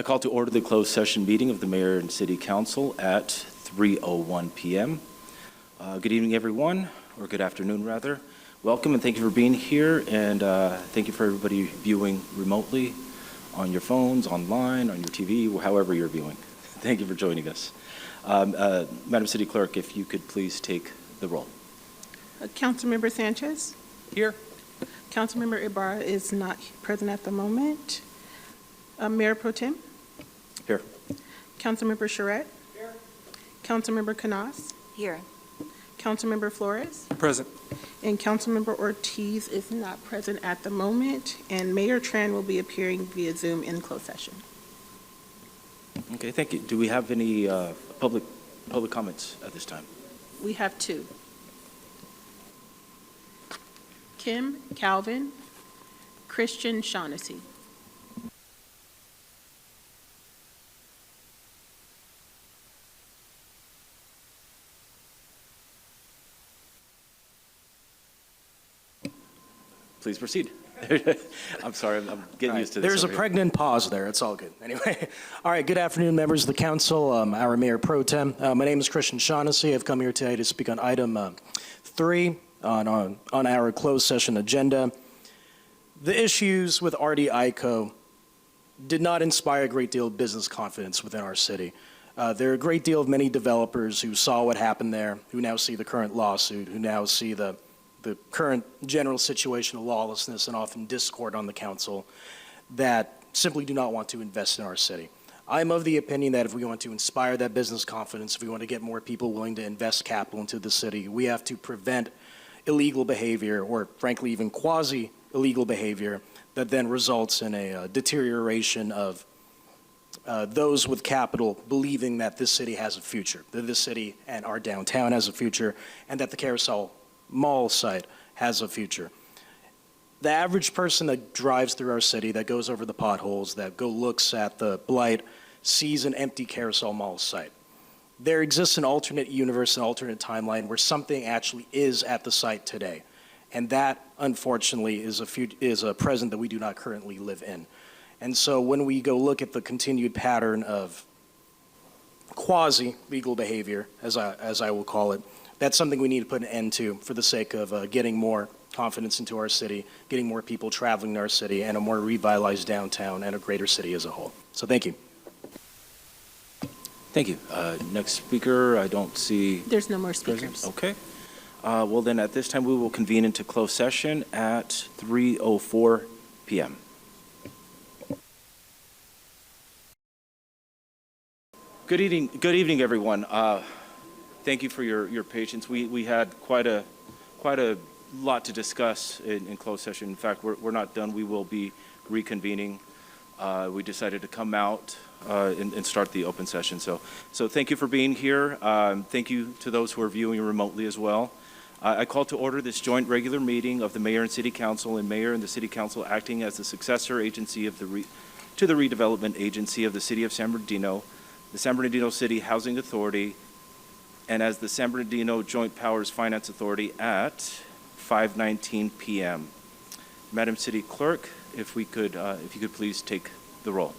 I call to order the closed session meeting of the Mayor and City Council at 3:01 p.m. Good evening, everyone, or good afternoon, rather. Welcome and thank you for being here, and thank you for everybody viewing remotely on your phones, online, on your TV, however you're viewing. Thank you for joining us. Madam City Clerk, if you could please take the roll. Councilmember Sanchez? Here. Councilmember Ibarra is not present at the moment. Mayor Pro Tem? Here. Councilmember Charette? Here. Councilmember Canas? Here. Councilmember Flores? Present. And Councilmember Ortiz is not present at the moment, and Mayor Tran will be appearing via Zoom in closed session. Okay, thank you. Do we have any public comments at this time? We have two. Kim Calvin, Christian Shaughnessy. Please proceed. I'm sorry, I'm getting used to this. There's a pregnant pause there. It's all good. Anyway, all right, good afternoon, members of the council, our Mayor Pro Tem. My name is Christian Shaughnessy. I've come here today to speak on item 3 on our closed session agenda. The issues with RDICO did not inspire a great deal of business confidence within our city. There are a great deal of many developers who saw what happened there, who now see the current lawsuit, who now see the current general situation of lawlessness and often discord on the council, that simply do not want to invest in our city. I'm of the opinion that if we want to inspire that business confidence, if we want to get more people willing to invest capital into the city, we have to prevent illegal behavior, or frankly even quasi-illegal behavior, that then results in a deterioration of those with capital believing that this city has a future, that this city and our downtown has a future, and that the Carousel Mall site has a future. The average person that drives through our city, that goes over the potholes, that looks at the blight, sees an empty Carousel Mall site. There exists an alternate universe, an alternate timeline where something actually is at the site today. And that, unfortunately, is a present that we do not currently live in. And so when we go look at the continued pattern of quasi-legal behavior, as I will call it, that's something we need to put an end to for the sake of getting more confidence into our city, getting more people traveling to our city, and a more revitalized downtown and a greater city as a whole. So thank you. Thank you. Next speaker, I don't see. There's no more speakers. Okay. Well, then at this time, we will convene into closed session at 3:04 p.m. Good evening, everyone. Thank you for your patience. We had quite a lot to discuss in closed session. In fact, we're not done. We will be reconvening. We decided to come out and start the open session. So thank you for being here. Thank you to those who are viewing remotely as well. I call to order this joint regular meeting of the Mayor and City Council, and Mayor and the City Council acting as the successor agency of to the redevelopment agency of the City of San Bernardino, the San Bernardino City Housing Authority, and as the San Bernardino Joint Powers Finance Authority at 5:19 p.m. Madam City Clerk, if you could please take the roll.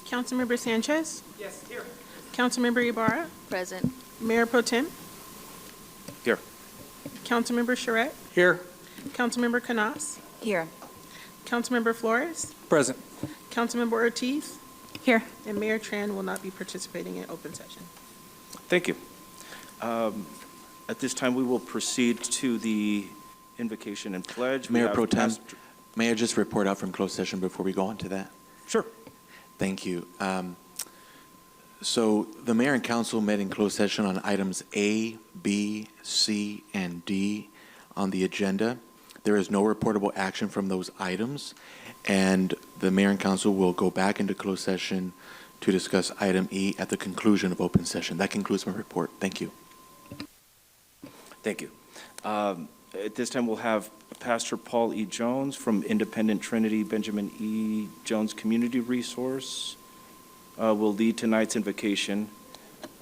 Councilmember Sanchez? Yes, here. Councilmember Ibarra? Present. Mayor Pro Tem? Here. Councilmember Charette? Here. Councilmember Canas? Here. Councilmember Flores? Present. Councilmember Ortiz? Here. And Mayor Tran will not be participating in open session. Thank you. At this time, we will proceed to the invocation and pledge. Mayor Pro Tem, may I just report out from closed session before we go on to that? Sure. Thank you. So the mayor and council met in closed session on items A, B, C, and D on the agenda. There is no reportable action from those items, and the mayor and council will go back into closed session to discuss item E at the conclusion of open session. That concludes my report. Thank you. Thank you. At this time, we'll have Pastor Paul E. Jones from Independent Trinity Benjamin E. Jones Community Resource will lead tonight's invocation.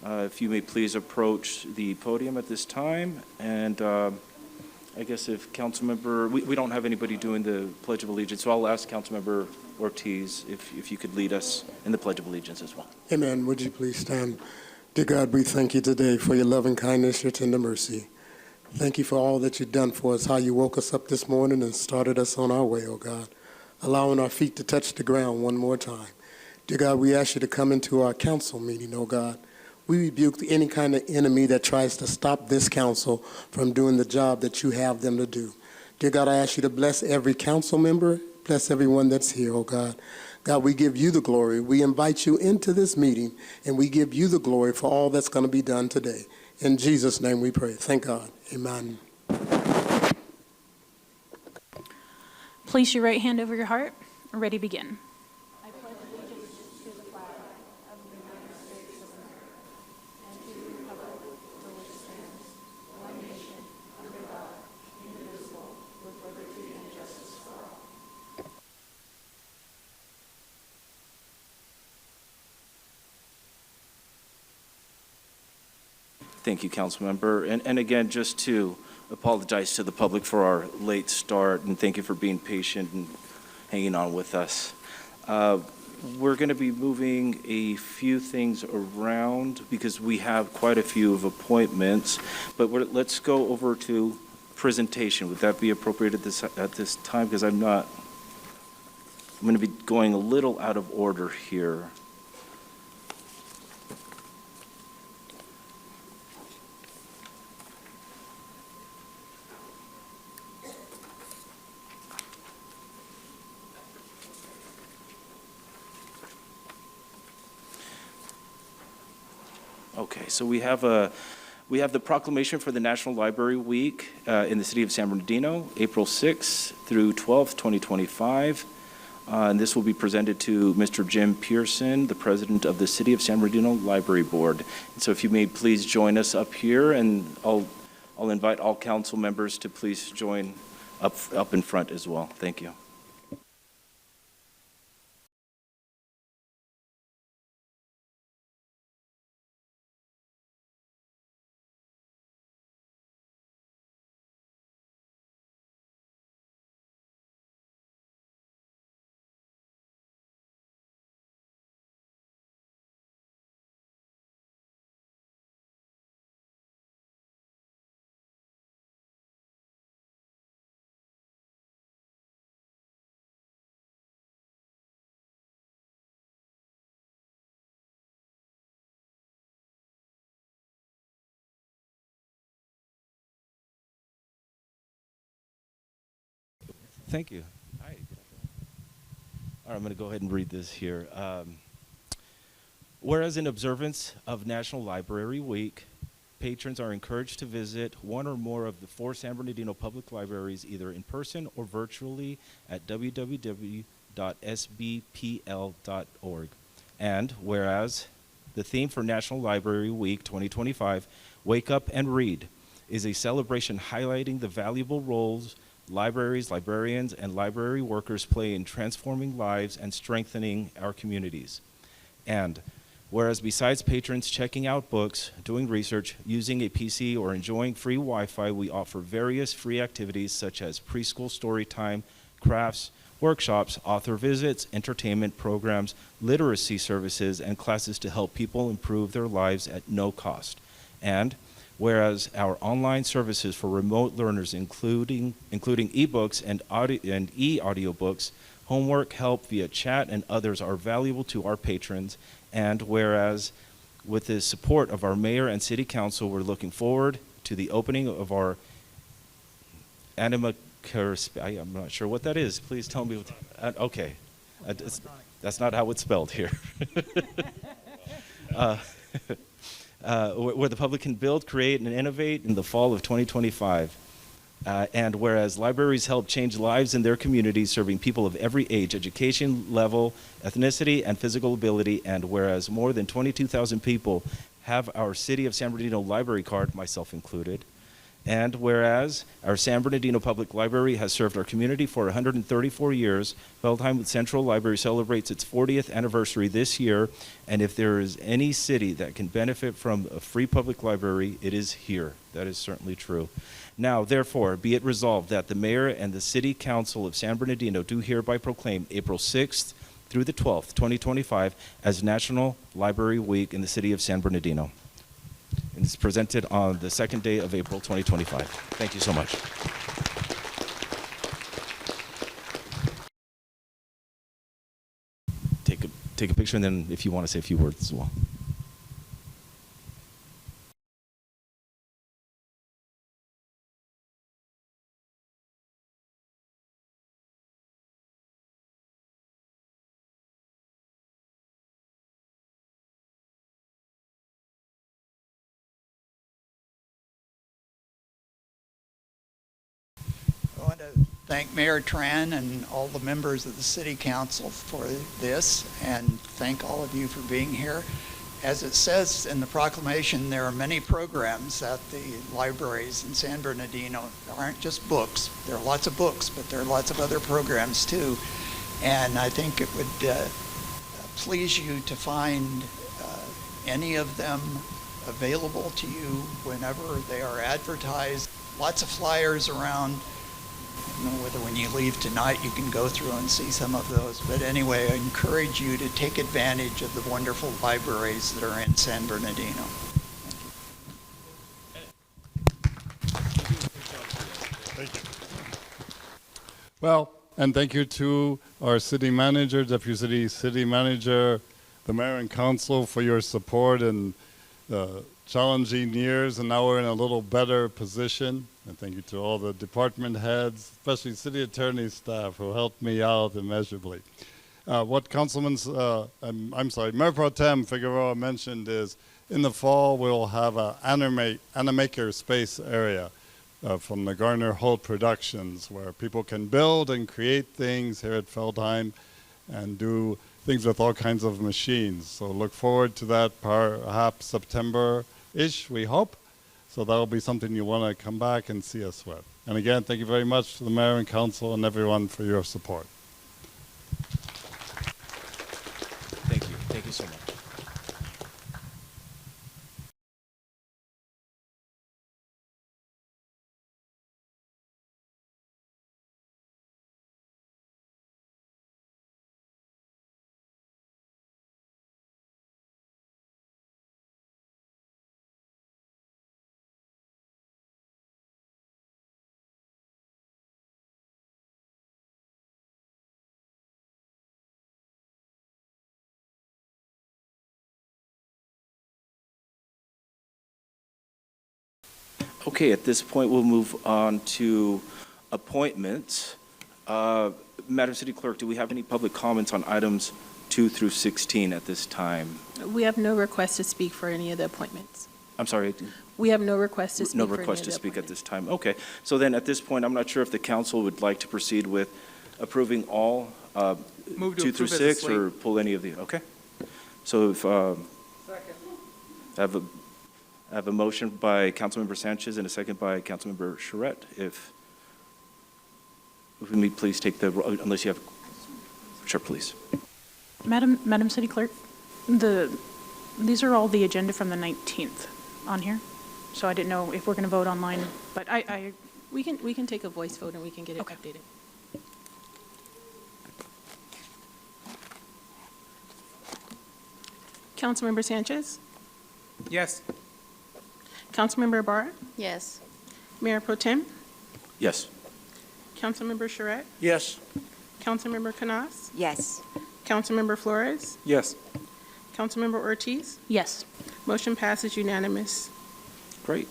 If you may please approach the podium at this time, and I guess if Councilmember, we don't have anybody doing the Pledge of Allegiance, so I'll ask Councilmember Ortiz if you could lead us in the Pledge of Allegiance as well. Amen. Would you please stand? Dear God, we thank you today for your loving kindness, your tender mercy. Thank you for all that you've done for us, how you woke us up this morning and started us on our way, oh God, allowing our feet to touch the ground one more time. Dear God, we ask you to come into our council meeting, oh God. We rebuke any kind of enemy that tries to stop this council from doing the job that you have them to do. Dear God, I ask you to bless every council member, bless everyone that's here, oh God. God, we give you the glory. We invite you into this meeting, and we give you the glory for all that's going to be done today. In Jesus' name we pray. Thank God. Amen. Place your right hand over your heart. Ready, begin. Thank you, Councilmember. And again, just to apologize to the public for our late start, and thank you for being patient and hanging on with us. We're going to be moving a few things around because we have quite a few of appointments, but let's go over to presentation. Would that be appropriate at this time? Because I'm going to be going a little out of order here. Okay, so we have the proclamation for the National Library Week in the city of San Bernardino, April 6th through 12th, 2025. And this will be presented to Mr. Jim Pearson, the president of the City of San Bernardino Library Board. And so if you may please join us up here, and I'll invite all council members to please join up in front as well. Thank you. Thank you. Hi. All right, I'm going to go ahead and read this here. Whereas in observance of National Library Week, patrons are encouraged to visit one or more of the 4 San Bernardino public libraries either in person or virtually at www.sbpl.org. And whereas the theme for National Library Week 2025, Wake Up and Read, is a celebration highlighting the valuable roles libraries, librarians, and library workers play in transforming lives and strengthening our communities. And whereas besides patrons checking out books, doing research, using a PC, or enjoying free Wi-Fi, we offer various free activities such as preschool story time, crafts, workshops, author visits, entertainment programs, literacy services, and classes to help people improve their lives at no cost. And whereas our online services for remote learners, including ebooks and e-audiobooks, homework help via chat, and others are valuable to our patrons. And whereas with the support of our mayor and city council, we're looking forward to the opening of our I'm not sure what that is. Please tell me. Okay. That's not how it's spelled here. Where the public can build, create, and innovate in the fall of 2025. And whereas libraries help change lives in their communities, serving people of every age, education level, ethnicity, and physical ability, and whereas more than 22,000 people have our City of San Bernardino library card, myself included, And whereas our San Bernardino Public Library has served our community for 134 years, Feldheim Central Library celebrates its 40th anniversary this year, and if there is any city that can benefit from a free public library, it is here. That is certainly true. Now, therefore, be it resolved that the mayor and the city council of San Bernardino do hereby proclaim April 6th through the 12th, 2025, as National Library Week in the city of San Bernardino. And it's presented on the second day of April 2025. Thank you so much. Take a picture, and then if you want to say a few words as well. I want to thank Mayor Tran and all the members of the City Council for this, and thank all of you for being here. As it says in the proclamation, there are many programs at the libraries in San Bernardino. There aren't just books. There are lots of books, but there are lots of other programs too. And I think it would please you to find any of them available to you whenever they are advertised. Lots of flyers around. I don't know whether when you leave tonight you can go through and see some of those. But anyway, I encourage you to take advantage of the wonderful libraries that are in San Bernardino. Thank you. Well, and thank you to our city manager, deputy city manager, the mayor and council for your support in challenging years, and now we're in a little better position. And thank you to all the department heads, especially city attorney staff who helped me out immeasurably. What Mayor Pro Tem Figueroa mentioned is in the fall we'll have a animaker space area from the Garner Holt Productions where people can build and create things here at Feldheim and do things with all kinds of machines. So look forward to that perhaps September-ish, we hope. So that'll be something you want to come back and see us with. And again, thank you very much to the mayor and council and everyone for your support. Thank you. Thank you so much. Okay, at this point, we'll move on to appointments. Madam City Clerk, do we have any public comments on items 2 through 16 at this time? We have no request to speak for any of the appointments. I'm sorry. We have no request to speak No for any request of to the speak at appointments. this time. Okay, so then at this point, I'm not sure if the council would like to proceed with approving all Move to 2 through approve as a 6 or pull any of the, okay? So if, I have a motion by Councilmember Sanchez and a second by Councilmember Charette. If we may please take the, unless you have, sure, please. Madam City Clerk, these are all the agenda from the 19th on here. So I didn't know if we're going to vote online, but We can take a voice vote and we can get it Okay. updated. Councilmember Sanchez? Yes. Councilmember Ibarra? Yes. Mayor Pro Tem? Yes. Councilmember Charette? Yes. Councilmember Canas? Yes. Councilmember Flores? Yes. Councilmember Ortiz? yes. Motion passes unanimous. Great.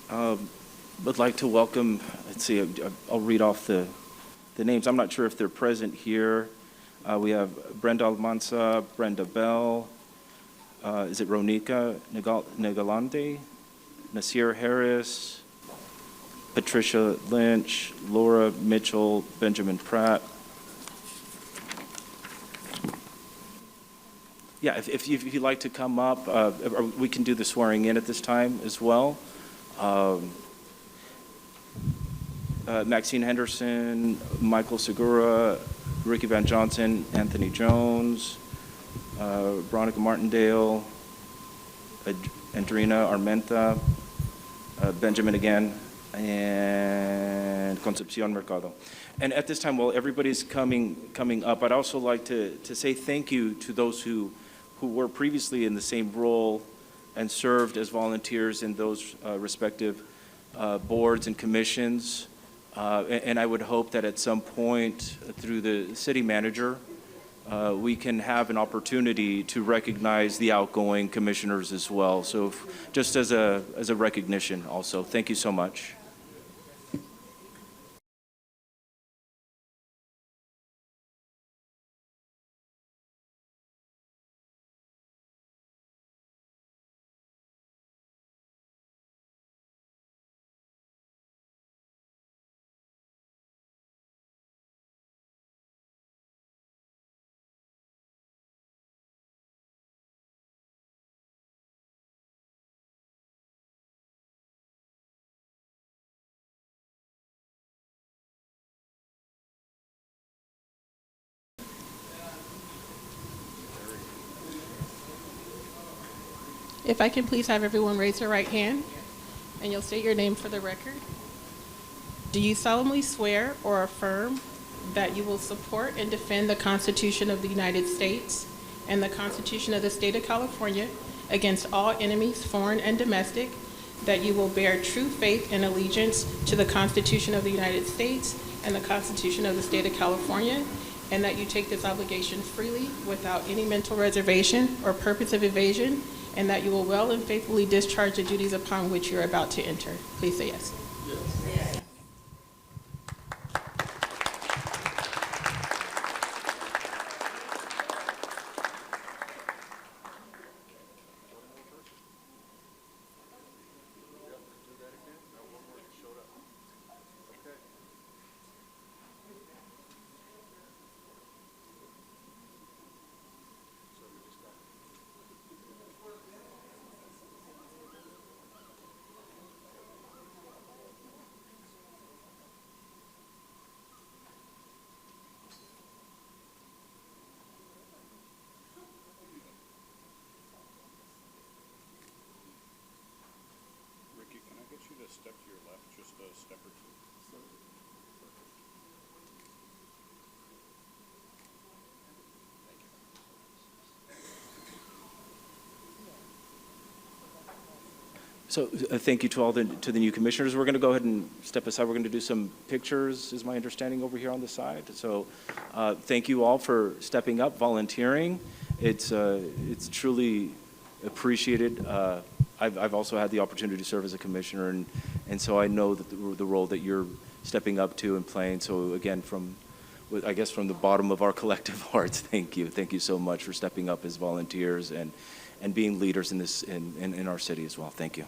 Would like to welcome, let's see, I'll read off the names. I'm not sure if they're present here. We have Brenda Almanza, Brenda Bell, is it Ronika Negalande, Nasir Harris, Patricia Lynch, Laura Mitchell, Benjamin Pratt. Yeah, if you'd like to come up, we can do the swearing in at this time as well. Maxine Henderson, Michael Segura, Ricky Van Johnson, Anthony Jones, Veronica Martindale, Andrina Armenta, Benjamin again, and Concepcion Mercado. And at this time, while everybody's coming up, I'd also like to say thank you to those who were previously in the same role and served as volunteers in those respective boards and commissions. And I would hope that at some point through the city manager, we can have an opportunity to recognize the outgoing commissioners as well. So just as a recognition also, thank you so much. If I can please have everyone raise their right hand, and you'll state your name for the record. Do you solemnly swear or affirm that you will support and defend the Constitution of the United States and the Constitution of the State of California against all enemies, foreign and domestic, that you will bear true faith and allegiance to the Constitution of the United States and the Constitution of the State of California, and that you take this obligation freely without any mental reservation or purpose of evasion, and that you will well and faithfully discharge the duties upon which you're about to enter? Please say yes. Yes. Step to your left, just a step or two. So thank you to all the new commissioners. We're going to go ahead and step aside. We're going to do some pictures, is my understanding, over here on the side. So thank you all for stepping up, volunteering. It's truly appreciated. I've also had the opportunity to serve as a commissioner, and so I know that the role that you're stepping up to and playing. So again, I guess from the bottom of our collective hearts, thank you. Thank you so much for stepping up as volunteers and being leaders in our city as well. Thank you.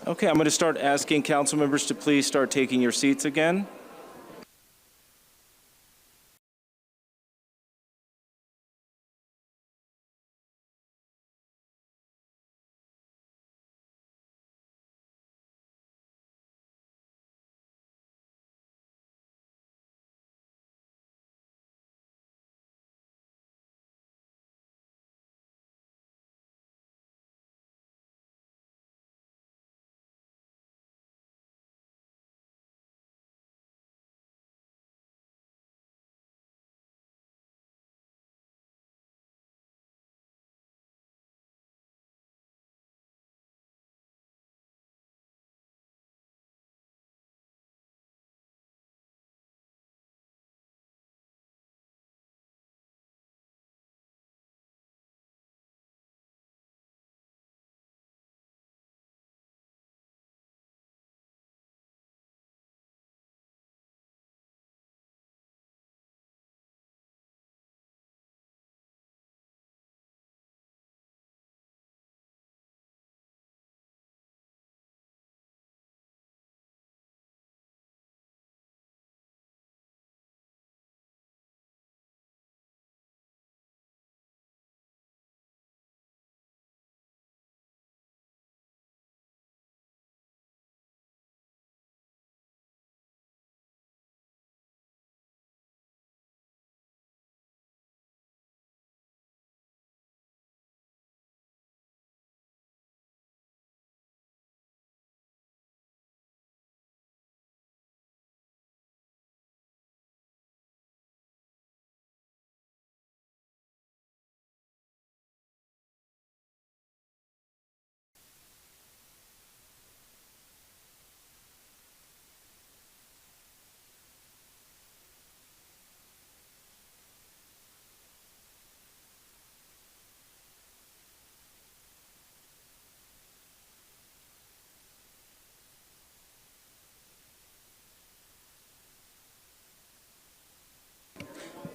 Okay, I'm going to start asking council members to please start taking your seats again.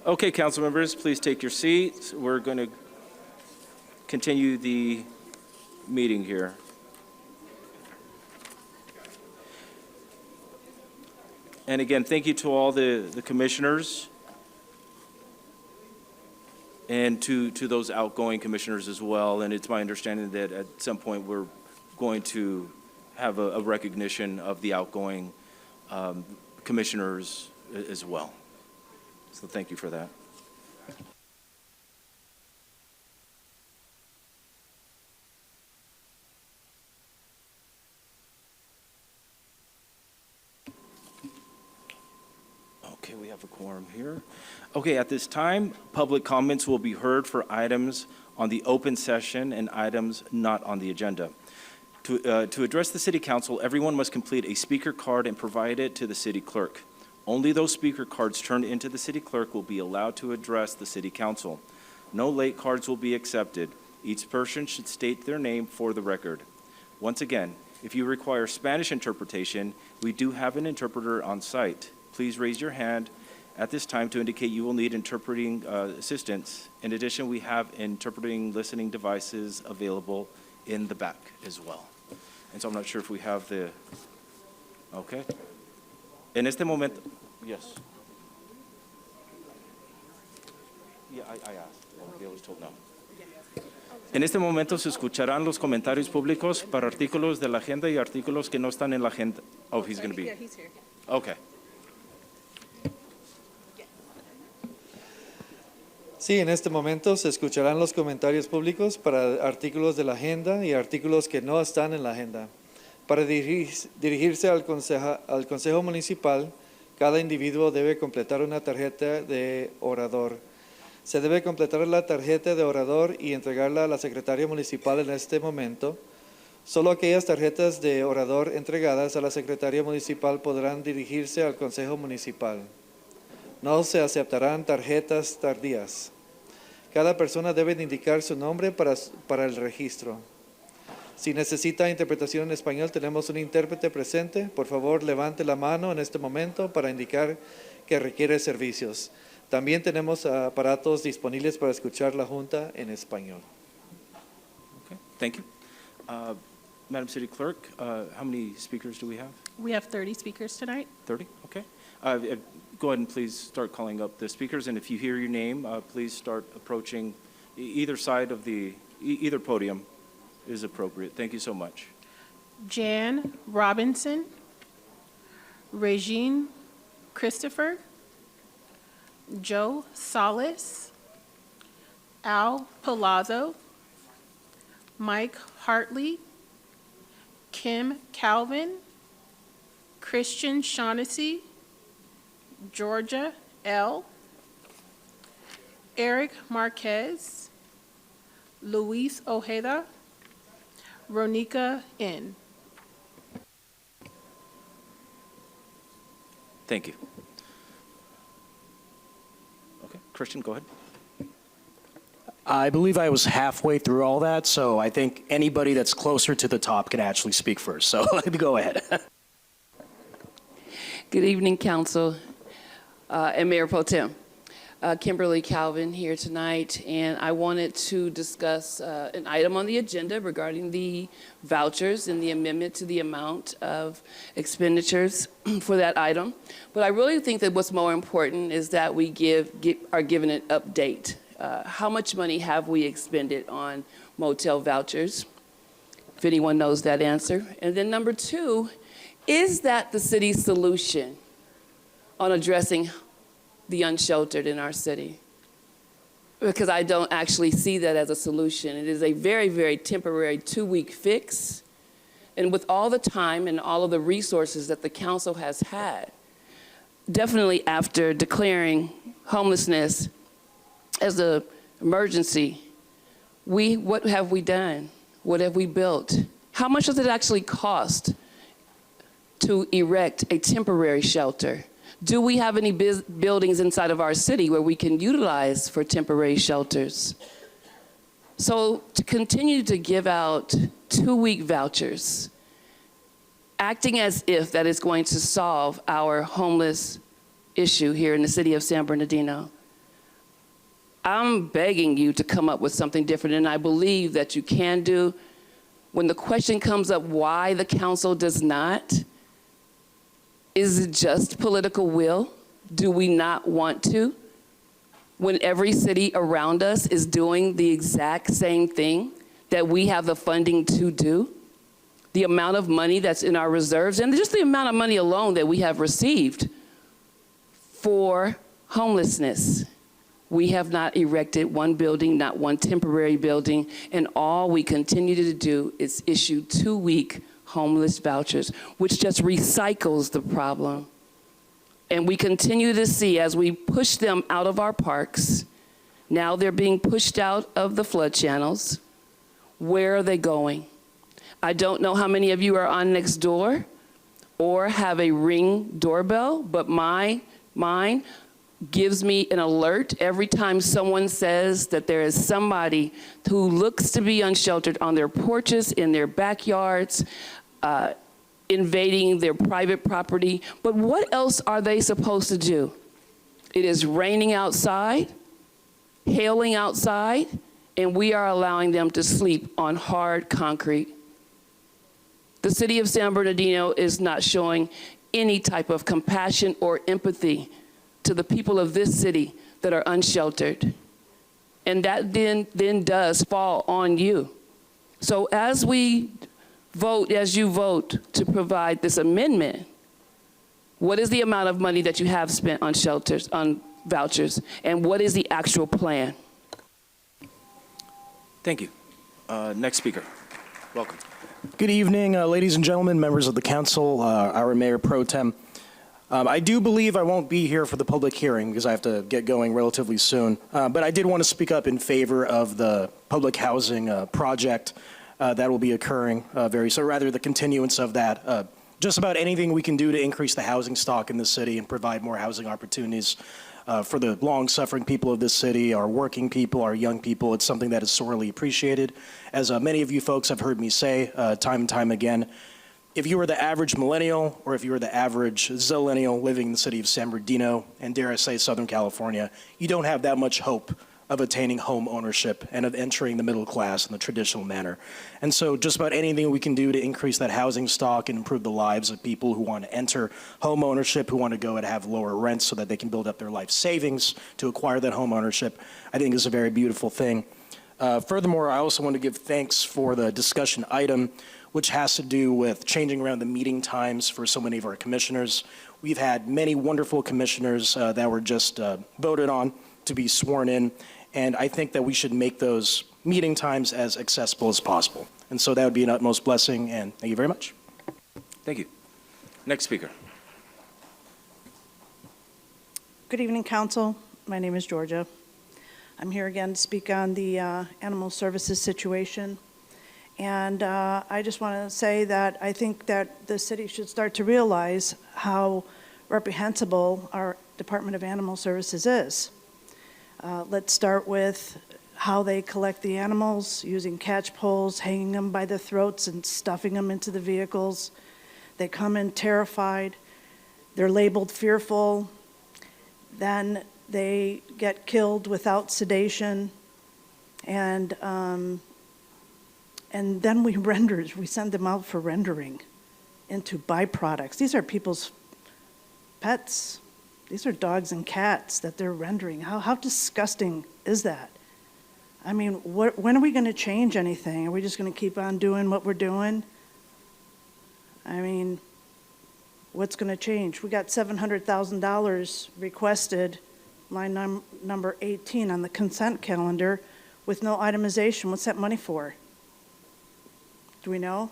Okay, council members, please take your seats. We're going to continue the meeting here. And again, thank you to all the commissioners and to those outgoing commissioners as well. And it's my understanding that at some point we're going to have a recognition of the outgoing commissioners as well. So thank you for that. Okay, we have a quorum here. Okay, at this time, public comments will be heard for items on the open session and items not on the agenda. To address the city council, everyone must complete a speaker card and provide it to the city clerk. Only those speaker cards turned into the city clerk will be allowed to address the city council. No late cards will be accepted. Each person should state their name for the record. Once again, if you require Spanish interpretation, we do have an interpreter on site. Please raise your hand at this time to indicate you will need interpreting assistance. In addition, we have interpreting listening devices available in the back as well. And so I'm not sure if we have the, okay. En este momento, yes. Yeah, I asked. I was told no. En este momento se escucharán los comentarios públicos para artículos de la agenda y artículos que no están en la agenda. Oh, he's going to be. Yeah, he's here. Okay. Sí, en este momento se escucharán los comentarios públicos para artículos de la agenda y artículos que no están en la agenda. Para dirigirse al Consejo Municipal, cada individuo debe completar una tarjeta de orador. Se debe completar la tarjeta de orador y entregarla a la secretaria municipal en este momento. Solo aquellas tarjetas de orador entregadas a la secretaria municipal podrán dirigirse al Consejo Municipal. No se aceptarán tarjetas tardías. Cada persona debe indicar su nombre para el registro. Si necesita interpretación en español, tenemos un intérprete presente. Por favor, levante la mano en este momento para indicar que requiere servicios. También tenemos aparatos disponibles para escuchar la Junta en español. Okay, thank you. Madam City Clerk, how many speakers do we have? We have 30 speakers tonight. 30? Okay. Go ahead and please start calling up the speakers, and if you hear your name, please start approaching either side of either podium is appropriate. Thank you so much. Jan Robinson, Regine Christopher, Joe Solis, Al Palazzo, Mike Hartley, Kim Calvin, Christian Shaughnessy, Georgia L., Eric Marquez, Luis Ojeda, Ronika N. Thank you. Okay, Christian, go ahead. I believe I was halfway through all that, so I think anybody that's closer to the top can actually speak first. So let me go ahead. Good evening, Council and Mayor Pro Tem. Kimberly Calvin here tonight, and I wanted to discuss an item on the agenda regarding the vouchers and the amendment to the amount of expenditures for that item. But I really think that what's more important is that we are given an update. How much money have we expended on motel vouchers? If anyone knows that answer. And then number two, is that the city's solution on addressing the unsheltered in our city? Because I don't actually see that as a solution. It is a very, very temporary 2-week fix. And with all the time and all of the resources that the council has had, definitely after declaring homelessness as an emergency, what have we done? What have we built? How much does it actually cost to erect a temporary shelter? Do we have any buildings inside of our city where we can utilize for temporary shelters? So to continue to give out 2-week vouchers, acting as if that is going to solve our homeless issue here in the city of San Bernardino, I'm begging you to come up with something different, and I believe that you can do. When the question comes up why the council does not, is it just political will? Do we not want to? When every city around us is doing the exact same thing that we have the funding to do? The amount of money that's in our reserves, and just the amount of money alone that we have received for homelessness. We have not erected one building, not one temporary building, and all we continue to do is issue 2-week homeless vouchers, which just recycles the problem. And we continue to see as we push them out of our parks, now they're being pushed out of the flood channels. Where are they going? I don't know how many of you are on Nextdoor or have a Ring doorbell, but mine gives me an alert every time someone says that there is somebody who looks to be unsheltered on their porches, in their backyards, invading their private property. But what else are they supposed to do? It is raining outside, hailing outside, and we are allowing them to sleep on hard concrete. The city of San Bernardino is not showing any type of compassion or empathy to the people of this city that are unsheltered. And that then does fall on you. So as you vote to provide this amendment, what is the amount of money that you have spent on shelters, on vouchers, and what is the actual plan? Thank you. Next speaker. Welcome. Good evening, ladies and gentlemen, members of the council, our Mayor Pro Tem. I do believe I won't be here for the public hearing because I have to get going relatively soon. But I did want to speak up in favor of the public housing project that will be occurring very soon, rather the continuance of that. Just about anything we can do to increase the housing stock in the city and provide more housing opportunities for the long-suffering people of this city, our working people, our young people. It's something that is sorely appreciated. As many of you folks have heard me say time and time again, if you were the average millennial or if you were the average zillennial living in the city of San Bernardino and dare I say Southern California, you don't have that much hope of attaining home ownership and of entering the middle class in the traditional manner. And so just about anything we can do to increase that housing stock and improve the lives of people who want to enter home ownership, who want to go and have lower rents so that they can build up their life savings to acquire that home ownership, I think is a very beautiful thing. Furthermore, I also want to give thanks for the discussion item, which has to do with changing around the meeting times for so many of our commissioners. We've had many wonderful commissioners that were just voted on to be sworn in, and I think that we should make those meeting times as accessible as possible. And so that would be an utmost blessing, and thank you very much. Thank you. Next speaker. Good evening, Council. My name is Georgia. I'm here again to speak on the animal services situation. And I just want to say that I think that the city should start to realize how reprehensible our Department of Animal Services is. Let's start with how they collect the animals, using catch poles, hanging them by the throats and stuffing them into the vehicles. They come in terrified. They're labeled fearful. Then they get killed without sedation. And then we send them out for rendering into byproducts. These are people's pets. These are dogs and cats that they're rendering. How disgusting is that? I mean, when are we going to change anything? Are we just going to keep on doing what we're doing? I mean, what's going to change? We got $700,000 requested, line number 18 on the consent calendar with no itemization. What's that money for? Do we know?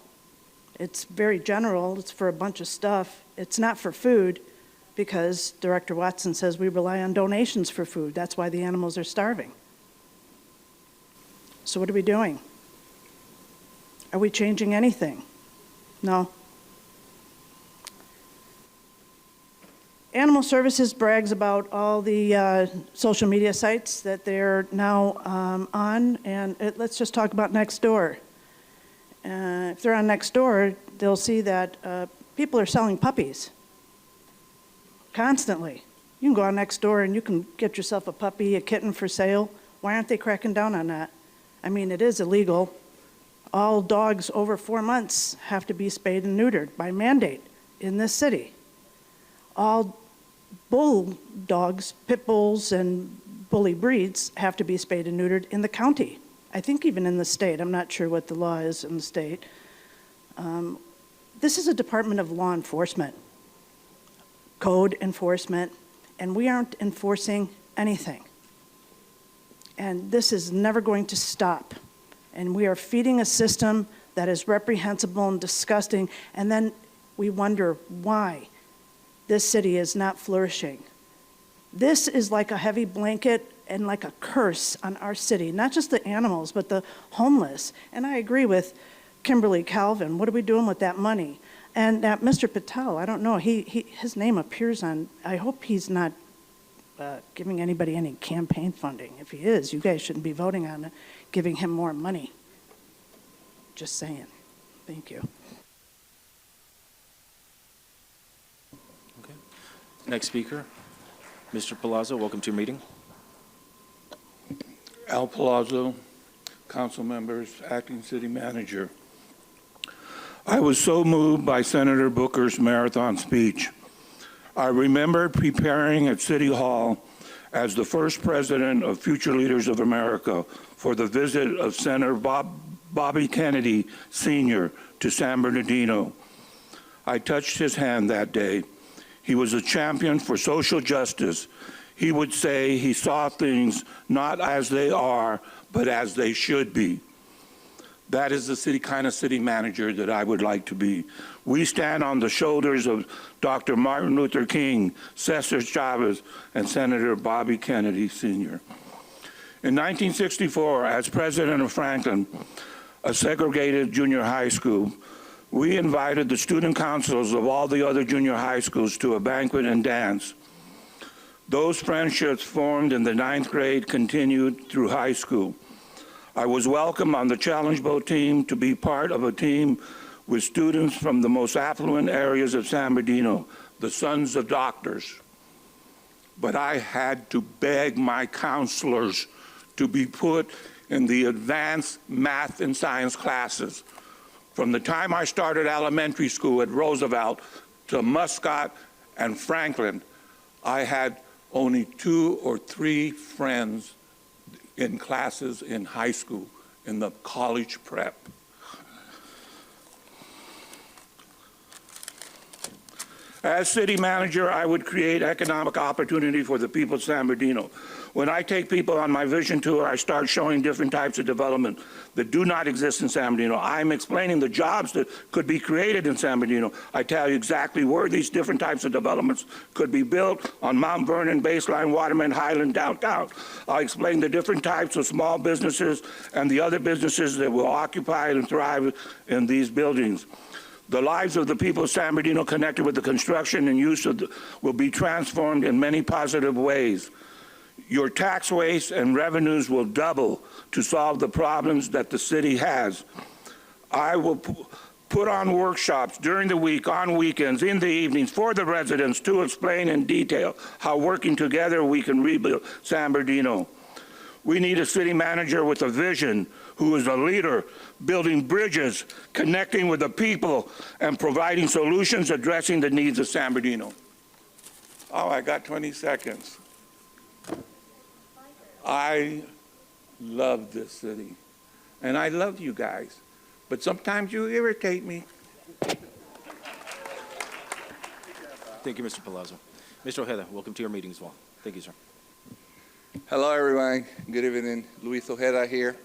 It's very general. It's for a bunch of stuff. It's not for food because Director Watson says we rely on donations for food. That's why the animals are starving. So what are we doing? Are we changing anything? No. Animal Services brags about all the social media sites that they're now on, and let's just talk about Nextdoor. If they're on Nextdoor, they'll see that people are selling puppies constantly. You can go on Nextdoor and you can get yourself a puppy, a kitten for sale. Why aren't they cracking down on that? I mean, it is illegal. All dogs over 4 months have to be spayed and neutered by mandate in this city. All bull dogs, pit bulls, and bully breeds have to be spayed and neutered in the county. I think even in the state. I'm not sure what the law is in the state. This is a Department of Law Enforcement, code enforcement, and we aren't enforcing anything. And this is never going to stop. And we are feeding a system that is reprehensible and disgusting, and then we wonder why this city is not flourishing. This is like a heavy blanket and like a curse on our city, not just the animals, but the homeless. And I agree with Kimberly Calvin. What are we doing with that money? And that Mr. Patel, I don't know, his name appears on, I hope he's not giving anybody any campaign funding. If he is, you guys shouldn't be voting on it, giving him more money. Just saying. Thank you. Okay. Next speaker, Mr. Palazzo, welcome to your meeting. Al Palazzo, council members, acting city manager. I was so moved by Senator Booker's marathon speech. I remember preparing at City Hall as the first president of Future Leaders of America for the visit of Senator Bobby Kennedy Sr. to San Bernardino. I touched his hand that day. He was a champion for social justice. He would say he saw things not as they are, but as they should be. That is the kind of city manager that I would like to be. We stand on the shoulders of Dr. Martin Luther King, Cesar Chavez, and Senator Bobby Kennedy Sr. In 1964, as president of Franklin, a segregated junior high school, we invited the student councils of all the other junior high schools to a banquet and dance. Those friendships formed in the 9th grade continued through high school. I was welcomed on the Challenge Boat team to be part of a team with students from the most affluent areas of San Bernardino, the sons of doctors. But I had to beg my counselors to be put in the advanced math and science classes. From the time I started elementary school at Roosevelt to Muscat and Franklin, I had only 2 or 3 friends in classes in high school, in the college prep. As city manager, I would create economic opportunity for the people of San Bernardino. When I take people on my vision tour, I start showing different types of development that do not exist in San Bernardino. I'm explaining the jobs that could be created in San Bernardino. I tell you exactly where these different types of developments could be built on Mount Vernon, Baseline, Waterman, Highland, downtown. I'll explain the different types of small businesses and the other businesses that will occupy and thrive in these buildings. The lives of the people of San Bernardino connected with the construction and use of will be transformed in many positive ways. Your tax waste and revenues will double to solve the problems that the city has. I will put on workshops during the week, on weekends, in the evenings for the residents to explain in detail how working together we can rebuild San Bernardino. We need a city manager with a vision, who is a leader, building bridges, connecting with the people, and providing solutions addressing the needs of San Bernardino. Oh, I got 20 seconds. I love this city, and I love you guys, but sometimes you irritate me. Thank you, Mr. Palazzo. Mr. Ojeda, welcome to your meeting as well. Thank you, sir. Hello, everyone. Good evening. Luis Ojeda here.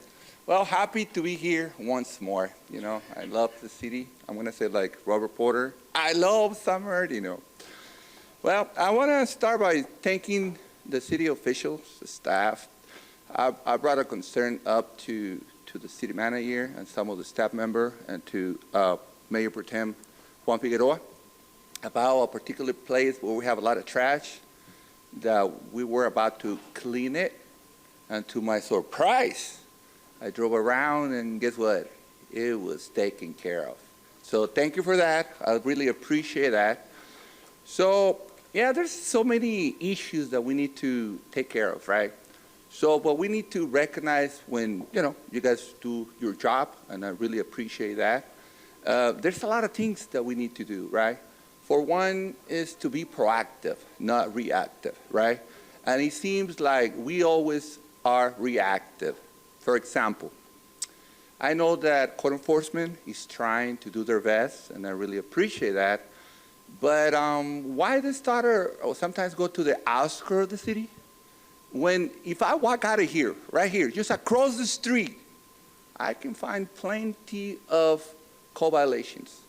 Well, happy to be here once more. You know, I love the city. I'm going to say like Robert Porter, I love San Bernardino. Well, I want to start by thanking the city officials, the staff. I brought a concern up to the city manager and some of the staff members and to Mayor Pro Tem Juan Figueroa about a particular place where we have a lot of trash that we were about to clean it, and to my surprise, I drove around and guess what? It was taken care of. So thank you for that. I really appreciate that. So yeah, there's so many issues that we need to take care of, right? So, but we need to recognize when, you know, you guys do your job, and I really appreciate that. There's a lot of things that we need to do, right? For one is to be proactive, not reactive, right? And it seems like we always are reactive. For example, I know that code enforcement is trying to do their best, and I really appreciate that. But why they start or sometimes go to the outskirts of the city? When, if I walk out of here, right here, just across the street, I can find plenty of code violations.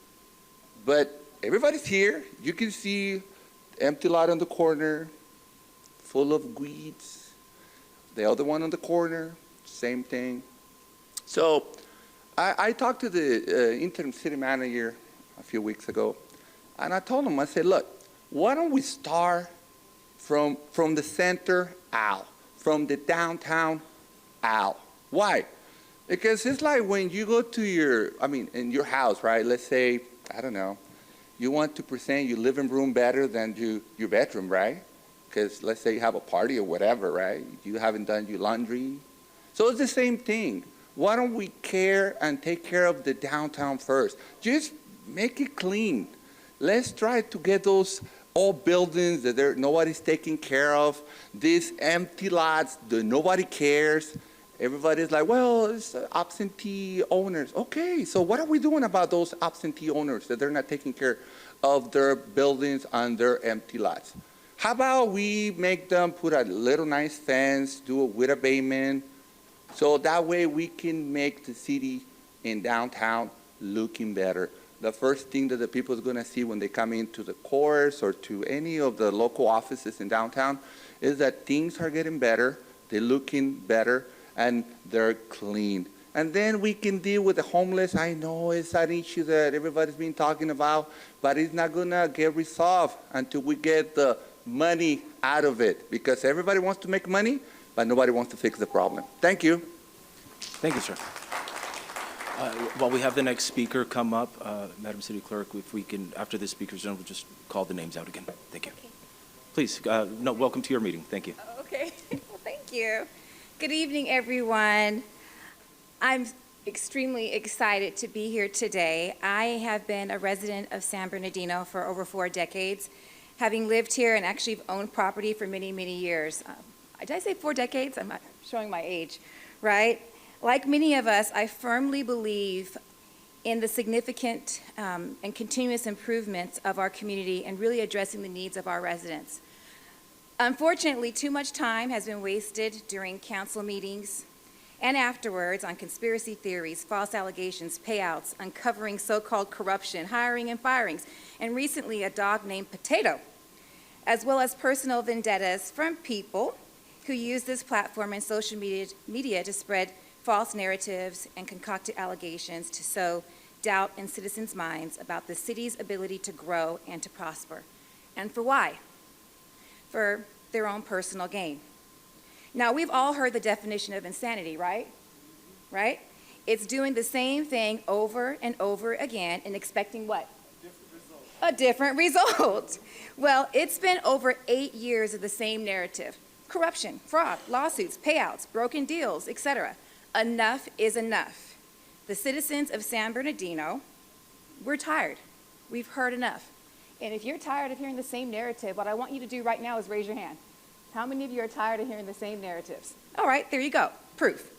But everybody's here. You can see empty lot on the corner, full of weeds. The other one on the corner, same thing. So I talked to the interim city manager a few weeks ago, and I told him, I said, look, why don't we start from the center out, from the downtown out? Why? Because it's like when you go to your, in your house, right? Let's say, I don't know, you want to present your living room better than your bedroom, right? Because let's say you have a party or whatever, right? You haven't done your laundry. So it's the same thing. Why don't we care and take care of the downtown first? Just make it clean. Let's try to get those old buildings that nobody's taking care of, these empty lots that nobody cares. Everybody's like, well, it's absentee owners. Okay, so what are we doing about those absentee owners that they're not taking care of their buildings and their empty lots? How about we make them put a little nice fence, do it with abatement, so that way we can make the city in downtown looking better. The first thing that the people are going to see when they come into the courts or to any of the local offices in downtown is that things are getting better, they're looking better, and they're clean. And then we can deal with the homeless. I know it's an issue that everybody's been talking about, but it's not going to get resolved until we get the money out of it, because everybody wants to make money, but nobody wants to fix the problem. Thank you. Thank you, sir. While we have the next speaker come up, Madam City Clerk, if we can, after the speaker's done, we'll just call the names out again. Thank you. Okay. Please, welcome to your meeting. Thank you. Okay. Well, thank you. Good evening, everyone. I'm extremely excited to be here today. I have been a resident of San Bernardino for over 4 decades, having lived here and actually owned property for many, many years. Did I say 4 decades? I'm not showing my age, right? Like many of us, I firmly believe in the significant and continuous improvements of our community and really addressing the needs of our residents. Unfortunately, too much time has been wasted during council meetings and afterwards on conspiracy theories, false allegations, payouts, uncovering so-called corruption, hiring and firings, and recently a dog named Potato, as well as personal vendettas from people who use this platform and social media to spread false narratives and concocted allegations to sow doubt in citizens' minds about the city's ability to grow and to prosper. And for why? For their own personal gain. Now, we've all heard the definition of insanity, right? Right? It's doing the same thing over and over again and expecting what? A different result. Well, it's been over 8 years of the same narrative. Corruption, fraud, lawsuits, payouts, broken deals, etc. Enough is enough. The citizens of San Bernardino, we're tired. We've heard enough. And if you're tired of hearing the same narrative, what I want you to do right now is raise your hand. How many of you are tired of hearing the same narratives? All right, there you go. Proof.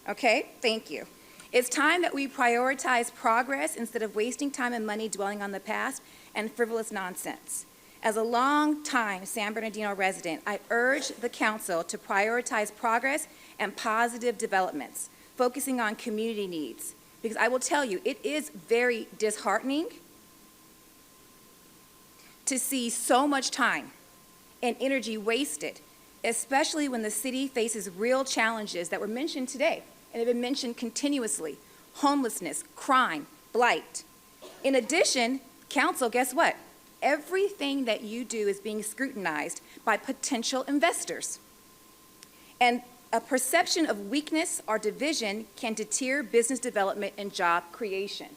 Okay, thank you. It's time that we prioritize progress instead of wasting time and money dwelling on the past and frivolous nonsense. As a long-time San Bernardino resident, I urge the council to prioritize progress and positive developments, focusing on community needs. Because I will tell you, it is very disheartening to see so much time and energy wasted, especially when the city faces real challenges that were mentioned today and have been mentioned continuously: homelessness, crime, blight. In addition, council, guess what? Everything that you do is being scrutinized by potential investors. And a perception of weakness or division can deter business development and job creation.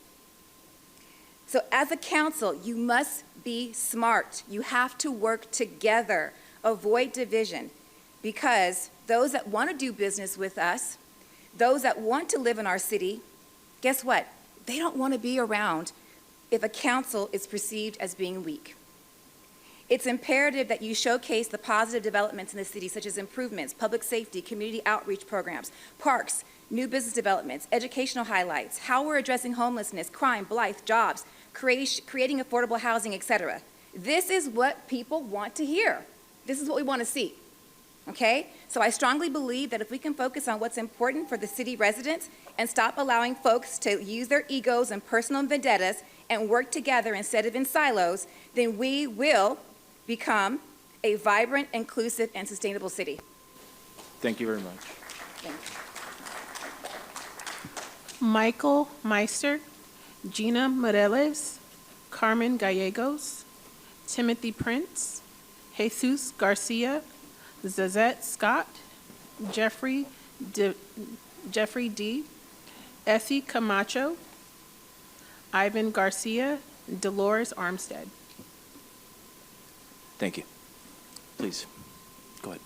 So as a council, you must be smart. You have to work together. Avoid division, because those that want to do business with us, those that want to live in our city, guess what? They don't want to be around if a council is perceived as being weak. It's imperative that you showcase the positive developments in the city, such as improvements, public safety, community outreach programs, parks, new business developments, educational highlights, how we're addressing homelessness, crime, blight, jobs, creating affordable housing, etc. This is what people want to hear. This is what we want to see, okay? So I strongly believe that if we can focus on what's important for the city residents and stop allowing folks to use their egos and personal vendettas and work together instead of in silos, then we will become a vibrant, inclusive, and sustainable city. Thank you very much. Thanks. Michael Meister, Gina Moreles, Carmen Gallegos, Timothy Prince, Jesus Garcia, Zazette Scott, Jeffrey D., Effie Camacho, Ivan Garcia, Dolores Armstead. Thank you. Please, go ahead.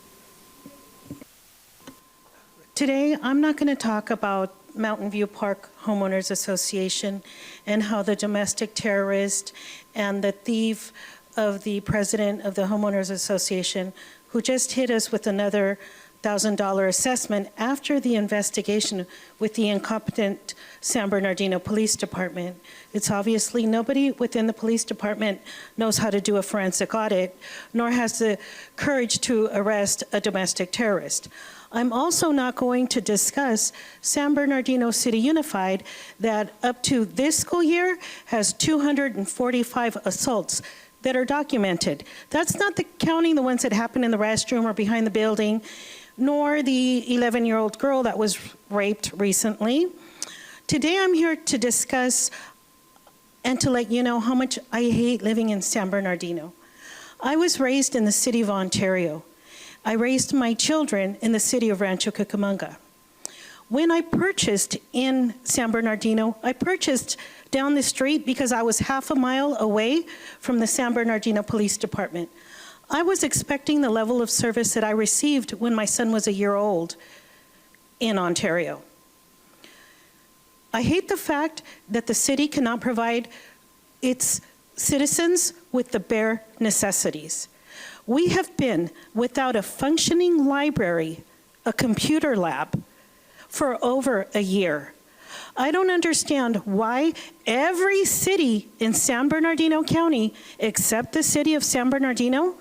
Today, I'm not going to talk about Mountain View Park Homeowners Association and how the domestic terrorist and the thief of the president of the Homeowners Association, who just hit us with another $1,000 assessment after the investigation with the incompetent San Bernardino Police Department. It's obviously nobody within the police department knows how to do a forensic audit, nor has the courage to arrest a domestic terrorist. I'm also not going to discuss San Bernardino City Unified that up to this school year has 245 assaults that are documented. That's not counting the ones that happened in the restroom or behind the building, nor the 11-year-old girl that was raped recently. Today I'm here to discuss and to let you know how much I hate living in San Bernardino. I was raised in the city of Ontario. I raised my children in the city of Rancho Cucamonga. When I purchased in San Bernardino, I purchased down the street because I was half a mile away from the San Bernardino Police Department. I was expecting the level of service that I received when my son was a year old. in Ontario. I hate the fact that the city cannot provide its citizens with the bare necessities. We have been without a functioning library, a computer lab, for over a year. I don't understand why every city in San Bernardino County, except the city of San Bernardino,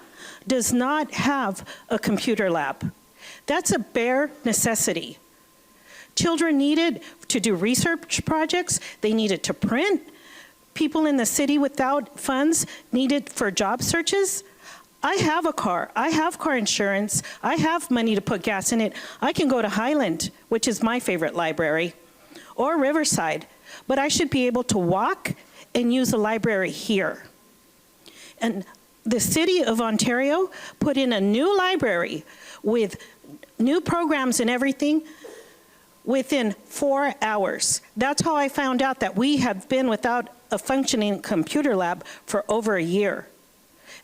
does not have a computer lab. That's a bare necessity. Children need it to do research projects. They need it to print. People in the city without funds need it for job searches. I have a car. I have car insurance. I have money to put gas in it. I can go to Highland, which is my favorite library, or Riverside, but I should be able to walk and use a library here. And the city of Ontario put in a new library with new programs and everything within 4 hours. That's how I found out that we have been without a functioning computer lab for over a year.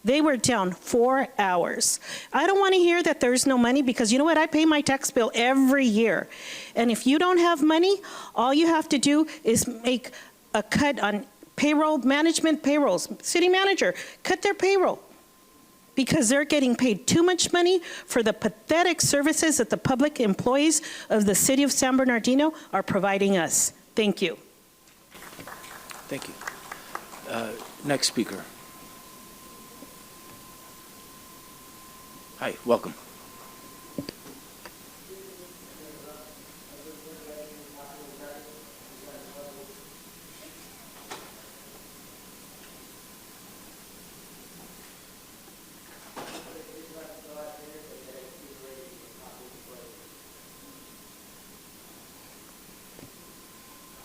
They were down 4 hours. I don't want to hear that there's no money, because you know what? I pay my tax bill every year. And if you don't have money, all you have to do is make a cut on payroll, management payrolls. City manager, cut their payroll, because they're getting paid too much money for the pathetic services that the public employees of the city of San Bernardino are providing us. Thank you. Thank you. Next speaker. Hi, welcome.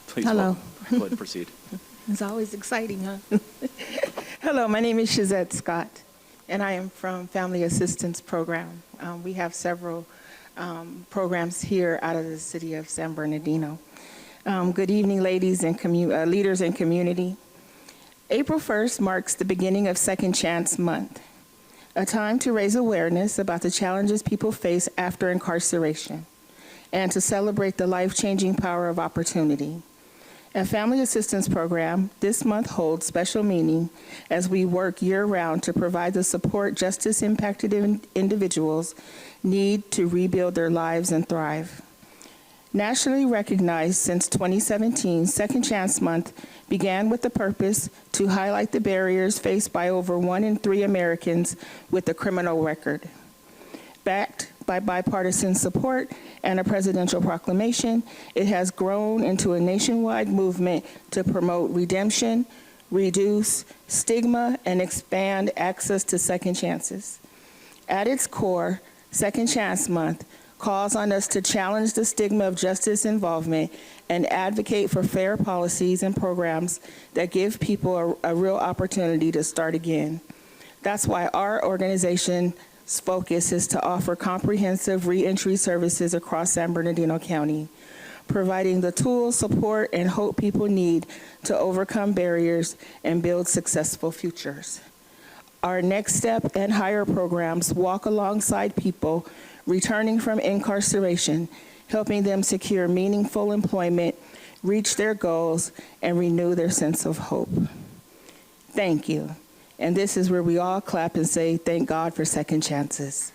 Please, hello. Go ahead, proceed. It's always exciting, huh? Hello, my name is Shazette Scott, and I am from Family Assistance Program. We have several programs here out of the city of San Bernardino. Good evening, ladies and leaders and community. April 1st marks the beginning of Second Chance Month, a time to raise awareness about the challenges people face after incarceration and to celebrate the life-changing power of opportunity. At Family Assistance Program, this month holds special meaning as we work year-round to provide the support justice-impacted individuals need to rebuild their lives and thrive. Nationally recognized since 2017, Second Chance Month began with the purpose to highlight the barriers faced by over 1 in 3 Americans with a criminal record. Backed by bipartisan support and a presidential proclamation, it has grown into a nationwide movement to promote redemption, reduce stigma, and expand access to second chances. At its core, Second Chance Month calls on us to challenge the stigma of justice involvement and advocate for fair policies and programs that give people a real opportunity to start again. That's why our organization's focus is to offer comprehensive reentry services across San Bernardino County, providing the tools, support, and hope people need to overcome barriers and build successful futures. Our Next Step and Higher programs walk alongside people returning from incarceration, helping them secure meaningful employment, reach their goals, and renew their sense of hope. Thank you. And this is where we all clap and say, thank God for second chances.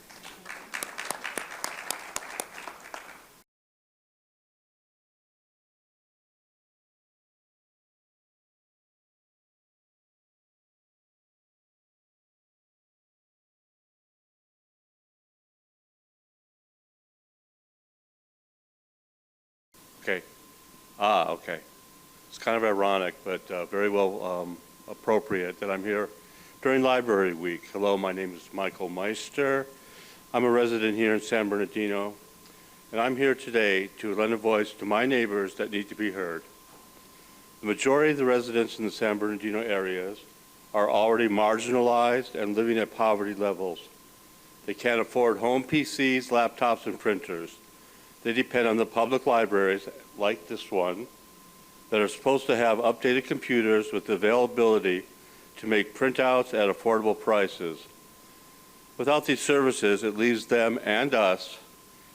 Okay. Okay. It's kind of ironic, but very well appropriate that I'm here during Library Week. Hello, my name is Michael Meister. I'm a resident here in San Bernardino, and I'm here today to lend a voice to my neighbors that need to be heard. The majority of the residents in the San Bernardino areas are already marginalized and living at poverty levels. They can't afford home PCs, laptops, and printers. They depend on the public libraries, like this one, that are supposed to have updated computers with the availability to make printouts at affordable prices. Without these services, it leaves them and us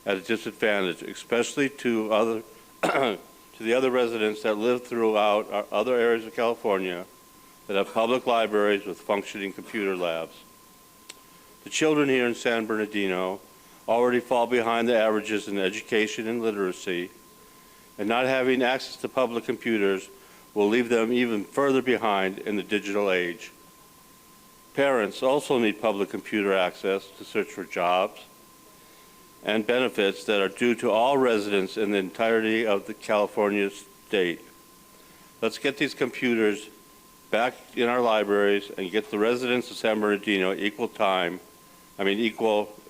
at a disadvantage, especially to other to the other residents that live throughout our other areas of California that have public libraries with functioning computer labs. The children here in San Bernardino already fall behind the averages in education and literacy, and not having access to public computers will leave them even further behind in the digital age. Parents also need public computer access to search for jobs and benefits that are due to all residents in the entirety of the California state. Let's get these computers back in our libraries and get the residents of San Bernardino equal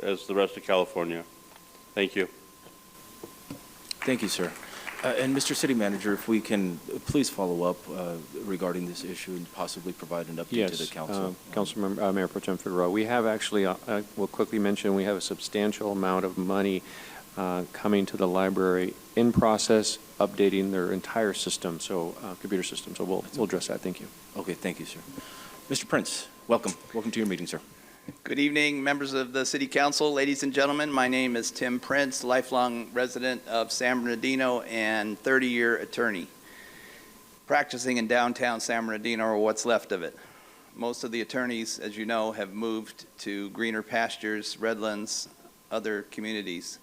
as the rest of California. Thank you. Thank you, sir. And Mr. City Manager, if we can please follow up regarding this issue and possibly provide an update to the council. Councilmember, Mayor Pro Tem Figueroa, we have actually, we'll quickly mention, we have a substantial amount of money coming to the library in process, updating their entire system, so computer system. So we'll address that. Thank you. Okay, thank you, sir. Mr. Prince, welcome. Welcome to your meeting, sir. Good evening, members of the City Council, ladies and gentlemen. My name is Tim Prince, lifelong resident of San Bernardino and 30-year attorney, practicing in downtown San Bernardino, or what's left of it. Most of the attorneys, as you know, have moved to greener pastures, Redlands, other communities.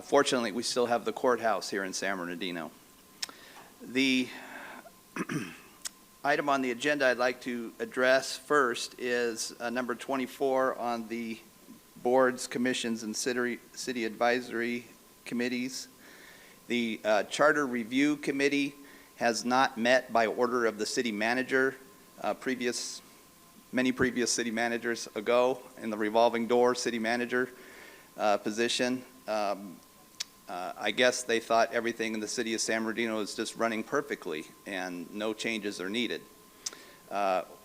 Fortunately, we still have the courthouse here in San Bernardino. The item on the agenda I'd like to address first is number 24 on the boards, commissions, and city advisory committees. The Charter Review Committee has not met by order of the city manager. Many previous city managers ago in the revolving door city manager position. I guess they thought everything in the city of San Bernardino is just running perfectly and no changes are needed.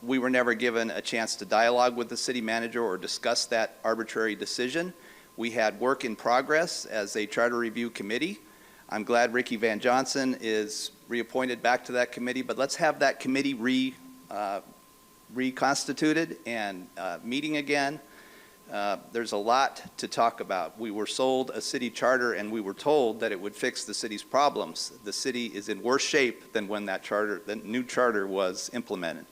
We were never given a chance to dialogue with the city manager or discuss that arbitrary decision. We had work in progress as a charter review committee. I'm glad Ricky Van Johnson is reappointed back to that committee, but let's have that committee reconstituted and meeting again. There's a lot to talk about. We were sold a city charter and we were told that it would fix the city's problems. The city is in worse shape than when that new charter was implemented.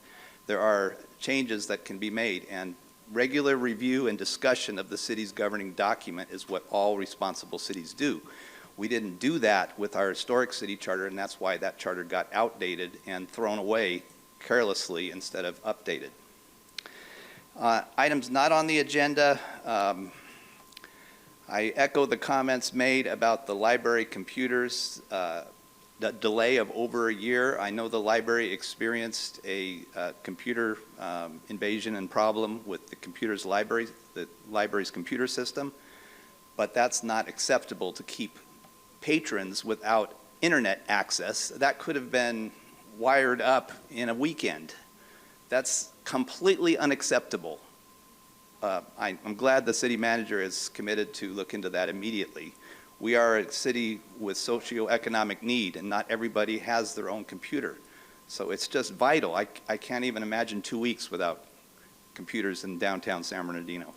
There are changes that can be made, and regular review and discussion of the city's governing document is what all responsible cities do. We didn't do that with our historic city charter, and that's why that charter got outdated and thrown away carelessly instead of updated. Items not on the agenda. I echo the comments made about the library computers, the delay of over a year. I know the library experienced a computer invasion and problem with the library's computer system, but that's not acceptable to keep patrons without internet access. That could have been wired up in a weekend. That's completely unacceptable. I'm glad the city manager is committed to look into that immediately. We are a city with socioeconomic need, and not everybody has their own computer. So it's just vital. I can't even imagine 2 weeks without computers in downtown San Bernardino.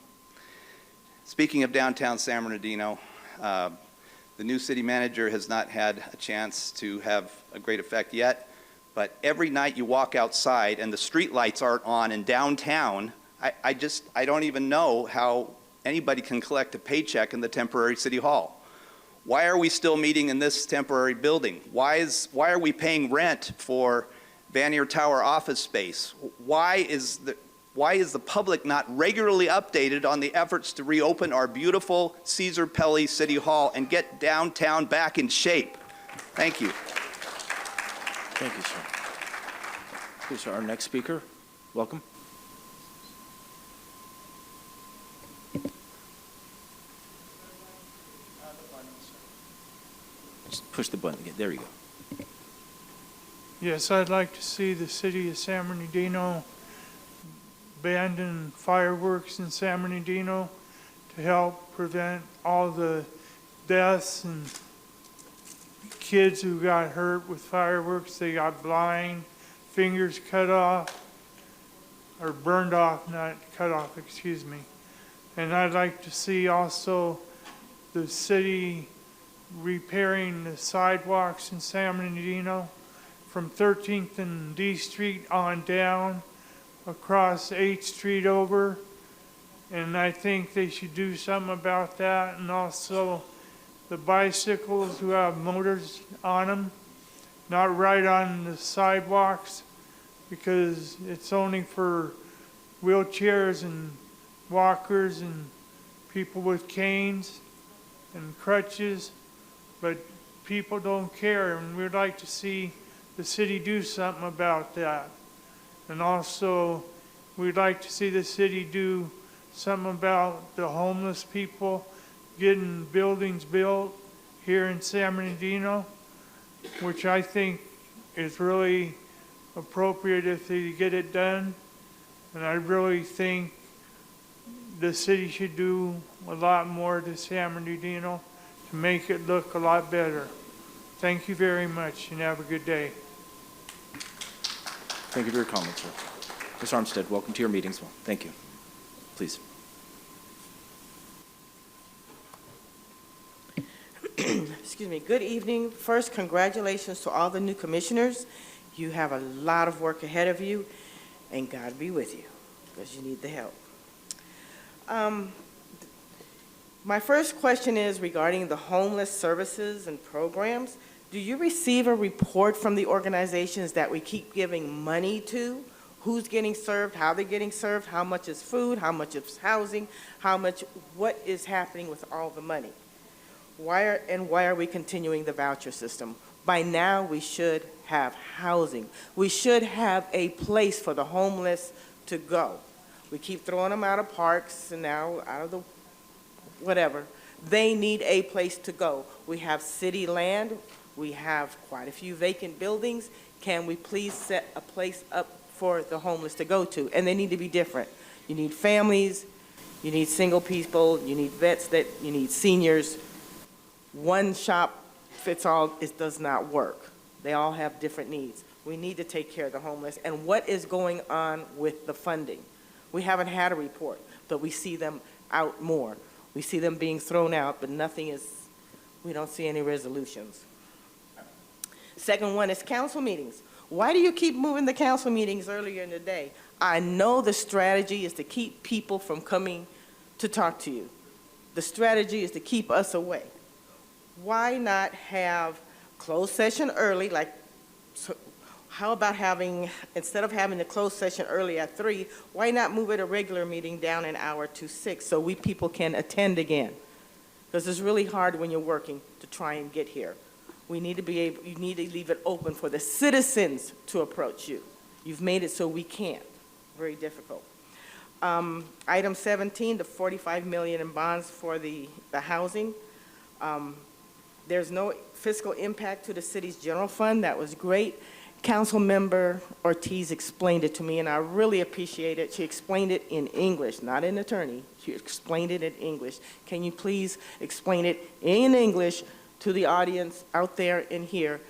Speaking of downtown San Bernardino, the new city manager has not had a chance to have a great effect yet. But every night you walk outside and the street lights aren't on in downtown, I don't even know how anybody can collect a paycheck in the temporary city hall. Why are we still meeting in this temporary building? Why are we paying rent for Vanier Tower office space? Why is the public not regularly updated on the efforts to reopen our beautiful Cesar Pelli City Hall and get downtown back in shape? Thank you. Thank you, sir. Please, sir, our next speaker, welcome. Just push the button again. There you go. Yes, I'd like to see the city of San Bernardino abandon fireworks in San Bernardino to help prevent all the deaths and kids who got hurt with fireworks. They got blind, fingers cut off, or burned off, not cut off, excuse me. And I'd like to see also the city repairing the sidewalks in San Bernardino from 13th and D Street on down, across 8th Street over. And I think they should do something about that. And also the bicycles who have motors on them, not right on the sidewalks, because it's only for wheelchairs and walkers and people with canes and crutches, but people don't care, and we'd like to see the city do something about that. And also, we'd like to see the city do something about the homeless people getting buildings built here in San Bernardino, which I think is really appropriate if they get it done. And I really think the city should do a lot more to San Bernardino to make it look a lot better. Thank you very much and have a good day. Thank you for your comments, sir. Ms. Armstead, welcome to your meeting as well. Thank you. Please. Excuse me. Good evening. First, congratulations to all the new commissioners. You have a lot of work ahead of you, and God be with you, because you need the help. My first question is regarding the homeless services and programs. Do you receive a report from the organizations that we keep giving money to? Who's getting served, how they're getting served, how much is food, how much is housing, what is happening with all the money? Why are we continuing the voucher system? By now, we should have housing. We should have a place for the homeless to go. We keep throwing them out of parks and now out of the whatever. They need a place to go. We have city land. We have quite a few vacant buildings. Can we please set a place up for the homeless to go to? And they need to be different. You need families, you need single people, you need vets, you need seniors. One shop fits all, it does not work. They all have different needs. We need to take care of the homeless. And what is going on with the funding? We haven't had a report, but we see them out more. We see them being thrown out, but we don't see any resolutions. Second one is council meetings. Why do you keep moving the council meetings earlier in the day? I know the strategy is to keep people from coming to talk to you. The strategy is to keep us away. Why not have closed session early, how about instead of having the closed session early at 3, why not move it a regular meeting down an hour to 6 so people can attend again? Because it's really hard when you're working to try and get here. You need to leave it open for the citizens to approach you. You've made it so we can't. Very difficult. Item 17, the $45 million in bonds for the housing. There's no fiscal impact to the city's general fund. That was great. Councilmember Ortiz explained it to me, and I really appreciate it. She explained it in English, not in attorney. She explained it in English. Can you please explain it in English to the audience out there and here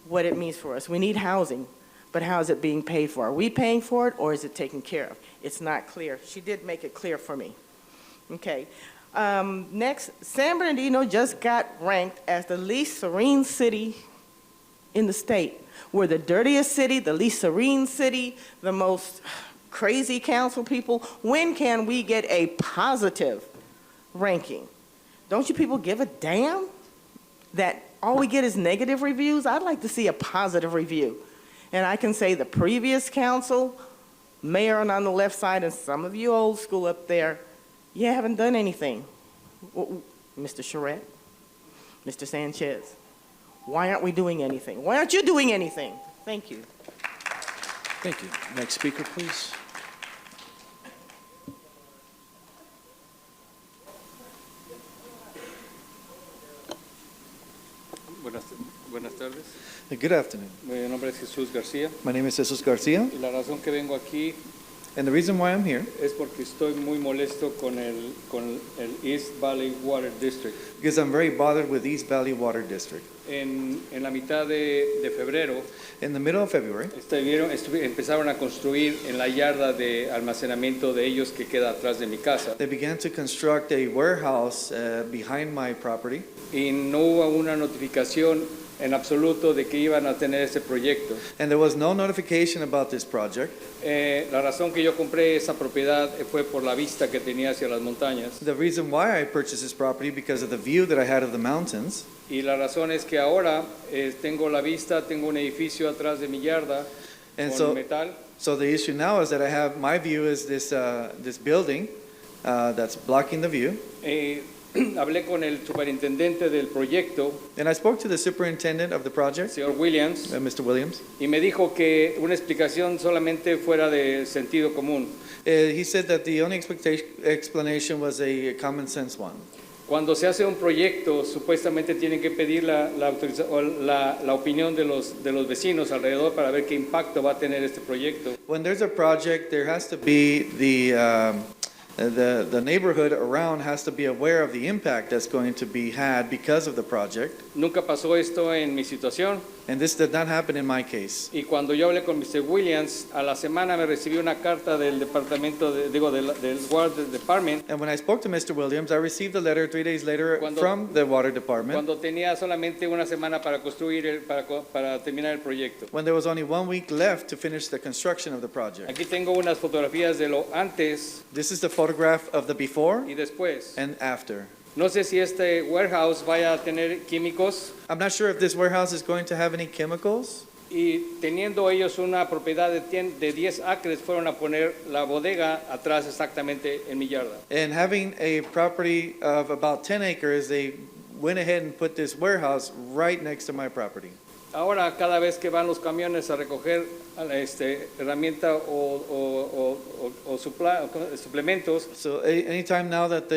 what it means for us? We need housing, but how is it being paid for? Are we paying for it, or is it taken care of? It's not clear. She did make it clear for me. Okay. Next, San Bernardino just got ranked as the least serene city in the state. We're the dirtiest city, the least serene city, the most crazy council people. When can we get a positive ranking? Don't you people give a damn that all we get is negative reviews? I'd like to see a positive review. And I can say the previous council, mayor on the left side, and some of you old school up there, you haven't done anything. Mr. Charette, Mr. Sanchez, why aren't we doing anything? Why aren't you doing anything? Thank you. Thank you. Next speaker, please. Buenas tardes. Good afternoon. Mi nombre es Jesús García. My name is Jesus Garcia. Y la razón que vengo aquí And the reason why I'm here es porque estoy muy molesto con el East Valley Water District. because I'm very bothered with East Valley Water District. En la mitad de febrero In the middle of February, empezaron a construir en la yarda de almacenamiento de ellos que queda atrás de mi casa. they began to construct a warehouse behind my property. Y no hubo una notificación en absoluto de que iban a tener ese proyecto. And there was no notification about this project. La razón que yo compré esa propiedad fue por la vista que tenía hacia las montañas. The reason why I purchased this property because of the view that I had of the mountains. Y la razón es que ahora tengo la vista, tengo un edificio atrás de mi yarda con metal. So the issue now is that I have, my view is this building that's blocking the view. Hablé con el superintendente del proyecto, And I spoke to the superintendent of the project, señor Williams, Mr. Williams. y me dijo que una explicación solamente fuera de sentido común. He said that the only explanation was a common sense one. Cuando se hace un proyecto, supuestamente tienen que pedir la opinión de los vecinos alrededor para ver qué impacto va a tener este proyecto. When there's a project, there has to be the neighborhood around has to be aware of the impact that's going to be had because of the project. Nunca pasó esto en mi situación. And this did not happen in my case. Y cuando yo hablé con Mr. Williams, a la semana me recibí una carta del departamento, del Water Department. And when I spoke to Mr. Williams, I received a letter 3 days later from the Water Department. Cuando tenía solamente una semana para construir, para terminar el proyecto. When there was only 1 week left to finish the construction of the project. Aquí tengo unas fotografías de lo antes. This is the photograph of the before y después. And after. No sé si este warehouse vaya a tener químicos. I'm not sure if this warehouse is going to have any chemicals. Y teniendo ellos una propiedad de 10 acres, fueron a poner la bodega atrás exactamente en mi yarda. And having a property of about 10 acres, they went ahead and put this warehouse right next to my property. Ahora, cada vez que van los camiones a recoger herramienta o suplementos, so anytime now that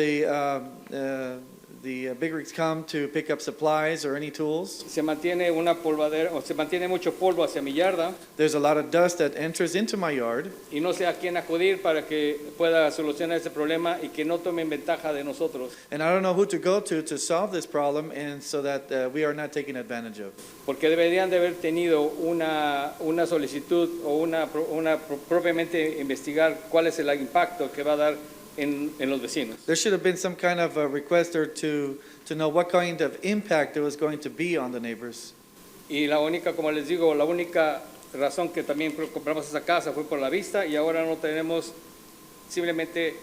the big rigs come to pick up supplies or any tools, se mantiene una polvadera, o se mantiene mucho polvo hacia mi yarda. There's a lot of dust that enters into my yard. Y no sé a quién acudir para que pueda solucionar ese problema y que no tomen ventaja de nosotros. And I don't know who to go to solve this problem, and so that we are not taken advantage of. Porque deberían de haber tenido una solicitud o propiamente investigar cuál es el impacto que va a dar en los vecinos. There should have been some kind of a request or to know what kind of impact it was going to be on the neighbors. Y la única, como les digo, la única razón que también compramos esa casa fue por la vista y ahora no tenemos, simplemente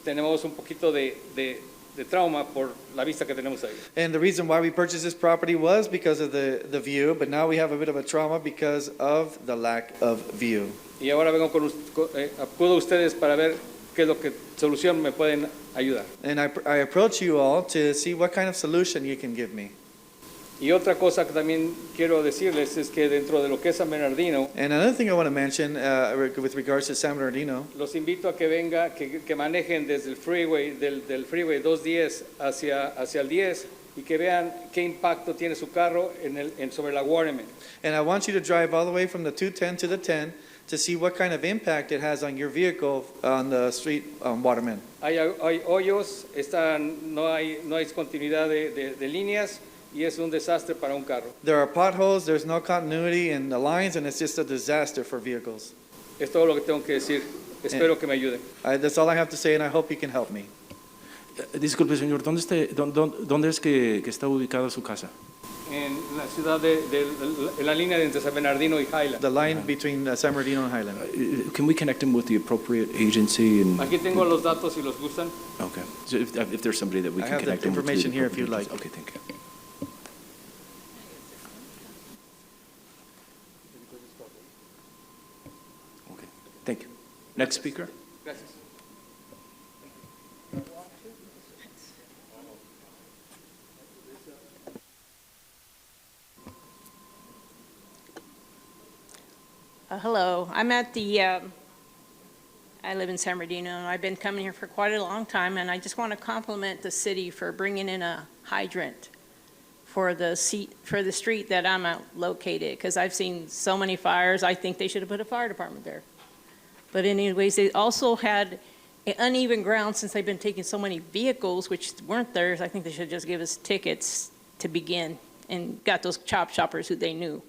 tenemos un poquito de trauma por la vista que tenemos ahí. And the reason why we purchased this property was because of the view, but now we have a bit of a trauma because of the lack of view. Y ahora vengo acudo a ustedes para ver qué es lo que solución me pueden ayudar. And I approach you all to see what kind of solution you can give me. Y otra cosa que también quiero decirles es que dentro de lo que es San Bernardino, And another thing I want to mention with regards to San Bernardino, los invito a que manejen desde el freeway, del freeway 210 hacia el 10 y que vean qué impacto tiene su carro sobre la Waterman. and I want you to drive all the way from the 210 to the 10 to see what kind of impact it has on your vehicle on the street Waterman. Hay hoyos, no hay continuidad de líneas y es un desastre para un carro. There are potholes, there's no continuity in the lines, and it's just a disaster for vehicles. Es todo lo que tengo que decir. Espero que me ayuden. That's all I have to say, and I hope you can help me. Disculpe, señor, ¿dónde es que está ubicada su casa? En la ciudad en la línea entre San Bernardino y Highland. The line between San Bernardino and Highland. Can we connect him with the appropriate agency? Aquí tengo los datos si los gustan. Okay. So if there's somebody that we I can have connect the him with. information here if you'd like. Okay, thank you. Okay, thank you. Next speaker. Gracias. Hello, I'm at I live in San Bernardino, and I've been coming here for quite a long time, and I just want to compliment the city for bringing in a hydrant for the street that I'm located, because I've seen so many fires. I think they should have put a fire department there. But anyways, they also had an uneven ground since they've been taking so many vehicles, which weren't theirs. I think they should just give us tickets to begin and got those chop shoppers who they knew.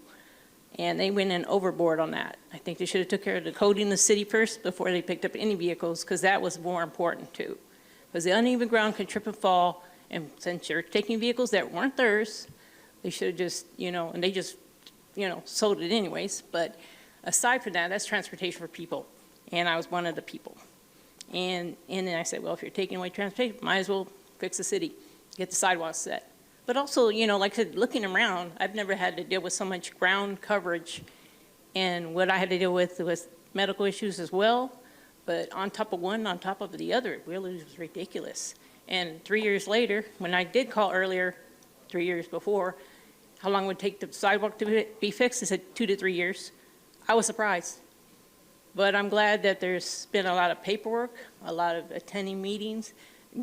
And they went in overboard on that. I think they should have took care of the code in the city first before they picked up any vehicles, because that was more important too. Because the uneven ground can trip and fall, and since you're taking vehicles that weren't theirs, they should have just, and they just, sold it anyways. But aside from that, that's transportation for people. And I was one of the people. And then I said, well, if you're taking away transportation, might as well fix the city, get the sidewalks set. But also, like I said, looking around, I've never had to deal with so much ground coverage. And what I had to deal with was medical issues as well. But on top of one, on top of the other, it really was ridiculous. And 3 years later, when I did call earlier, 3 years before, how long would it take the sidewalk to be fixed? They said 2 to 3 years. I was surprised. But I'm glad that there's been a lot of paperwork, a lot of attending meetings,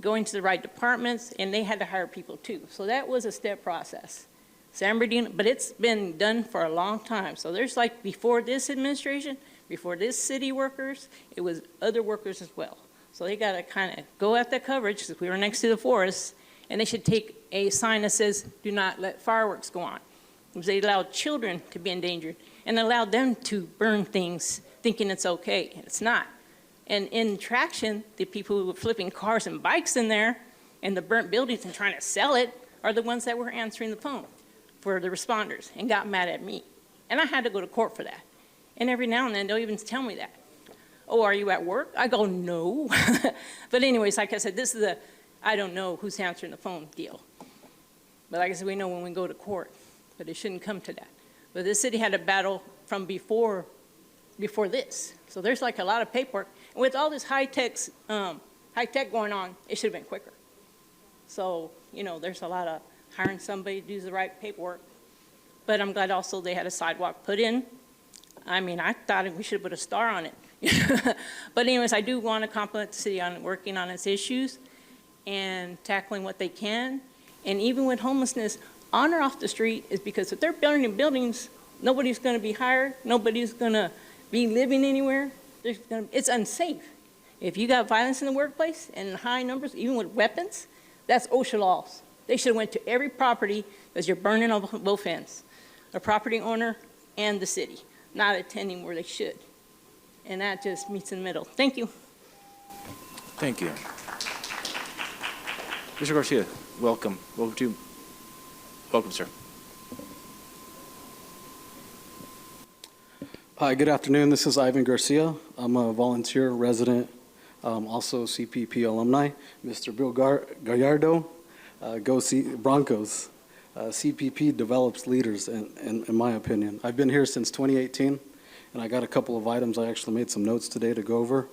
going to the right departments, and they had to hire people too. So that was a step process. San Bernardino, but it's been done for a long time. So there's like before this administration, before this city workers, it was other workers as well. So they got to kind of go at that coverage, because we were next to the forest, and they should take a sign that says, do not let fireworks go on. Because they allowed children to be endangered and allowed them to burn things thinking it's okay, and it's not. And in Traction, the people who were flipping cars and bikes in there and the burnt buildings and trying to sell it are the ones that were answering the phone for the responders and got mad at me. And I had to go to court for that. And every now and then, they'll even tell me that. Oh, are you at work? I go, no. But anyways, like I said, this is I don't know who's answering the phone deal. But like I said, we know when we go to court, but it shouldn't come to that. But this city had a battle from before this. So there's like a lot of paperwork. And with all this high tech going on, it should have been quicker. So, there's a lot of hiring somebody to do the right paperwork. But I'm glad also they had a sidewalk put in. I mean, I thought we should have put a star on it. But anyways, I do want to compliment the city on working on its issues and tackling what they can. And even with homelessness, on or off the street is because if they're building buildings, nobody's going to be hired, nobody's going to be living anywhere. It's unsafe. If you got violence in the workplace and in high numbers, even with weapons, that's OSHA laws. They should have went to every property because you're burning on both ends, the property owner and the city, not attending where they should. And that just meets in the middle. Thank you. Thank you. Mr. Garcia, welcome. Welcome, sir. Hi, good afternoon. This is Ivan Garcia. I'm a volunteer resident, also CPP alumni. Mr. Bill Gallardo, go see Broncos. CPP develops leaders, in my opinion. I've been here since 2018, and I got a couple of items. I actually made some notes today to go over.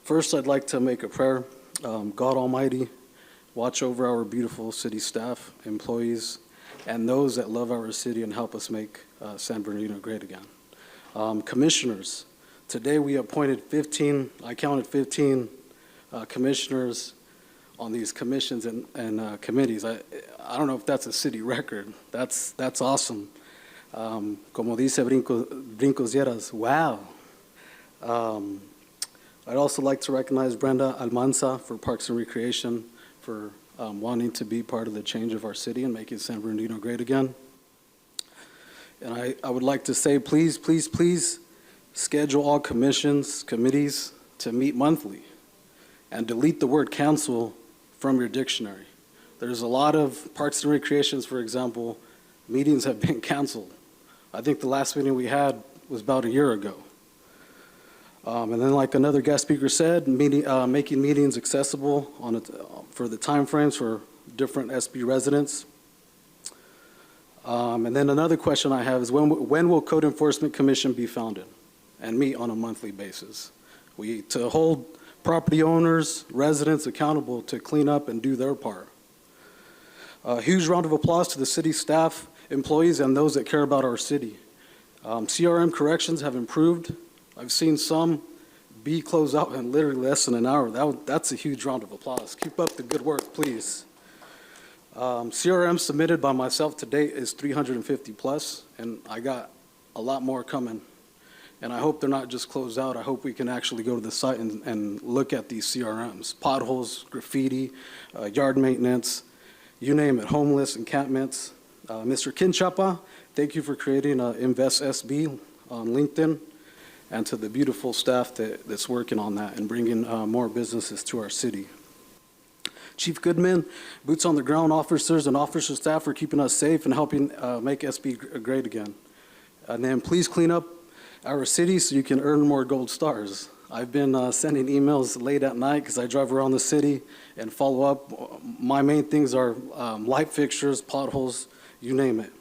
First, I'd like to make a prayer. God Almighty, watch over our beautiful city staff, employees, and those that love our city and help us make San Bernardino great again. Commissioners, today we appointed 15, I counted 15 commissioners on these commissions and committees. I don't know if that's a city record. That's awesome. Como dice Brincos Lleras, wow. I'd also like to recognize Brenda Almanza for Parks and Recreation for wanting to be part of the change of our city and making San Bernardino great again. And I would like to say, please, please, please schedule all commissions, committees to meet monthly and delete the word council from your dictionary. There's a lot of Parks and Recreations, for example, meetings have been canceled. I think the last meeting we had was about a year ago. And then like another guest speaker said, making meetings accessible for the timeframes for different SB residents. And then another question I have is when will Code Enforcement Commission be founded and meet on a monthly basis? To hold property owners, residents accountable to clean up and do their part. A huge round of applause to the city staff, employees, and those that care about our city. CRM corrections have improved. I've seen some be closed out in literally less than an hour. That's a huge round of applause. Keep up the good work, please. CRM submitted by myself to date is 350 plus, and I got a lot more coming. And I hope they're not just closed out. I hope we can actually go to the site and look at these CRMs, potholes, graffiti, yard maintenance, you name it, homeless encampments. Mr. Kinchapa, thank you for creating Invest SB on LinkedIn, and to the beautiful staff that's working on that and bringing more businesses to our city. Chief Goodman, boots on the ground officers and officer staff for keeping us safe and helping make SB great again. And then please clean up our city so you can earn more gold stars. I've been sending emails late at night because I drive around the city and follow up. My main things are light fixtures, potholes, you name it.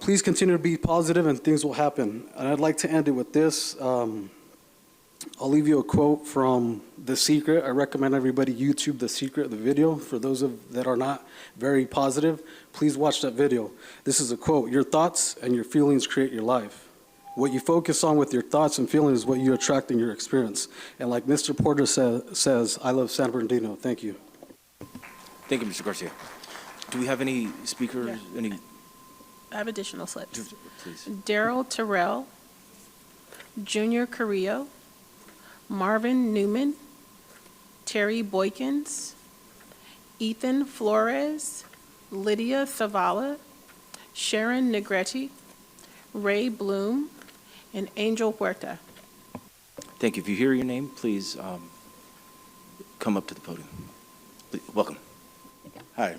Please continue to be positive and things will happen. And I'd like to end it with this. I'll leave you a quote from The Secret. I recommend everybody YouTube The Secret, the video. For those that are not very positive, please watch that video. This is a quote: "Your thoughts and your feelings create your life. What you focus on with your thoughts and feelings is what you attract in your experience." And like Mr. Porter says, I love San Bernardino. Thank you. Thank you, Mr. Garcia. Do we have any speakers? Yeah. Any? I have additional slips. Please. Daryl Terrell, Junior Carrillo, Marvin Newman, Terry Boykins, Ethan Flores, Lydia Zavala, Sharon Negretti, Ray Bloom, and Angel Huerta. Thank you. If you hear your name, please come up to the podium. Please, welcome. Hi,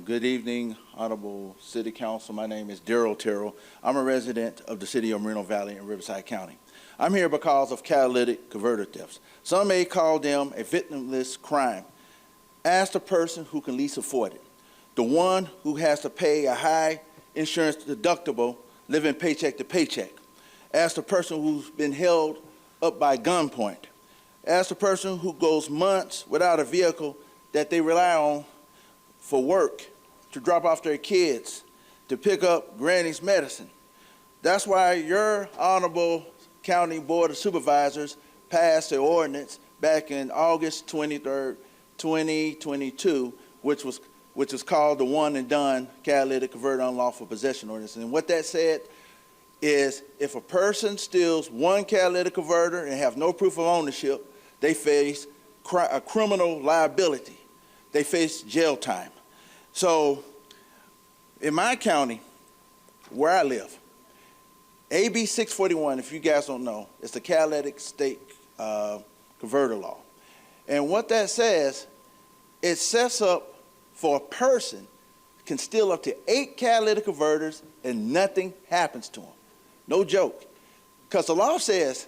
good evening, Honorable City Council. My name is Daryl Terrell. I'm a resident of the city of Moreno Valley in Riverside County. I'm here because of catalytic converter thefts. Some may call them a victimless crime. Ask the person who can least afford it, the one who has to pay a high insurance deductible, living paycheck to paycheck. Ask the person who's been held up by gunpoint. Ask the person who goes months without a vehicle that they rely on for work, to drop off their kids, to pick up granny's medicine. That's why your Honorable County Board of Supervisors passed the ordinance back in August 23rd, 2022, which is called the One and Done Catalytic Converter Unlawful Possession Ordinance. And what that said is if a person steals one catalytic converter and have no proof of ownership, they face a criminal liability. They face jail time. So in my county, where I live, AB 641, if you guys don't know, it's the catalytic state converter law. And what that says, it sets up for a person can steal up to 8 catalytic converters and nothing happens to them. No joke. Because the law says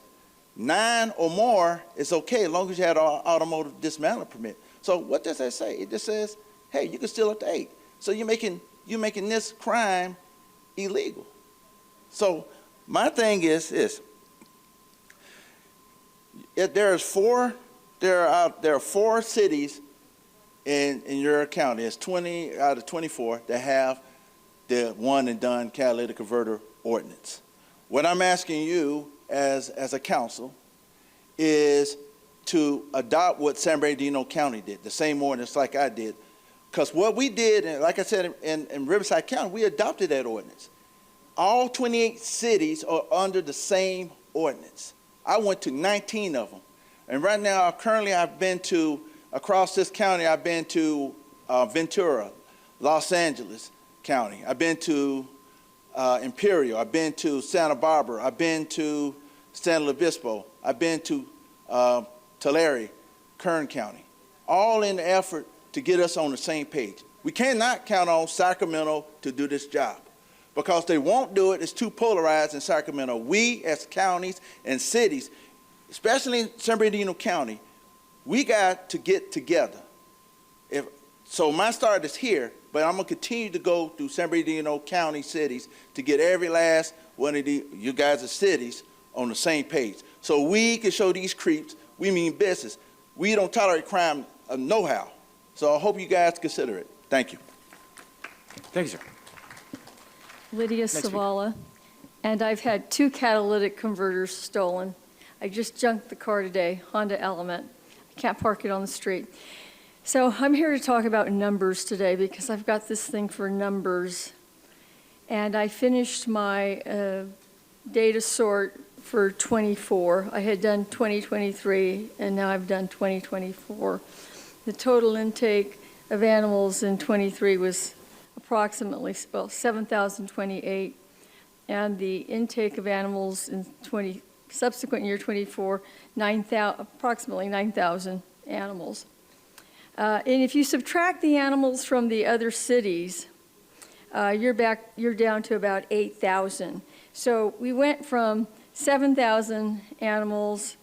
9 or more is okay as long as you had an automotive dismantling permit. So what does that say? It just says, hey, you can steal up to 8. So you're making this crime illegal. So my thing is this: there are 4 cities in your county. It's 20 out of 24 that have the one and done catalytic converter ordinance. What I'm asking you as a council is to adopt what San Bernardino County did, the same ordinance like I did. Because what we did, and like I said, in Riverside County, we adopted that ordinance. All 28 cities are under the same ordinance. I went to 19 of them. And right now, currently I've been to, across this county, I've been to Ventura, Los Angeles County. I've been to Imperial. I've been to Santa Barbara. I've been to San Luis Obispo. I've been to Tulare, Kern County, all in the effort to get us on the same page. We cannot count on Sacramento to do this job because they won't do it. It's too polarized in Sacramento. We as counties and cities, especially in San Bernardino County, we got to get together. So my start is here, but I'm going to continue to go through San Bernardino County cities to get every last one of you guys' cities on the same page. So we can show these creeps we mean business. We don't tolerate crime know-how. So I hope you guys consider it. Thank you. Thank you, sir. Lydia Zavala, and I've had 2 catalytic converters stolen. I just junked the car today, Honda Element. I can't park it on the street. So I'm here to talk about numbers today because I've got this thing for numbers. and I finished my data sort for 24. I had done 2023, and now I've done 2024. The total intake of animals in 23 was approximately, well, 7,028, and the intake of animals in subsequent year 24, approximately 9,000 animals. And if you subtract the animals from the other cities, you're down to about 8,000. So we went from 7,000 animals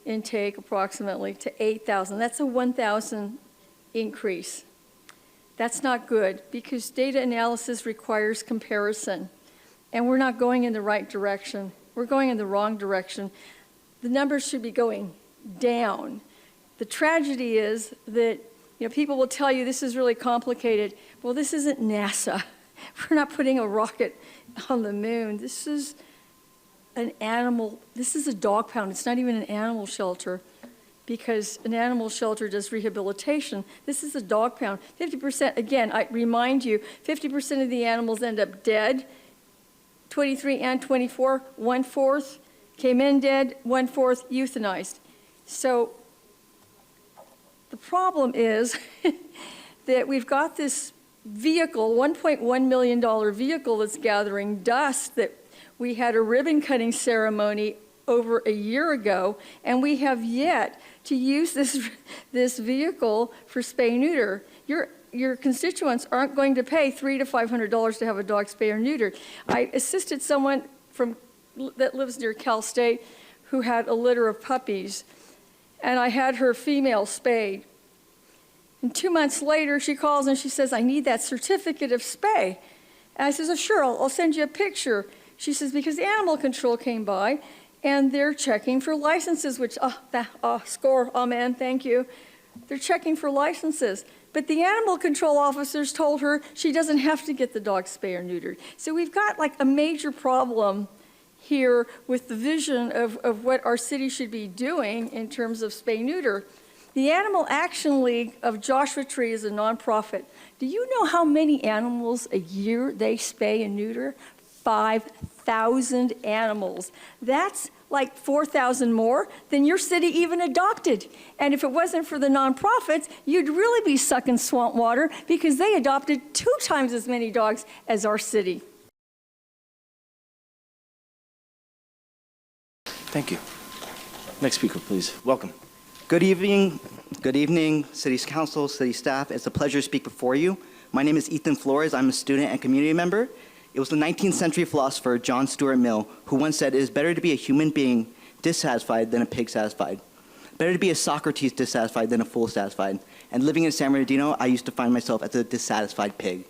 intake approximately to 8,000. That's a 1,000 increase. That's not good because data analysis requires comparison, and we're not going in the right direction. We're going in the wrong direction. The numbers should be going down. The tragedy is that people will tell you this is really complicated. Well, this isn't NASA. We're not putting a rocket on the moon. This is an animal, this is a dog pound. It's not even an animal shelter because an animal shelter does rehabilitation. This is a dog pound. 50%, again, I remind you, 50% of the animals end up dead. 23 and 24, 1/4 came in dead, 1/4 euthanized. So the problem is that we've got this vehicle, $1.1 million vehicle that's gathering dust that we had a ribbon cutting ceremony over a year ago, and we have yet to use this vehicle for spay-neuter. Your constituents aren't going to pay $300 to $500 to have a dog spay or neutered. I assisted someone that lives near Cal State who had a litter of puppies, and I had her female spayed. And 2 months later, she calls and she says, I need that certificate of spay. And I says, oh, sure, I'll send you a picture. She says, because the animal control came by, and they're checking for licenses, which, score, amen, thank you. They're checking for licenses. But the animal control officers told her she doesn't have to get the dog spay or neutered. So we've got like a major problem here with the vision of what our city should be doing in terms of spay-neuter. The Animal Action League of Joshua Tree is a nonprofit. Do you know how many animals a year they spay and neuter? 5,000 animals. That's like 4,000 more than your city even adopted. And if it wasn't for the nonprofits, you'd really be sucking swamp water because they adopted 2 times as many dogs as our city. Thank you. Next speaker, please. Welcome. Good evening, City Council, City staff. It's a pleasure to speak before you. My name is Ethan Flores. I'm a student and community member. It was the 19th century philosopher John Stuart Mill who once said, it is better to be a human being dissatisfied than a pig satisfied. Better to be a Socrates dissatisfied than a fool satisfied. And living in San Bernardino, I used to find myself as a dissatisfied pig.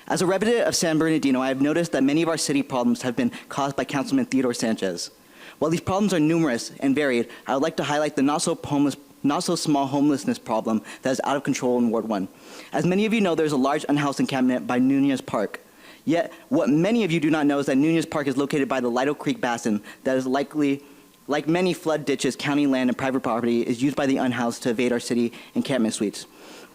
As a resident of San Bernardino, I have noticed that many of our city problems have been caused by Councilman Theodore Sanchez. While these problems are numerous and varied, I would like to highlight the not so small homelessness problem that is out of control in Ward 1. As many of you know, there's a large unhoused encampment by Nunez Park. Yet, what many of you do not know is that Nunez Park is located by the Lido Creek Basin that is likely, like many flood ditches, county land, and private property, is used by the unhoused to evade our city encampment suites.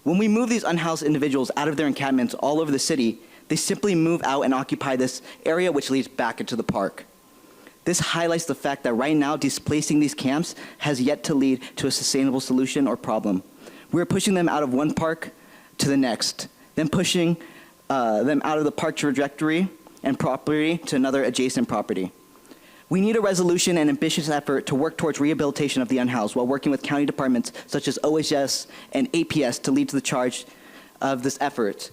When we move these unhoused individuals out of their encampments all over the city, they simply move out and occupy this area which leads back into the park. This highlights the fact that right now, displacing these camps has yet to lead to a sustainable solution or problem. We're pushing them out of one park to the next, then pushing them out of the park trajectory and property to another adjacent property. We need a resolution and ambitious effort to work towards rehabilitation of the unhoused while working with county departments such as OHS and APS to lead to the charge of this effort.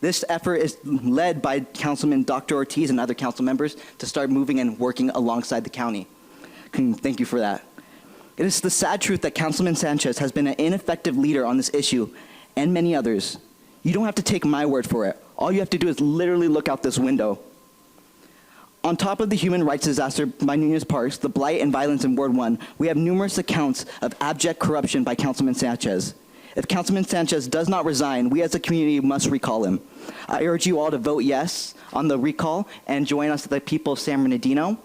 This effort is led by Councilman Dr. Ortiz and other council members to start moving and working alongside the county. Thank you for that. It is the sad truth that Councilman Sanchez has been an ineffective leader on this issue and many others. You don't have to take my word for it. All you have to do is literally look out this window. On top of the human rights disaster by Nunez Parks, the blight and violence in Ward 1, we have numerous accounts of abject corruption by Councilman Sanchez. If Councilman Sanchez does not resign, we as a community must recall him. I urge you all to vote yes on the recall and join us, the people of San Bernardino.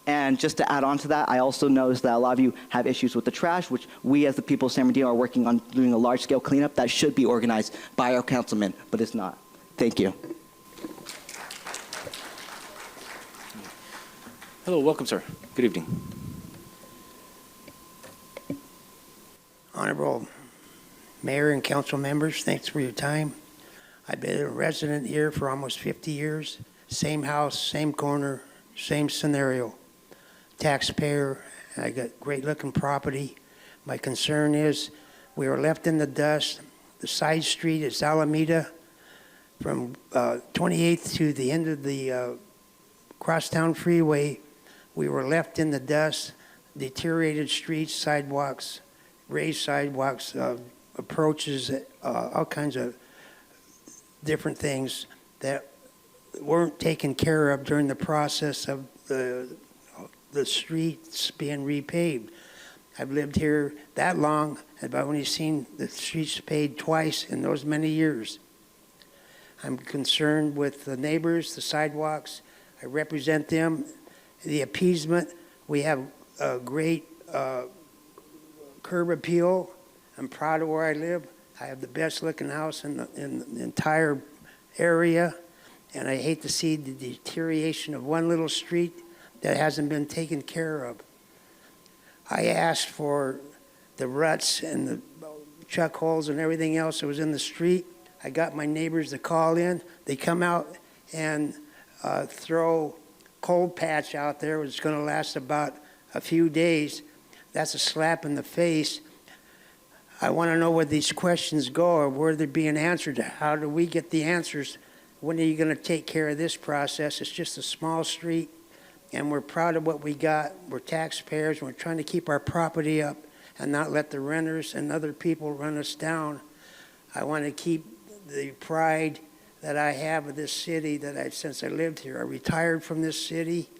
And just to add on to that, I also noticed that a lot of you have issues with the trash, which we as the people of San Bernardino are working on doing a large-scale cleanup that should be organized by our councilman, but it's not. Thank you. Hello, welcome, sir. Good evening. Honorable Mayor and council members, thanks for your time. I've been a resident here for almost 50 years. Same house, same corner, same scenario. Taxpayer, I got great looking property. My concern is we were left in the dust. The side street is Alameda from 28th to the end of the crosstown freeway. We were left in the dust, deteriorated streets, sidewalks, raised sidewalks, approaches, all kinds of different things that weren't taken care of during the process of the streets being repaved. I've lived here that long, and I've only seen the streets paved twice in those many years. I'm concerned with the neighbors, the sidewalks. I represent them, the appeasement. We have a great curb appeal. I'm proud of where I live. I have the best looking house in the entire area, and I hate to see the deterioration of one little street that hasn't been taken care of. I asked for the ruts and the chuck holes and everything else that was in the street. I got my neighbors to call in. They come out and throw cold patch out there. It's going to last about a few days. That's a slap in the face. I want to know where these questions go or where they're being answered. How do we get the answers? When are you going to take care of this process? It's just a small street, and we're proud of what we got. We're taxpayers, and we're trying to keep our property up and not let the renters and other people run us down. I want to keep the pride that I have of this city since I lived here. I retired from this city.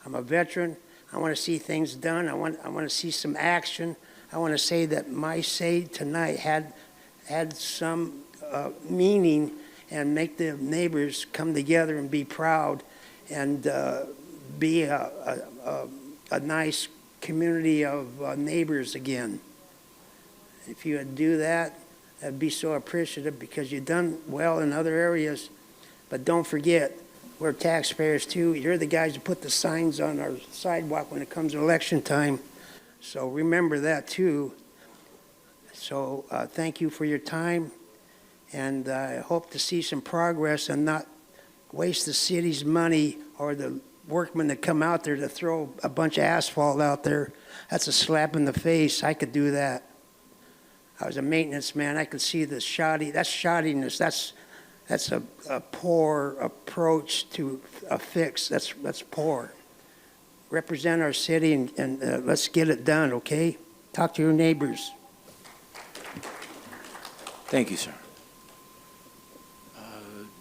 I'm a veteran. I want to see things done. I want to see some action. I want to say that my say tonight had some meaning and make the neighbors come together and be proud and be a nice community of neighbors again. If you would do that, I'd be so appreciative because you've done well in other areas. But don't forget, we're taxpayers too. You're the guys who put the signs on our sidewalk when it comes to election time. So remember that too. So thank you for your time. And I hope to see some progress and not waste the city's money or the workmen that come out there to throw a bunch of asphalt out there. That's a slap in the face. I could do that. I was a maintenance man. I could see the that's shoddiness. That's a poor approach to a fix. That's poor. Represent our city and let's get it done, okay? Talk to your neighbors. Thank you, sir.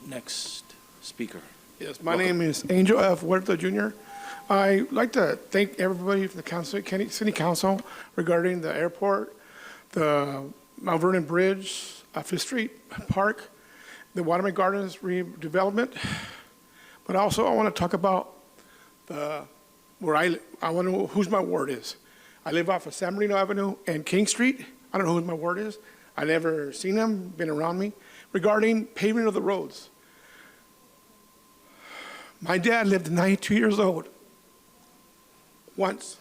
Next speaker. Yes, my name is Angel F. Huerta Jr. I'd like to thank everybody from the City Council regarding the airport, the Mount Vernon Bridge, Fifth Street Park, the Waterman Gardens redevelopment. But also I want to talk about where I want to know whose my ward is. I live off of San Marino Avenue and King Street. I don't know who my ward is. I've never seen them, been around me. Regarding paving of the roads. My dad lived 92 years old. Once.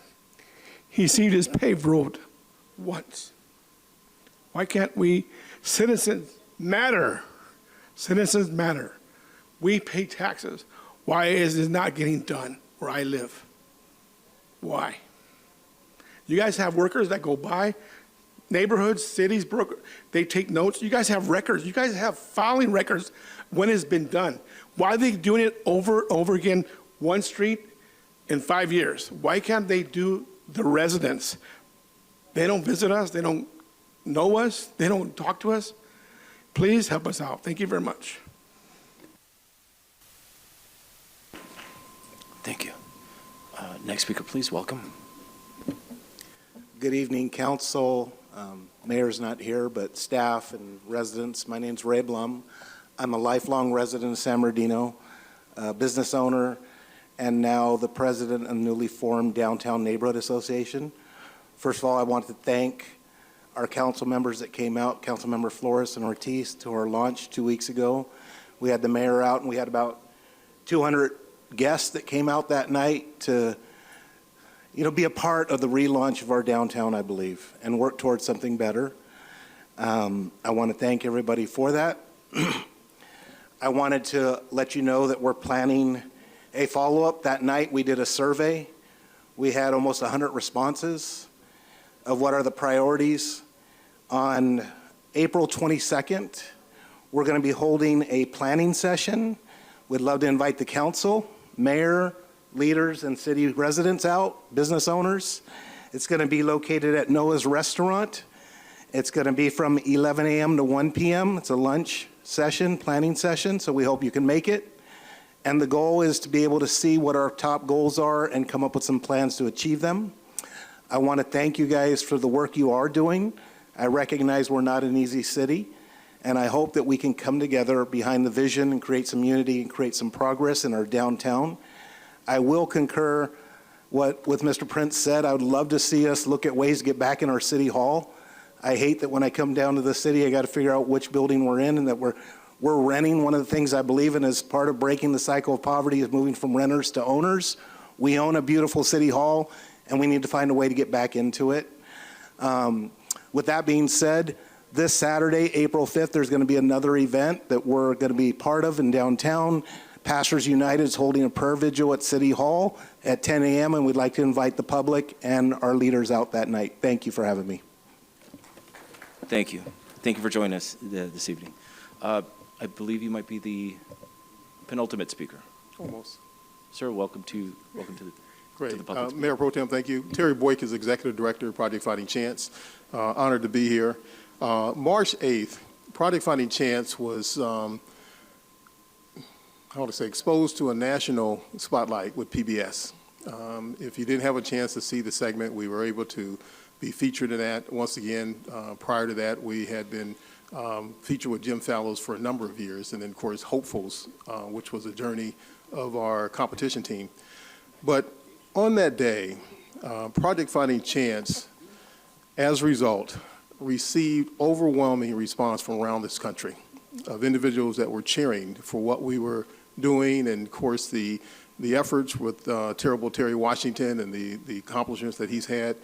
He seen his paved road. Once. Why can't we, citizens matter. Citizens matter. We pay taxes. Why is it not getting done where I live? Why? You guys have workers that go by, neighborhoods, cities, they take notes. You guys have records. You guys have filing records when it's been done. Why are they doing it over and over again, one street in 5 years? Why can't they do the residents? They don't visit us. They don't know us. They don't talk to us. Please help us out. Thank you very much. Thank you. Next speaker, please. Welcome. Good evening, council. Mayor's not here, but staff and residents. My name's Ray Blum. I'm a lifelong resident of San Bernardino, business owner, and now the president of the newly formed Downtown Neighborhood Association. First of all, I want to thank our council members that came out, Councilmember Flores and Ortiz, to our launch 2 weeks ago. We had the mayor out, and we had about 200 guests that came out that night to be a part of the relaunch of our downtown, I believe, and work towards something better. I want to thank everybody for that. I wanted to let you know that we're planning a follow-up. That night we did a survey. We had almost 100 responses of what are the priorities. On April 22nd, we're going to be holding a planning session. We'd love to invite the council, mayor, leaders, and city residents out, business owners. It's going to be located at Noah's Restaurant. It's going to be from 11 a.m. to 1 p.m. It's a lunch session, planning session, so we hope you can make it. And the goal is to be able to see what our top goals are and come up with some plans to achieve them. I want to thank you guys for the work you are doing. I recognize we're not an easy city, and I hope that we can come together behind the vision and create some unity and create some progress in our downtown. I will concur with Mr. Prince said. I would love to see us look at ways to get back in our city hall. I hate that when I come down to the city, I got to figure out which building we're in and that we're renting. One of the things I believe in as part of breaking the cycle of poverty is moving from renters to owners. We own a beautiful city hall, and we need to find a way to get back into it. With that being said, this Saturday, April 5th, there's going to be another event that we're going to be part of in downtown. Pastors United is holding a prayer vigil at City Hall at 10 a.m., and we'd like to invite the public and our leaders out that night. Thank you for having me. Thank you. Thank you for joining us this evening. I believe you might be the penultimate speaker. Almost. Sir, welcome to the Great. public. Mayor Pro Tem, thank you. Terry Boyk is Executive Director of Project Fighting Chance. Honored to be here. March 8th, Project Fighting Chance was, exposed to a national spotlight with PBS. If you didn't have a chance to see the segment, we were able to be featured in that. Once again, prior to that, we had been featured with Jim Fallows for a number of years, and then, of course, Hopefuls, which was a journey of our competition team. But on that day, Project Fighting Chance, as a result, received overwhelming response from around this country of individuals that were cheering for what we were doing, and, of course, the efforts with Terrible Terry Washington and the accomplishments that he's had.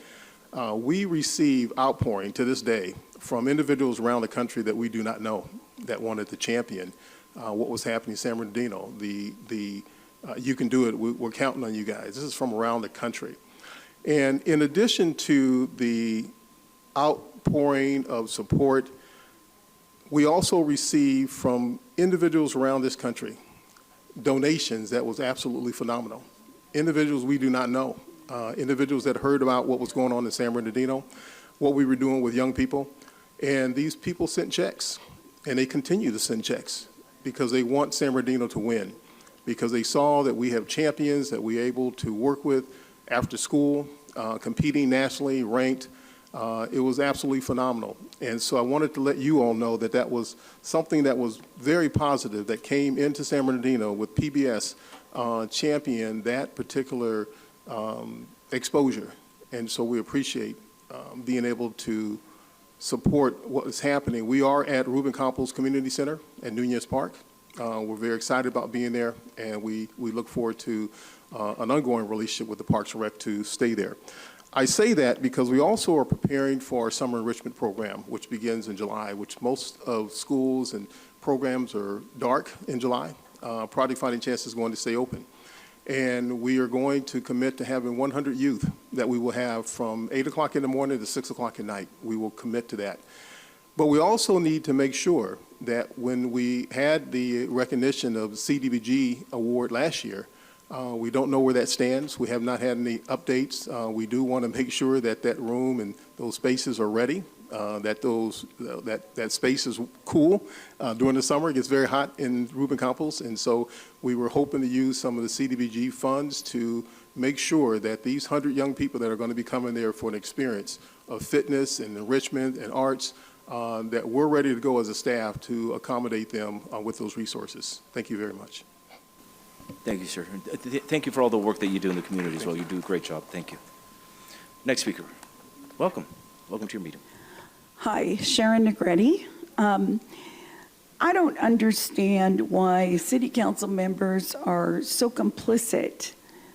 We receive outpouring to this day from individuals around the country that we do not know that wanted to champion what was happening in San Bernardino. You can do it. We're counting on you guys. This is from around the country. And in addition to the outpouring of support, we also receive from individuals around this country donations that was absolutely phenomenal. Individuals we do not know. Individuals that heard about what was going on in San Bernardino, what we were doing with young people, and these people sent checks, and they continue to send checks because they want San Bernardino to win, because they saw that we have champions that we're able to work with after school, competing nationally, ranked. It was absolutely phenomenal. And so I wanted to let you all know that that was something that was very positive that came into San Bernardino with PBS champion that particular exposure. And so we appreciate being able to support what is happening. We are at Ruben Campos Community Center at Nunez Park. We're very excited about being there, and we look forward to an ongoing relationship with the Parks and Rec to stay there. I say that because we also are preparing for our summer enrichment program, which begins in July, which most of schools and programs are dark in July. Project Fighting Chance is going to stay open. And we are going to commit to having 100 youth that we will have from 8 o'clock in the morning to 6 o'clock at night. We will commit to that. But we also need to make sure that when we had the recognition of the CDBG award last year, we don't know where that stands. We have not had any updates. We do want to make sure that that room and those spaces are ready, that space is cool. During the summer, it gets very hot in Ruben Campos, and so we were hoping to use some of the CDBG funds to make sure that these 100 young people that are going to be coming there for an experience of fitness and enrichment and arts, that we're ready to go as a staff to accommodate them with those resources. Thank you very much. Thank you, sir. Thank you for all the work that you do in the community as well. You do a great job. Thank you. Next speaker. Welcome. Welcome to your meeting. Hi, Sharon Negretti. I don't understand why city council members are so complicit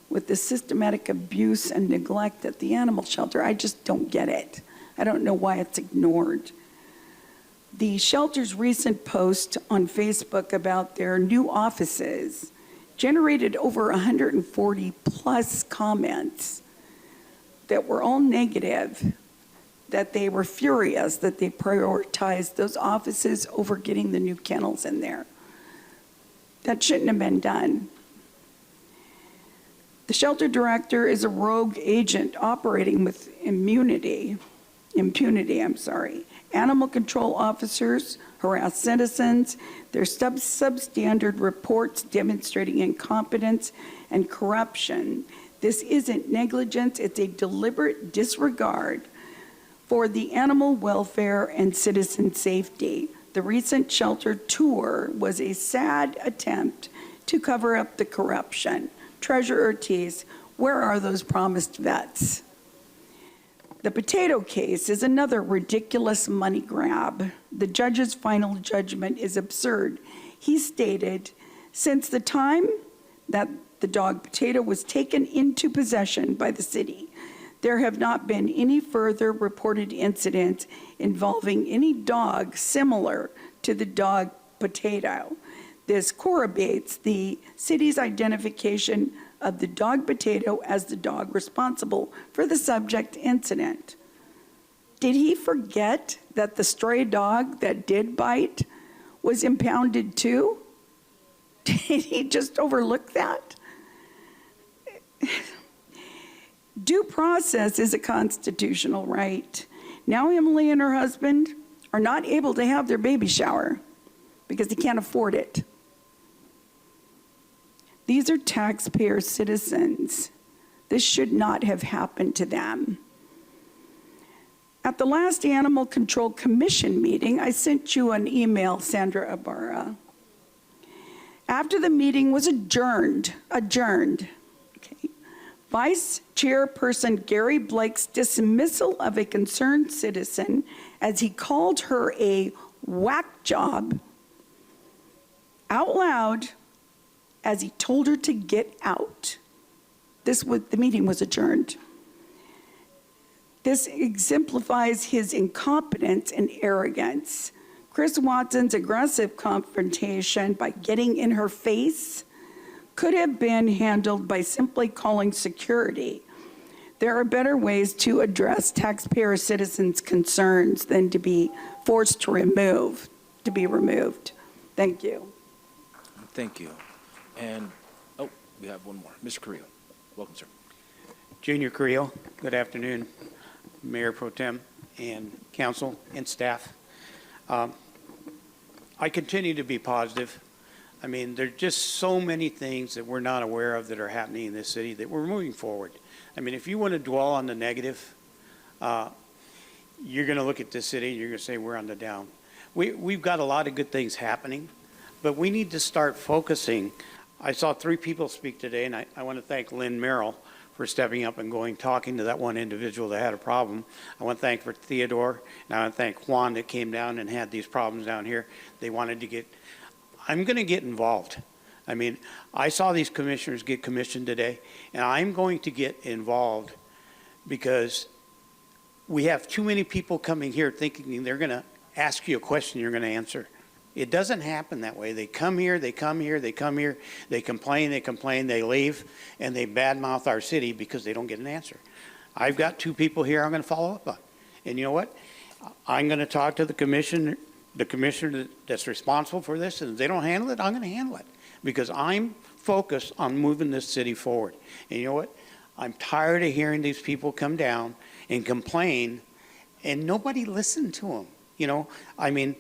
with the systematic abuse and neglect at the animal shelter. I just don't get it. I don't know why it's ignored. The shelter's recent post on Facebook about their new offices generated over 140 plus comments that were all negative, that they were furious that they prioritized those offices over getting the new kennels in there. That shouldn't have been done. The shelter director is a rogue agent operating with impunity. Animal control officers harass citizens. There's substandard reports demonstrating incompetence and corruption. This isn't negligence, it's a deliberate disregard for the animal welfare and citizen safety. The recent shelter tour was a sad attempt to cover up the corruption. Treasurer Ortiz, where are those promised vets? The potato case is another ridiculous money grab. The judge's final judgment is absurd. He stated, since the time that the dog Potato was taken into possession by the city, there have not been any further reported incidents involving any dog similar to the dog Potato. This corroborates the city's identification of the dog Potato as the dog responsible for the subject incident. Did he forget that the stray dog that did bite was impounded too? Did he just overlook that? Due process is a constitutional right. Now Emily and her husband are not able to have their baby shower because they can't afford it. These are taxpayer citizens. This should not have happened to them. At the last Animal Control Commission meeting, I sent you an email, Sandra Ibarra. After the meeting was adjourned, okay, Vice Chairperson Gary Blake's dismissal of a concerned citizen as he called her a whack job out loud as he told her to get out. The meeting was adjourned. This exemplifies his incompetence and arrogance. Chris Watson's aggressive confrontation by getting in her face could have been handled by simply calling security. There are better ways to address taxpayer citizens' concerns than to be forced to be removed. Thank you. Thank you. And, oh, we have one more. Mr. Carrillo. Welcome, sir. Junior Carrillo, good afternoon, Mayor Pro Tem and council and staff. I continue to be positive. I mean, there's just so many things that we're not aware of that are happening in this city that we're moving forward. I mean, if you want to dwell on the negative, you're going to look at this city and you're going to say we're on the down. We've got a lot of good things happening, but we need to start focusing. I saw 3 people speak today, and I want to thank Lynn Merrill for stepping up and talking to that one individual that had a problem. I want to thank for Theodore, and I want to thank Juan that came down and had these problems down here. They wanted to I'm going to get involved. I mean, I saw these commissioners get commissioned today, and I'm going to get involved because we have too many people coming here thinking they're going to ask you a question you're going to answer. It doesn't happen that way. They come here, they complain, they leave, and they badmouth our city because they don't get an answer. I've got 2 people here I'm going to follow up on. And you know what? I'm going to talk to the commissioner that's responsible for this, and if they don't handle it, I'm going to handle it because I'm focused on moving this city forward. And you know what? I'm tired of hearing these people come down and complain, and nobody listened to them. You know, I mean,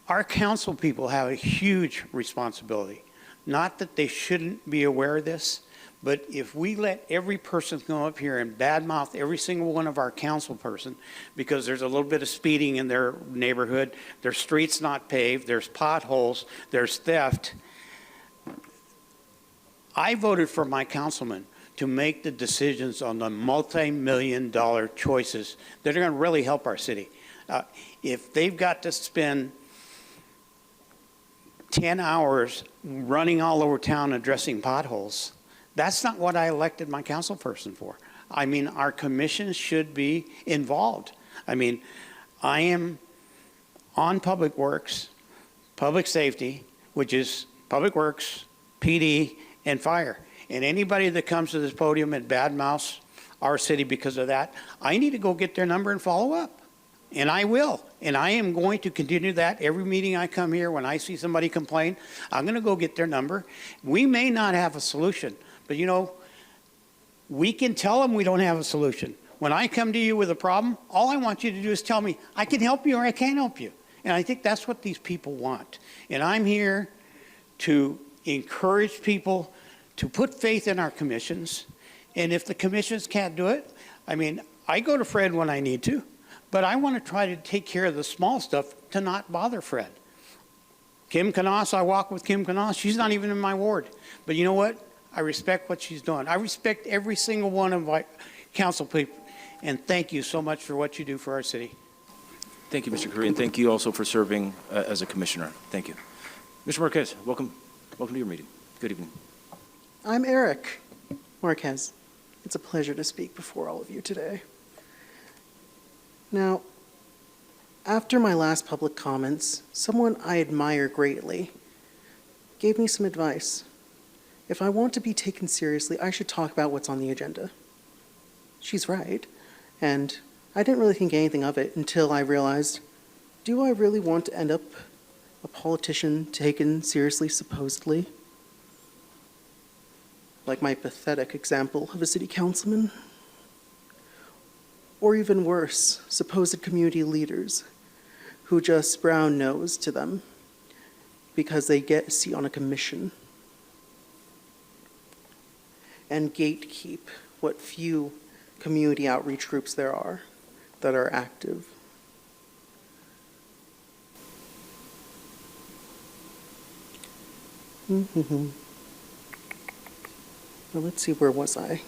our council people have a huge responsibility. Not that they shouldn't be aware of this, but if we let every person come up here and badmouth every single one of our council person because there's a little bit of speeding in their neighborhood, their street's not paved, there's potholes, there's theft. I voted for my councilman to make the decisions on the multi-million-dollar choices that are going to really help our city. If they've got to spend 10 hours running all over town addressing potholes. That's not what I elected my council person for. I mean, our commissions should be involved. I mean, I am on Public Works, Public Safety, which is Public Works, PD, and Fire. And anybody that comes to this podium and badmouths our city because of that, I need to go get their number and follow up. And I will. And I am going to continue that every meeting I come here. When I see somebody complain, I'm going to go get their number. We may not have a solution, but you know, we can tell them we don't have a solution. When I come to you with a problem, all I want you to do is tell me, I can help you or I can't help you. And I think that's what these people want. And I'm here to encourage people to put faith in our commissions. And if the commissions can't do it, I mean, I go to Fred when I need to, but I want to try to take care of the small stuff to not bother Fred. Kim Canas, I walk with Kim Canas. She's not even in my ward. But you know what? I respect what she's doing. I respect every single one of my council people. And thank you so much for what you do for our city. Thank you, Mr. Curry, and thank you also for serving as a commissioner. Thank you. Mr. Marquez, welcome to your meeting. Good evening. I'm Eric Marquez. It's a pleasure to speak before all of you today. Now, after my last public comments, someone I admire greatly gave me some advice. If I want to be taken seriously, I should talk about what's on the agenda. She's right, and I didn't really think anything of it until I realized, do I really want to end up a politician taken seriously, supposedly? Like my pathetic example of a city councilman? Or even worse, supposed community leaders who just brown nose to them because they get a seat on a commission and gatekeep what few community outreach groups there are that are active. Well, let's see, where was I?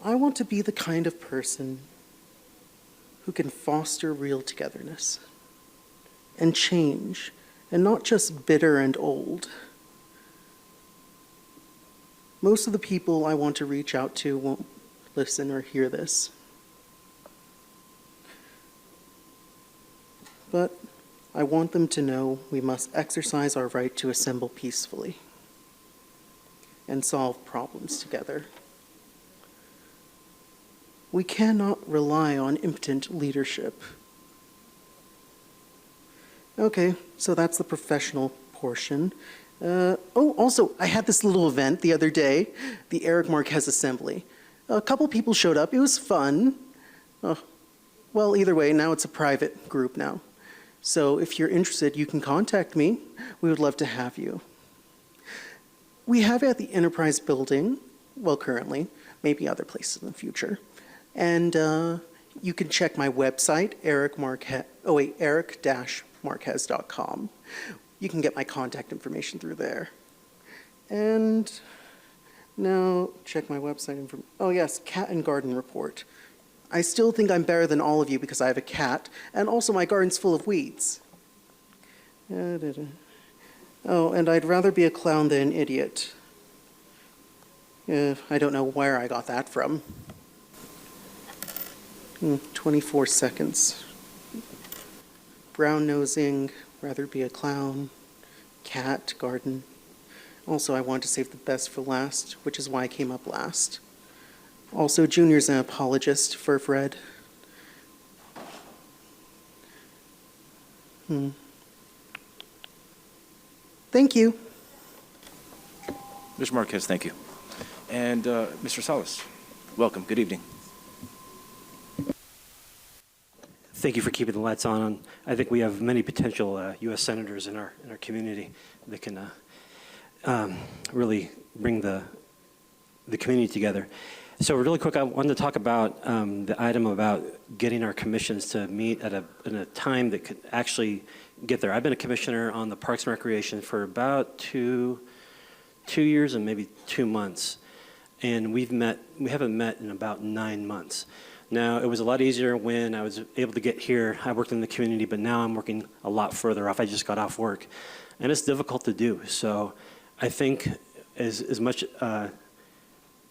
I want to be the kind of person who can foster real togetherness and change, and not just bitter and old. Most of the people I want to reach out to won't listen or hear this. But I want them to know we must exercise our right to assemble peacefully and solve problems together. We cannot rely on impotent leadership. Okay, so that's the professional portion. Also, I had this little event the other day, the Eric Marquez Assembly. A couple people showed up. It was fun. Well, either way, now it's a private group now. So if you're interested, you can contact me. We would love to have you. We have it at the Enterprise Building, well, currently, maybe other places in the future. And you can check my website, eric-marquez.com. You can get my contact information through there. And now, check my website. Oh yes, cat and garden report. I still think I'm better than all of you because I have a cat, and also my garden's full of weeds. Oh, and I'd rather be a clown than an idiot. I don't know where I got that from. 24 seconds. Brown nosing, rather be a clown, cat, garden. Also, I want to save the best for last, which is why I came up last. Also, Junior's an apologist for Fred. Thank you. Mr. Marquez, thank you. And Mr. Salas, welcome. Good evening. Thank you for keeping the lights on. I think we have many potential U.S. senators in our community that can really bring the community together. So really quick, I wanted to talk about the item about getting our commissions to meet at a time that could actually get there. I've been a commissioner on the Parks and Recreation for about two years and maybe 2 months, and we haven't met in about 9 months. Now, it was a lot easier when I was able to get here. I worked in the community, but now I'm working a lot further off. I just got off work, and it's difficult to do. So I think as much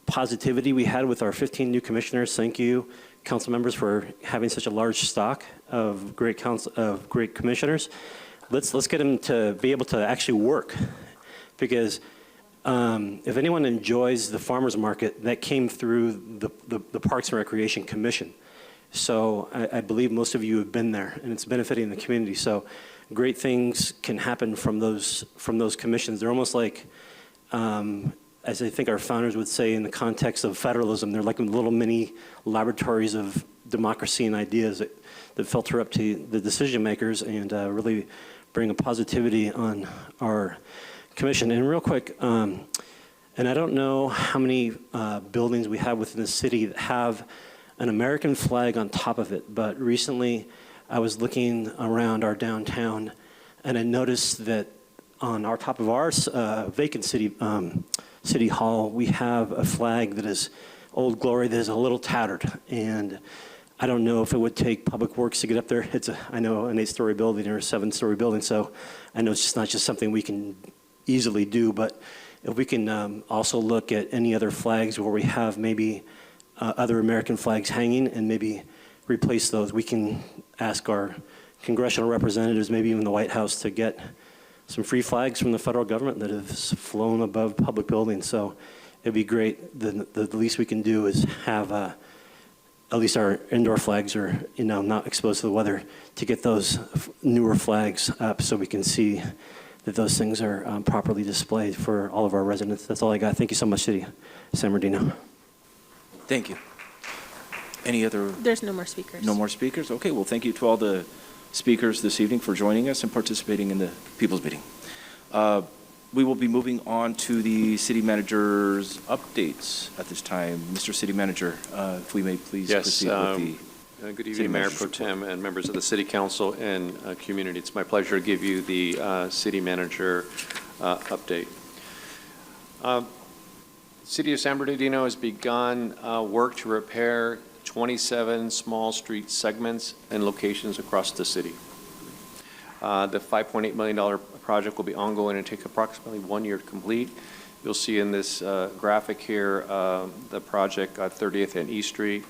positivity we had with our 15 new commissioners, thank you, council members, for having such a large stock of great commissioners. Let's get them to be able to actually work, because if anyone enjoys the farmers market, that came through the Parks and Recreation Commission. So I believe most of you have been there, and it's benefiting the community. So great things can happen from those commissions. They're almost like, as I think our founders would say in the context of federalism, they're like little mini laboratories of democracy and ideas that filter up to the decision makers and really bring a positivity on our commission. And real quick, and I don't know how many buildings we have within the city that have an American flag on top of it, but recently I was looking around our downtown and I noticed that on our top of our vacant city hall, we have a flag that is Old Glory that is a little tattered. And I don't know if it would take Public Works to get up there. It's I know an 8-story building or a 7-story building, so I know it's just not just something we can easily do, but if we can also look at any other flags where we have maybe other American flags hanging and maybe replace those, we can ask our congressional representatives, maybe even the White House, to get some free flags from the federal government that have flown above public buildings. So it'd be great. The least we can do is have at least our indoor flags are, not exposed to the weather, to get those newer flags up so we can see that those things are properly displayed for all of our residents. That's all I got. Thank you so much, City of San Bernardino. Thank you. Any other? There's no more speakers. No more speakers? Okay, well, thank you to all the speakers this evening for joining us and participating in the People's Meeting. We will be moving on to the city manager's updates at this time. Mr. City Manager, if we may please proceed with the good evening, Mayor Pro Tem and members of the City Council and community. It's my pleasure to give you the City Manager update. City of San Bernardino has begun work to repair 27 small street segments and locations across the city. The $5.8 million project will be ongoing and take approximately 1 year to complete. You'll see in this graphic here the project 30th and East Street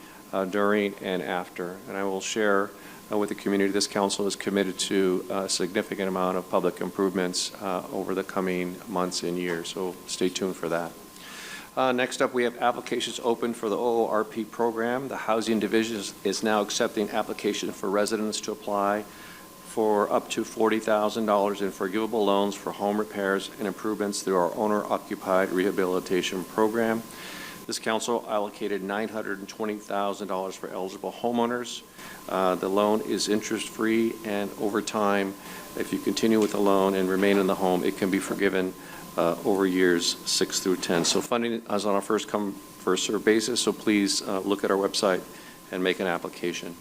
during and after. And I will share with the community, this council is committed to a significant amount of public improvements over the coming months and years. So stay tuned for that. Next up, we have applications open for the OORP program. The Housing Division is now accepting applications for residents to apply for up to $40,000 in forgivable loans for home repairs and improvements through our owner-occupied rehabilitation program. This council allocated $920,000 for eligible homeowners. The loan is interest-free, and over time, if you continue with the loan and remain in the home, it can be forgiven over years 6 through 10. So funding is on a first-come, first-served basis, so please look at our website and make an application.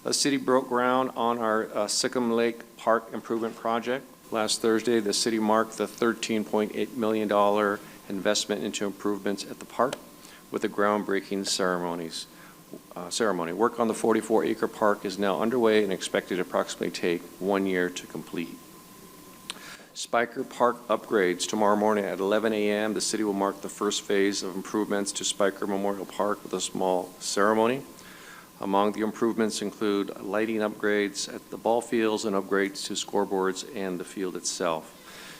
The city broke ground on our Sycamore Lake Park Improvement Project. Last Thursday, the city marked the $13.8 million investment into improvements at the park with a groundbreaking ceremony. Work on the 44-acre park is now underway and expected to approximately take 1 year to complete. Spiker Park upgrades. Tomorrow morning at 11 a.m., the city will mark the first phase of improvements to Spiker Memorial Park with a small ceremony. Among the improvements include lighting upgrades at the ball fields and upgrades to scoreboards and the field itself.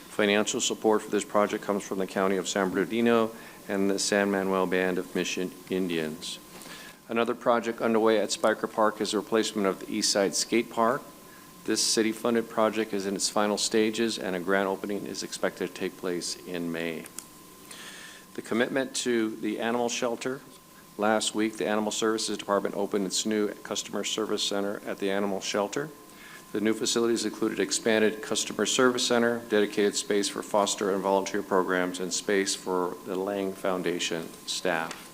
Financial support for this project comes from the County of San Bernardino and the San Manuel Band of Mission Indians. Another project underway at Spiker Park is the replacement of the East Side Skate Park. This city-funded project is in its final stages, and a grand opening is expected to take place in May. The commitment to the animal shelter. Last week, the Animal Services Department opened its new customer service center at the animal shelter. The new facilities included expanded customer service center, dedicated space for foster and volunteer programs, and space for the Lang Foundation staff.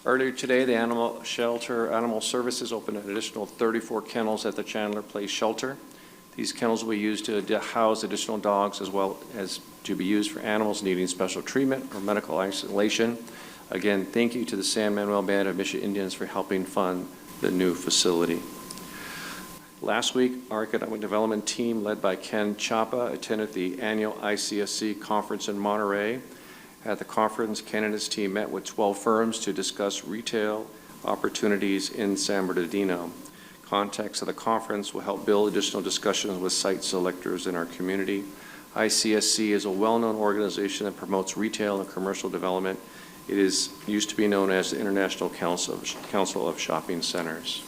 Earlier today, the Animal Services opened an additional 34 kennels at the Chandler Place shelter. These kennels will be used to house additional dogs as well as to be used for animals needing special treatment or medical isolation. Again, thank you to the San Manuel Band of Mission Indians for helping fund the new facility. Last week, our economic development team, led by Ken Chapa, attended the annual ICSC conference in Monterey. At the conference, Ken and his team met with 12 firms to discuss retail opportunities in San Bernardino. Context of the conference will help build additional discussions with site selectors in our community. ICSC is a well-known organization that promotes retail and commercial development. It used to be known as the International Council of Shopping Centers.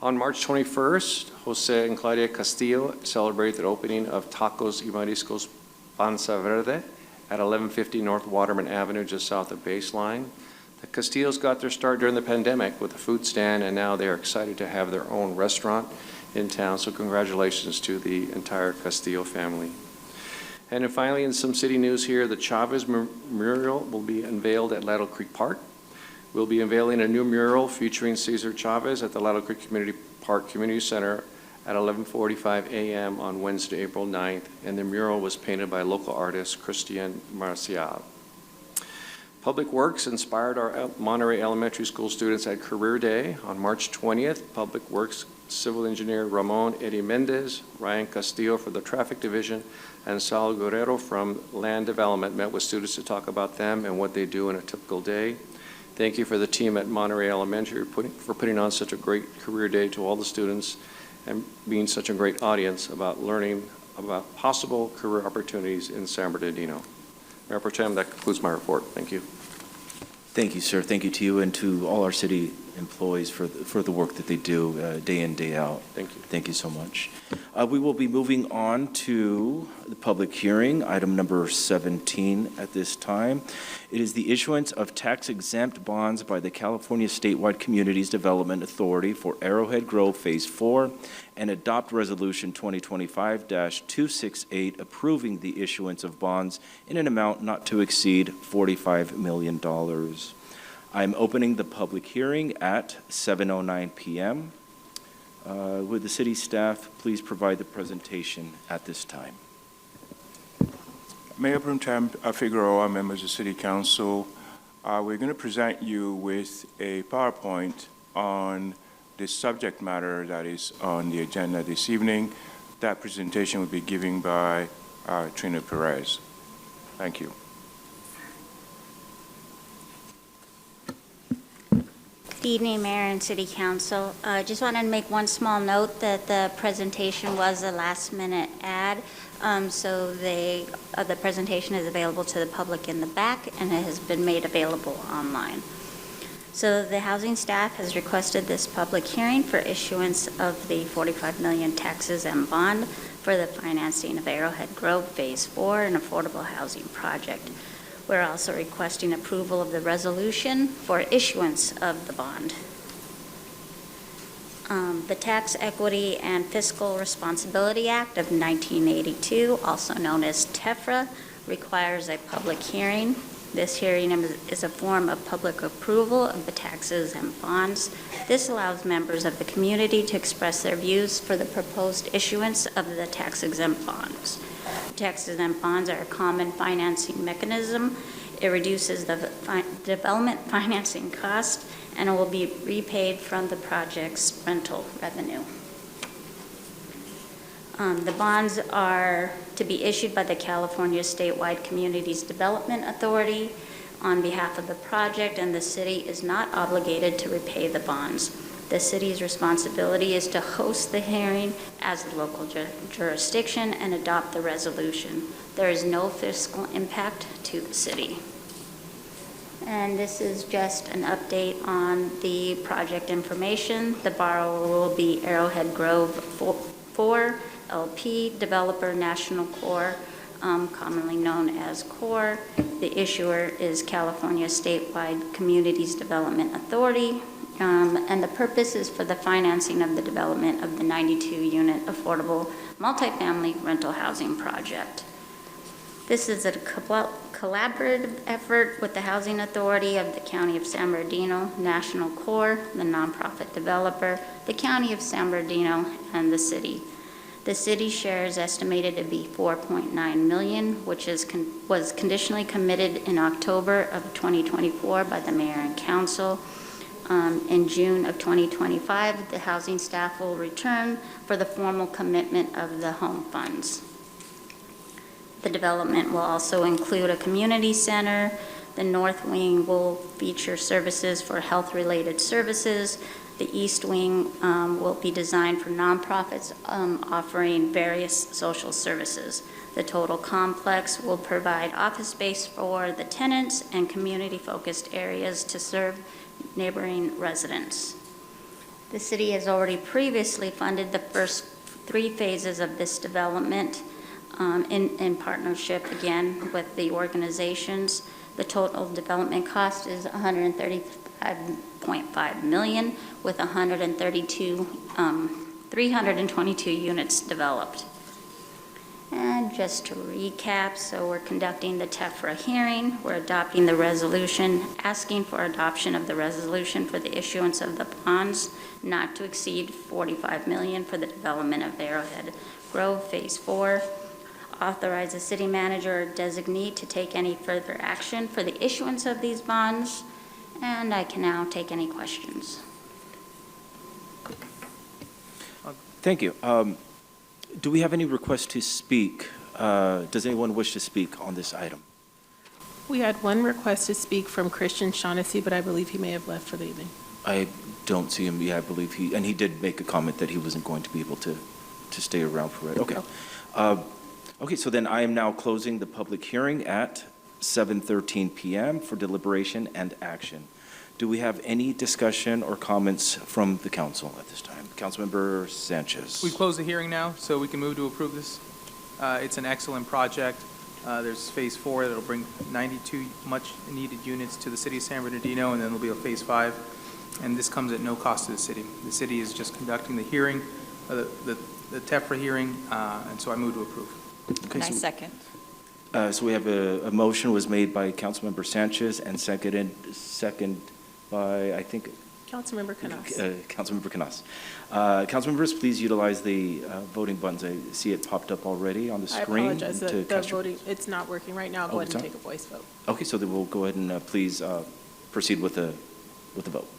On March 21st, Jose and Claudia Castillo celebrated the opening of Tacos y Mariscos Panza Verde at 1150 North Waterman Avenue, just south of Baseline. The Castillos got their start during the pandemic with a food stand, and now they are excited to have their own restaurant in town, so congratulations to the entire Castillo family. And then finally, in some city news here, the Chavez mural will be unveiled at Lattle Creek Park. We'll be unveiling a new mural featuring Cesar Chavez at the Lattle Creek Community Park Community Center at 11:45 a.m. on Wednesday, April 9th, and the mural was painted by local artist Christian Marcial. Public Works inspired our Monterey Elementary School students at Career Day. On March 20th, Public Works Civil Engineer Ramon Eddie Mendez, Ryan Castillo for the Traffic Division, and Sal Guerrero from Land Development met with students to talk about them and what they do in a typical day. Thank you for the team at Monterey Elementary for putting on such a great career day to all the students and being such a great audience about learning about possible career opportunities in San Bernardino. Mayor Pro Tem, that concludes my report. Thank you. Thank you, sir. Thank you to you and to all our city employees for the work that they do day in, day out. Thank you. Thank you so much. We will be moving on to the public hearing, item number 17 at this time. It is the issuance of tax-exempt bonds by the California Statewide Communities Development Authority for Arrowhead Grove Phase 4 and adopt Resolution 2025-268 approving the issuance of bonds in an amount not to exceed $45 million. I'm opening the public hearing at 7:09 p.m. Would the city staff please provide the presentation at this time? Mayor Pro Tem Figueroa, members of City Council, we're going to present you with a PowerPoint on the subject matter that is on the agenda this evening. That presentation will be given by Trina Perez. Thank you. Good evening, Mayor and City Council. Just wanted to make one small note that the presentation was a last-minute ad, so the presentation is available to the public in the back, and it has been made available online. So the housing staff has requested this public hearing for issuance of the $45 million taxes and bond for the financing of Arrowhead Grove Phase 4, an affordable housing project. We're also requesting approval of the resolution for issuance of the bond. The Tax Equity and Fiscal Responsibility Act of 1982, also known as TEFRA, requires a public hearing. This hearing is a form of public approval of the taxes and bonds. This allows members of the community to express their views for the proposed issuance of the tax-exempt bonds. Tax-exempt bonds are a common financing mechanism. It reduces the development financing cost, and it will be repaid from the project's rental revenue. The bonds are to be issued by the California Statewide Communities Development Authority on behalf of the project, and the city is not obligated to repay the bonds. The city's responsibility is to host the hearing as the local jurisdiction and adopt the resolution. There is no fiscal impact to the city. And this is just an update on the project information. The borrower will be Arrowhead Grove 4 LP, developer National Corps, commonly known as CORE. The issuer is California Statewide Communities Development Authority. And the purpose is for the financing of the development of the 92-unit affordable multifamily rental housing project. This is a collaborative effort with the Housing Authority of the County of San Bernardino, National Corps, the nonprofit developer, the County of San Bernardino, and the city. The city share is estimated to be $4.9 million, which was conditionally committed in October of 2024 by the mayor and council. In June of 2025, the housing staff will return for the formal commitment of the home funds. The development will also include a community center. The north wing will feature services for health-related services. The east wing will be designed for nonprofits offering various social services. The total complex will provide office space for the tenants and community-focused areas to serve neighboring residents. The city has already previously funded the first 3 phases of this development in partnership, again, with the organizations. The total development cost is $135.5 million, with 322 units developed. And just to recap, so we're conducting the TEFRA hearing. We're adopting the resolution, asking for adoption of the resolution for the issuance of the bonds not to exceed $45 million for the development of Arrowhead Grove Phase 4. Authorize the city manager or designee to take any further action for the issuance of these bonds. And I can now take any questions. Thank you. Do we have any requests to speak? Does anyone wish to speak on this item? We had one request to speak from Christian Shaughnessy, but I believe he may have left for the evening. I don't see him. Yeah, I believe he did make a comment that he wasn't going to be able to stay around for it. Okay. Okay, so then I am now closing the public hearing at 7:13 p.m. for deliberation and action. Do we have any discussion or comments from the council at this time? Councilmember Sanchez. We've closed the hearing now, so we can move to approve this. It's an excellent project. There's phase 4 that'll bring 92 much-needed units to the city of San Bernardino, and then there'll be a phase 5. And this comes at no cost to the city. The city is just conducting the hearing, the TEFRA hearing, and so I move to approve. Okay, And I second. So we have a motion was made by Councilmember Sanchez and second by, I think, Councilmember Canas. Councilmember Canas. Councilmembers, please utilize the voting buttons. I see it popped up already on the screen. I apologize, to the cast your- voting, it's not working right now. Go ahead and take a voice vote. Okay, so then we'll go ahead and please proceed with the vote.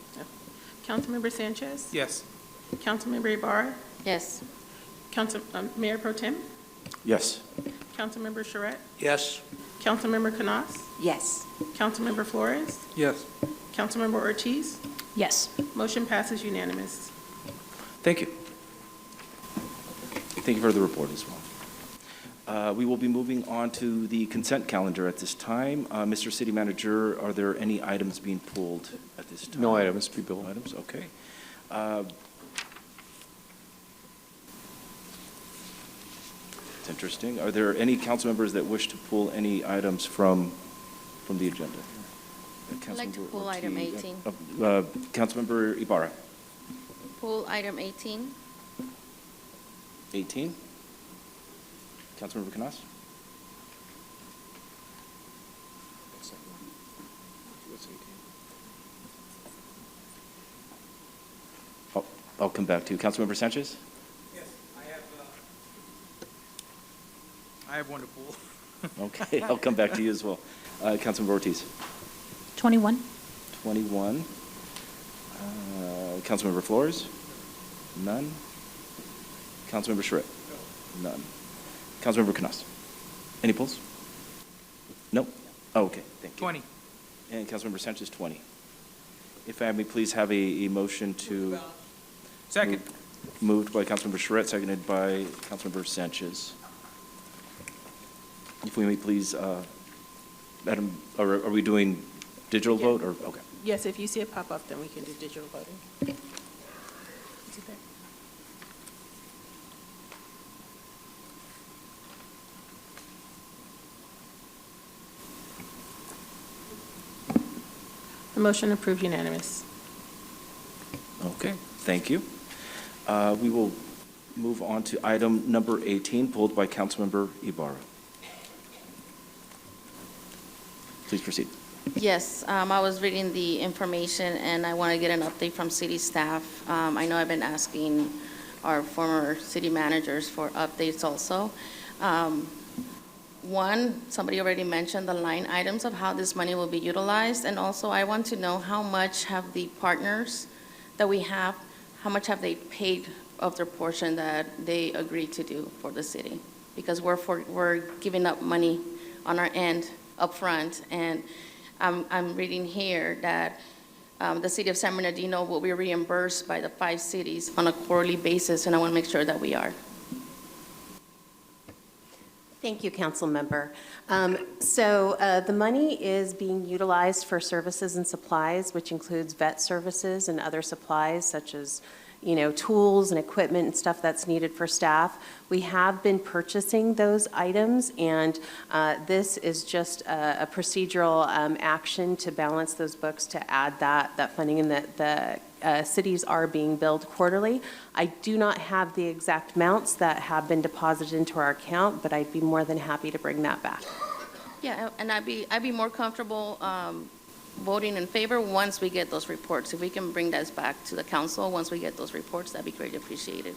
Councilmember Sanchez? Yes. Councilmember Ibarra? Yes. Mayor Pro Tem? Yes. Councilmember Charette? Yes. Councilmember Canas? Yes. Councilmember Flores? Yes. Councilmember Ortiz? Yes. Motion passes unanimous. Thank you. Thank you for the report as well. We will be moving on to the consent calendar at this time. Mr. City Manager, are there any items being pulled at this time? No items to be pulled. No items, okay. It's interesting. Are there any council members that wish to pull any items from the agenda? I'd like to pull item 18. Councilmember Ibarra. Pull item 18. 18. Councilmember Canas. I'll come back to you. Councilmember Sanchez? Yes, I have one to pull. Okay, I'll come back to you as well. Councilmember Ortiz? 21. 21. Councilmember Flores? None. Councilmember Charette? None. Councilmember Canas? Any polls? No? Oh, okay, thank you. 20. And Councilmember Sanchez, 20. If I may please have a motion to... Second. Moved by Councilmember Charette, seconded by Councilmember Sanchez. If we may please, Madam, are we doing digital vote or, okay. Yes, if you see it pop up, then we can do digital voting. Is it there? The motion approved unanimous. Okay, thank you. We will move on to item number 18, pulled by Councilmember Ibarra. Please proceed. Yes, I was reading the information and I want to get an update from city staff. I know I've been asking our former city managers for updates also. One, somebody already mentioned the line items of how this money will be utilized, and also I want to know how much have the partners that we have, how much have they paid of their portion that they agreed to do for the city? Because we're giving up money on our end upfront, and I'm reading here that the city of San Bernardino will be reimbursed by the 5 cities on a quarterly basis, and I want to make sure that we are. Thank you, Council Member. So the money is being utilized for services and supplies, which includes vet services and other supplies such as, tools and equipment and stuff that's needed for staff. We have been purchasing those items, and this is just a procedural action to balance those books to add that funding, and that the cities are being billed quarterly. I do not have the exact amounts that have been deposited into our account, but I'd be more than happy to bring that back. Yeah, and I'd be more comfortable voting in favor once we get those reports. If we can bring that back to the council once we get those reports, that'd be greatly appreciated.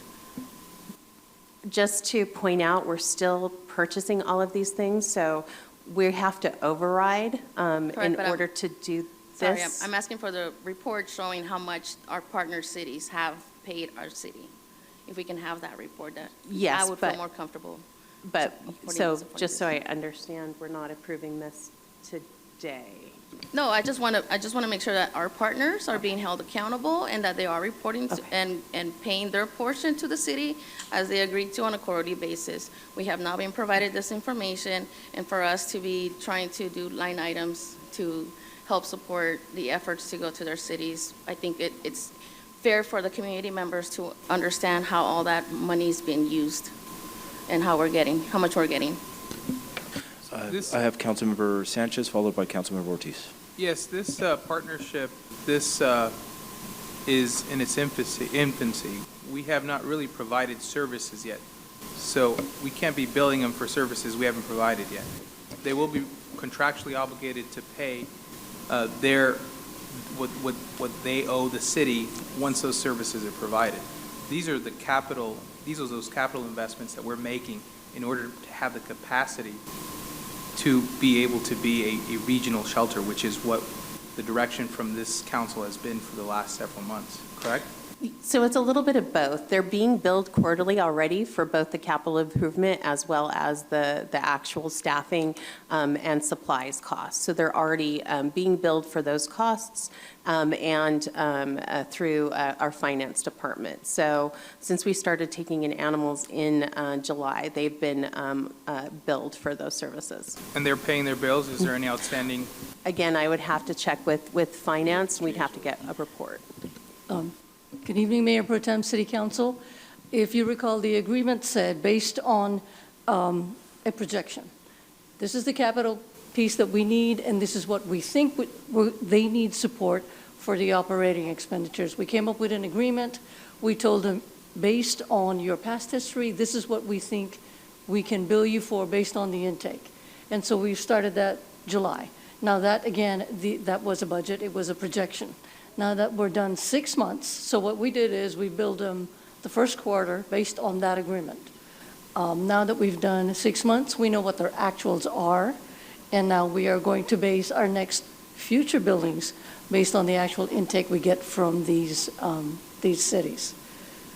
Just to point out, we're still purchasing all of these things, so we have to override in order to do Sorry, this. I'm asking for the report showing how much our partner cities have paid our city. If we can have that report, that Yes, I would feel more comfortable. But, supporting just so I understand, we're not approving this today. No, I just want to make sure that our partners are being held accountable and that they are reporting and paying their portion to the city as they agreed to on a quarterly basis. We have not been provided this information, and for us to be trying to do line items to help support the efforts to go to their cities, I think it's fair for the community members to understand how all that money is being used and how much we're getting. I have Councilmember Sanchez, followed by Councilmember Ortiz. Yes, this partnership, this is in its infancy. We have not really provided services yet, so we can't be billing them for services we haven't provided yet. They will be contractually obligated to pay what they owe the city once those services are provided. These are those capital investments that we're making in order to have the capacity to be able to be a regional shelter, which is what the direction from this council has been for the last several months, correct? So it's a little bit of both. They're being billed quarterly already for both the capital improvement as well as the actual staffing and supplies costs. So they're already being billed for those costs and through our finance department. So since we started taking in animals in July, they've been billed for those services. And they're paying their bills? Is there any outstanding? Again, I would have to check with finance, and we'd have to get a report. Good evening, Mayor Pro Tem, City Council. If you recall, the agreement said, based on a projection, this is the capital piece that we need, and this is what we think they need support for the operating expenditures. We came up with an agreement. We told them, based on your past history, this is what we think we can bill you for based on the intake. And so we started that July. Now that, again, that was a budget. It was a projection. Now that we're done 6 months, so what we did is we billed them the first quarter based on that agreement. Now that we've done 6 months, we know what their actuals are, and now we are going to base our next future billings based on the actual intake we get from these cities.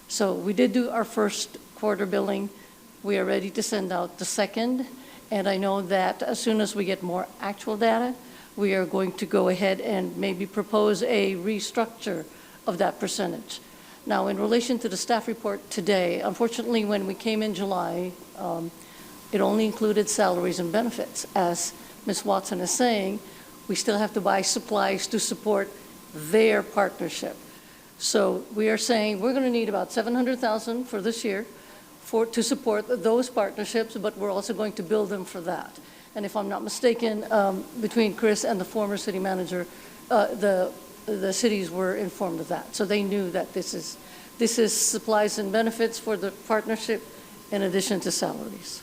So we did do our first quarter billing. We are ready to send out the second, and I know that as soon as we get more actual data, we are going to go ahead and maybe propose a restructure of that percentage. Now, in relation to the staff report today, unfortunately, when we came in July, it only included salaries and benefits. As Ms. Watson is saying, we still have to buy supplies to support their partnership. So we are saying we're going to need about $700,000 for this year to support those partnerships, but we're also going to bill them for that. And if I'm not mistaken, between Chris and the former city manager, the cities were informed of that. So they knew that this is supplies and benefits for the partnership in addition to salaries.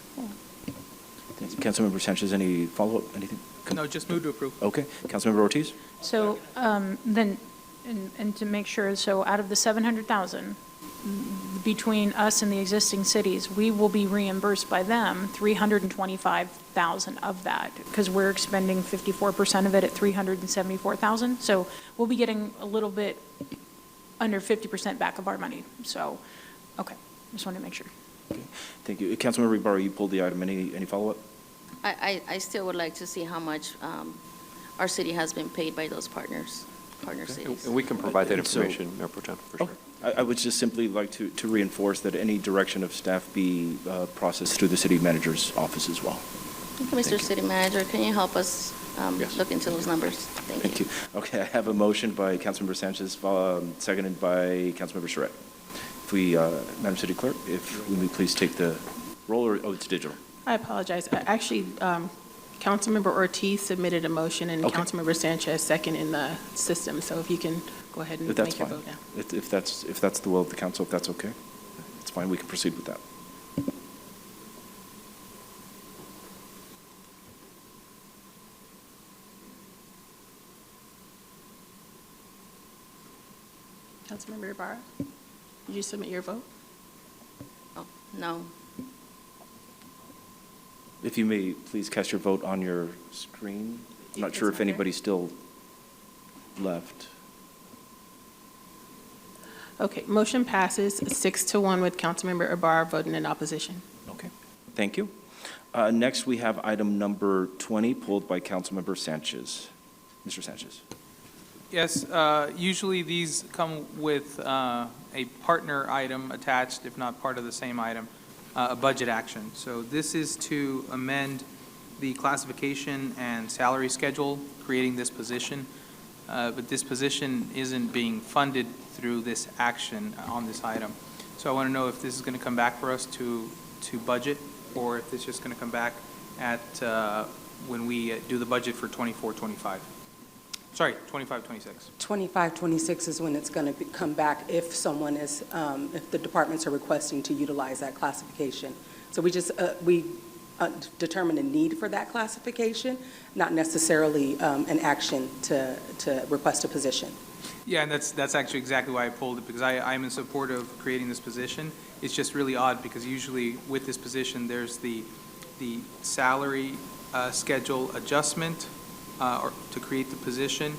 Councilmember Sanchez, any follow-up, anything? No, just move to approve. Okay. Councilmember Ortiz? So then, and to make sure, so out of the 700,000, between us and the existing cities, we will be reimbursed by them $325,000 of that, because we're expending 54% of it at $374,000. So we'll be getting a little bit under 50% back of our money. So, okay, just wanted to make sure. Okay, thank you. Councilmember Ibarra, you pulled the item. Any follow-up? I still would like to see how much our city has been paid by those partner cities. And we can provide that And so- information, Mayor Pro Tem, for sure. I would just simply like to reinforce that any direction of staff be processed through the city manager's office as well. Okay, Mr. City Manager, can you help us look into those numbers? Thank you. Okay, I have a motion by Councilmember Sanchez, seconded by Councilmember Charette. If we, Madam City Clerk, if we may please take the roll, or, oh, it's digital. I apologize. Actually, Councilmember Ortiz submitted a motion, and Okay. Councilmember Sanchez second in the system. So if you can go ahead and If that's make your fine. vote now. If that's the will of the council, if that's okay, it's fine. We can proceed with that. Councilmember Ibarra, did you submit your vote? Oh, no. If you may, please cast your vote on your screen. I'm not sure if anybody's still left. Okay, motion passes 6-1 with Councilmember Ibarra voting in opposition. Okay, thank you. Next, we have item number 20, pulled by Councilmember Sanchez. Mr. Sanchez. Yes, usually these come with a partner item attached, if not part of the same item, a budget action. So this is to amend the classification and salary schedule, creating this position. But this position isn't being funded through this action on this item. So I want to know if this is going to come back for us to budget, or if this is just going to come back at when we do the budget for 24-25. Sorry, 25-26. 25-26 is when it's going to come back if someone is, if the departments are requesting to utilize that classification. So we just, determine a need for that classification, not necessarily an action to request a position. Yeah, and that's actually exactly why I pulled it, because I'm in support of creating this position. It's just really odd, because usually with this position, there's the salary schedule adjustment or to create the position,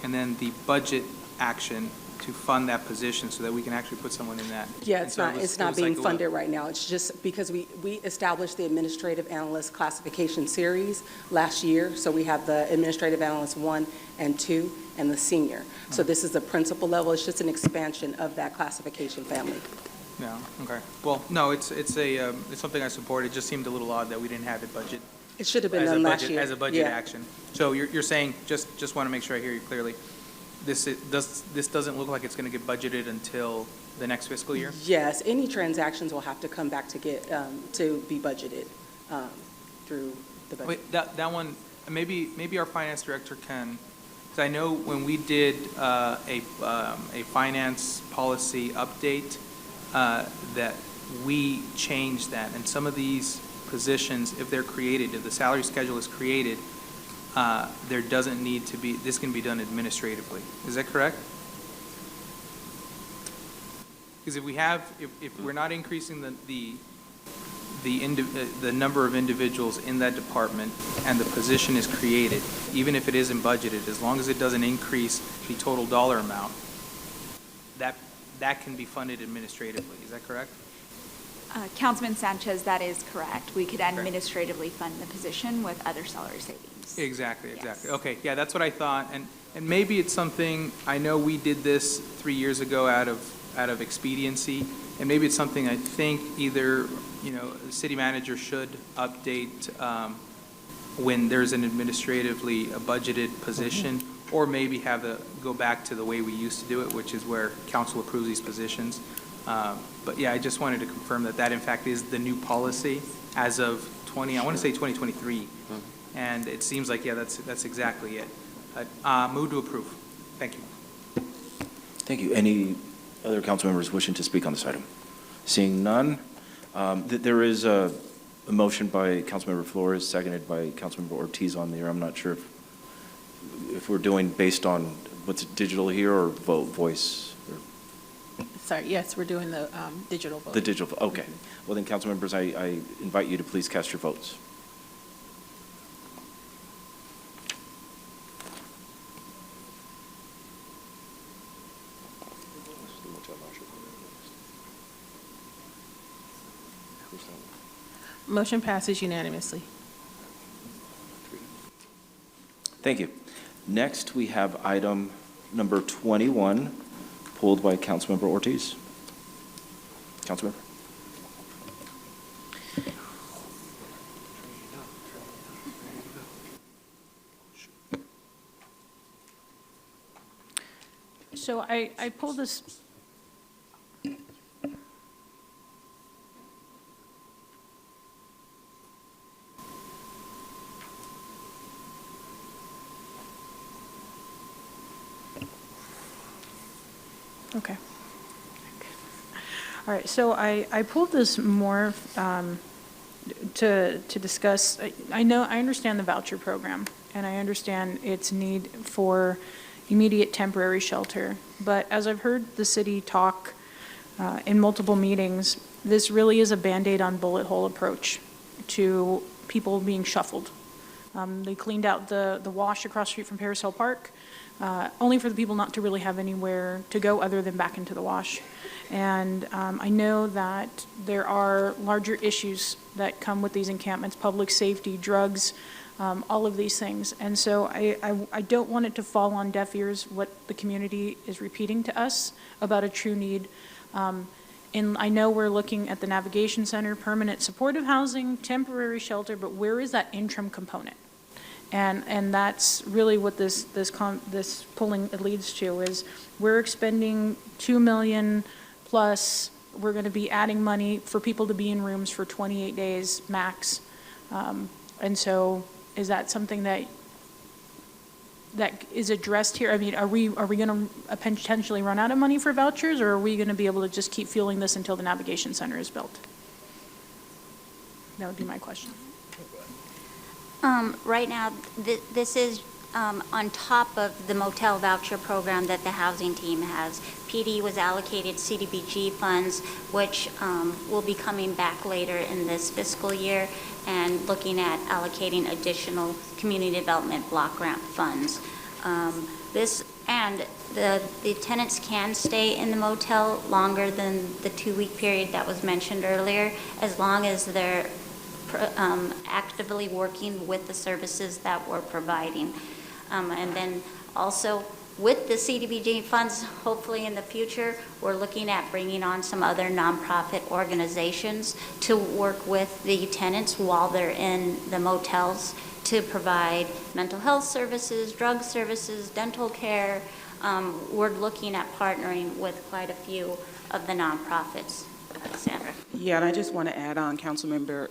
and then the budget action to fund that position so that we can actually put someone in that. Yeah, And it's so not, it was- it's it not was like being a- funded right now. It's just because we established the administrative analyst classification series last year. So we have the administrative analyst 1 and 2 and the senior. So this is the principal level. It's just an expansion of that classification family. Yeah, okay. Well, no, it's something I support. It just seemed a little odd that we didn't have it budget. It should have been as a done last budget- year. As a budget Yeah. action. So you're saying, just want to make sure I hear you clearly, this doesn't look like it's going to get budgeted until the next fiscal year? Yes, any transactions will have to come back to get, to be budgeted through the budget. Wait, that one, maybe our finance director can, because I know when we did a finance policy update, that we changed that, and some of these positions, if they're created, if the salary schedule is created, there doesn't need to be, this can be done administratively. Is that correct? Because if we're not increasing the number of individuals in that department and the position is created, even if it isn't budgeted, as long as it doesn't increase the total dollar amount, that can be funded administratively. Is that correct? Councilman Sanchez, that is correct. We could administratively fund the position with other salary savings. Exactly. Okay, yeah, that's what I thought. And maybe it's something, I know we did this 3 years ago out of expediency, and maybe it's something I think either, the city manager should update when there's an administratively budgeted position, or maybe go back to the way we used to do it, which is where council approves these positions. But yeah, I just wanted to confirm that in fact is the new policy as of 2023. And it seems like, yeah, that's exactly it. Move to approve. Thank you. Thank you. Any other council members wishing to speak on this item? Seeing none, there is a motion by Councilmember Flores, seconded by Councilmember Ortiz on there. I'm not sure if we're doing based on what's digital here or voice. Sorry, yes, we're doing the digital vote. The digital, okay. Well then, council members, I invite you to please cast your votes. Motion passes unanimously. Thank you. Next, we have item number 21, pulled by Councilmember Ortiz. Councilmember. So I pulled this. Okay. All right, so I pulled this more to discuss. I understand the voucher program, and I understand its need for immediate temporary shelter. But as I've heard the city talk in multiple meetings, this really is a Band-Aid on bullet hole approach to people being shuffled. They cleaned out the wash across the street from Paris Hill Park, only for the people not to really have anywhere to go other than back into the wash. And I know that there are larger issues that come with these encampments, public safety, drugs, all of these things. And so I don't want it to fall on deaf ears what the community is repeating to us about a true need. And I know we're looking at the Navigation Center, permanent supportive housing, temporary shelter, but where is that interim component? And that's really what this polling leads to, is we're expending $2 million plus. We're going to be adding money for people to be in rooms for 28 days max. And so is that something that is addressed here? I mean, are we going to potentially run out of money for vouchers, or are we going to be able to just keep fueling this until the Navigation Center is built? That would be my question. Right now, this is on top of the motel voucher program that the housing team has. PD was allocated CDBG funds, which will be coming back later in this fiscal year, and looking at allocating additional community development block grant funds. The tenants can stay in the motel longer than the 2-week period that was mentioned earlier, as long as they're actively working with the services that we're providing. And then also with the CDBG funds, hopefully in the future, we're looking at bringing on some other nonprofit organizations to work with the tenants while they're in the motels to provide mental health services, drug services, dental care. We're looking at partnering with quite a few of the nonprofits. Sandra. Yeah, and I just want to add on, Councilmember